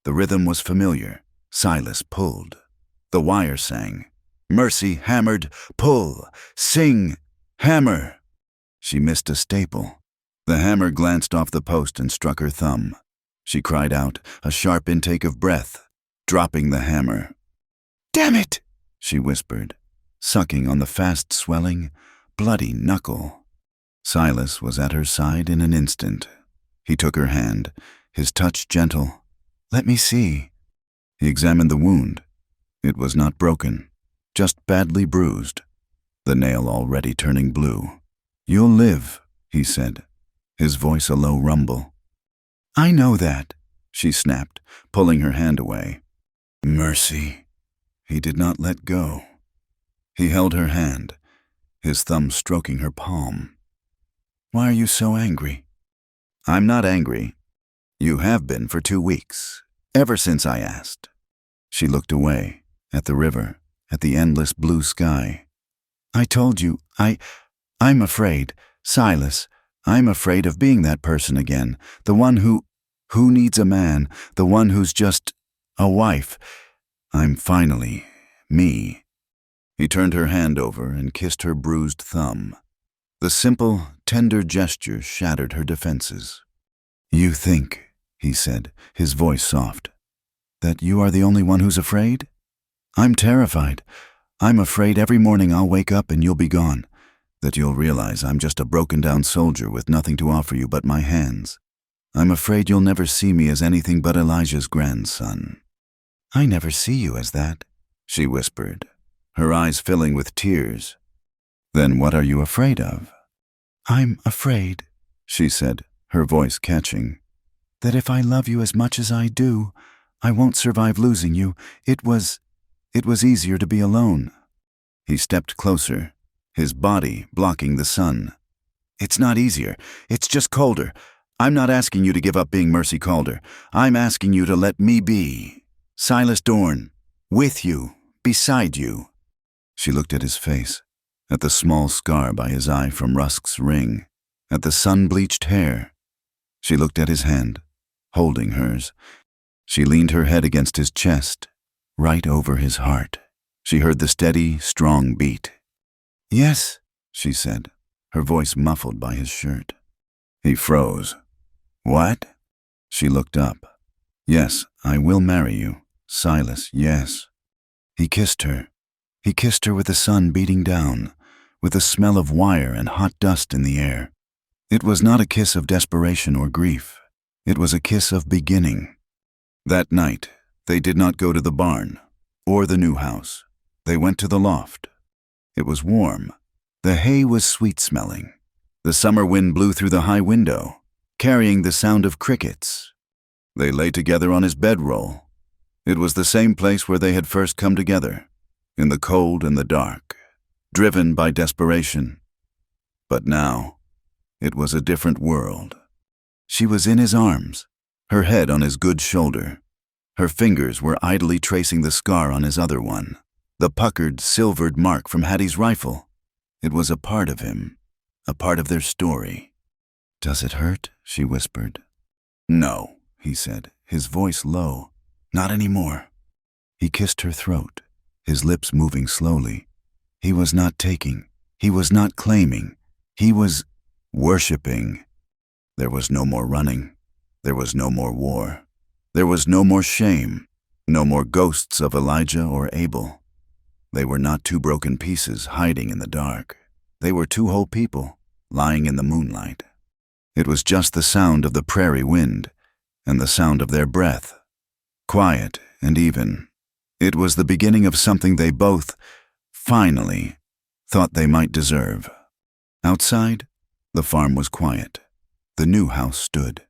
The rhythm was familiar. Silas pulled. The wire sang. Mercy hammered, pull, sing, hammer. She missed a staple. The hammer glanced off the post and struck her thumb. She cried out, a sharp intake of breath, dropping the hammer. "Damn it!" she whispered, sucking on the fast-swelling, bloody knuckle. Silas was at her side in an instant. He took her hand, his touch gentle. "Let me see." He examined the wound. It was not broken, just badly bruised, the nail already turning blue. "You'll live," he said, his voice a low rumble. "I know that," she snapped, pulling her hand away. "Mercy." He did not let go. He held her hand, his thumb stroking her palm. "Why are you so angry?" "I'm not angry. You have been for 2 weeks, ever since I asked." She looked away, at the river, at the endless blue sky. "I told you, I'm afraid, Silas. I'm afraid of being that person again, the one who needs a man, the one who's just a wife. I'm finally me." He turned her hand over and kissed her bruised thumb. The simple, tender gesture shattered her defenses. "You think," he said, his voice soft, "that you are the only one who's afraid? I'm terrified. I'm afraid every morning I'll wake up and you'll be gone, that you'll realize I'm just a broken-down soldier with nothing to offer you but my hands. I'm afraid you'll never see me as anything but Elijah's grandson." "I never see you as that," she whispered, her eyes filling with tears. "Then what are you afraid of?" "I'm afraid," she said, her voice catching, "that if I love you as much as I do, I won't survive losing you. It was easier to be alone." He stepped closer, his body blocking the sun. "It's not easier. It's just colder. I'm not asking you to give up being Mercy Calder. I'm asking you to let me be Silas Dorn, with you, beside you." She looked at his face, at the small scar by his eye from Rusk's ring, at the sun-bleached hair. She looked at his hand, holding hers. She leaned her head against his chest, right over his heart. She heard the steady, strong beat. "Yes," she said, her voice muffled by his shirt. He froze. "What?" She looked up. "Yes, I will marry you, Silas, yes." He kissed her. He kissed her with the sun beating down, with the smell of wire and hot dust in the air. It was not a kiss of desperation or grief. It was a kiss of beginning. That night, they did not go to the barn or the new house. They went to the loft. It was warm. The hay was sweet-smelling. The summer wind blew through the high window, carrying the sound of crickets. They lay together on his bedroll. It was the same place where they had first come together, in the cold and the dark, driven by desperation. But now, it was a different world. She was in his arms, her head on his good shoulder. Her fingers were idly tracing the scar on his other one, the puckered, silvered mark from Hattie's rifle. It was a part of him, a part of their story. "Does it hurt?" she whispered. "No," he said, his voice low. "Not anymore." He kissed her throat, his lips moving slowly. He was not taking, he was not claiming, he was worshipping. There was no more running. There was no more war. There was no more shame, no more ghosts of Elijah or Abel. They were not two broken pieces hiding in the dark. They were two whole people, lying in the moonlight. It was just the sound of the prairie wind and the sound of their breath, quiet and even. It was the beginning of something they both, finally, thought they might deserve. Outside, the farm was quiet. The new house stood,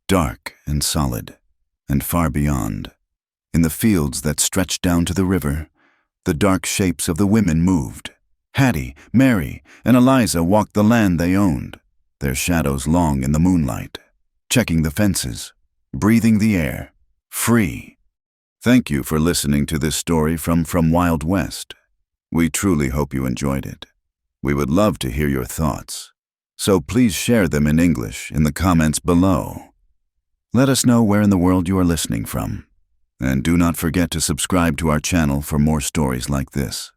dark and solid, and far beyond. In the fields that stretched down to the river, the dark shapes of the women moved. Hattie, Mary, and Eliza walked the land they owned, their shadows long in the moonlight, checking the fences, breathing the air, free. Thank you for listening to this story from Wild West. We truly hope you enjoyed it. We would love to hear your thoughts, so please share them in English in the comments below. Let us know where in the world you are listening from, and do not forget to subscribe to our channel for more stories like this.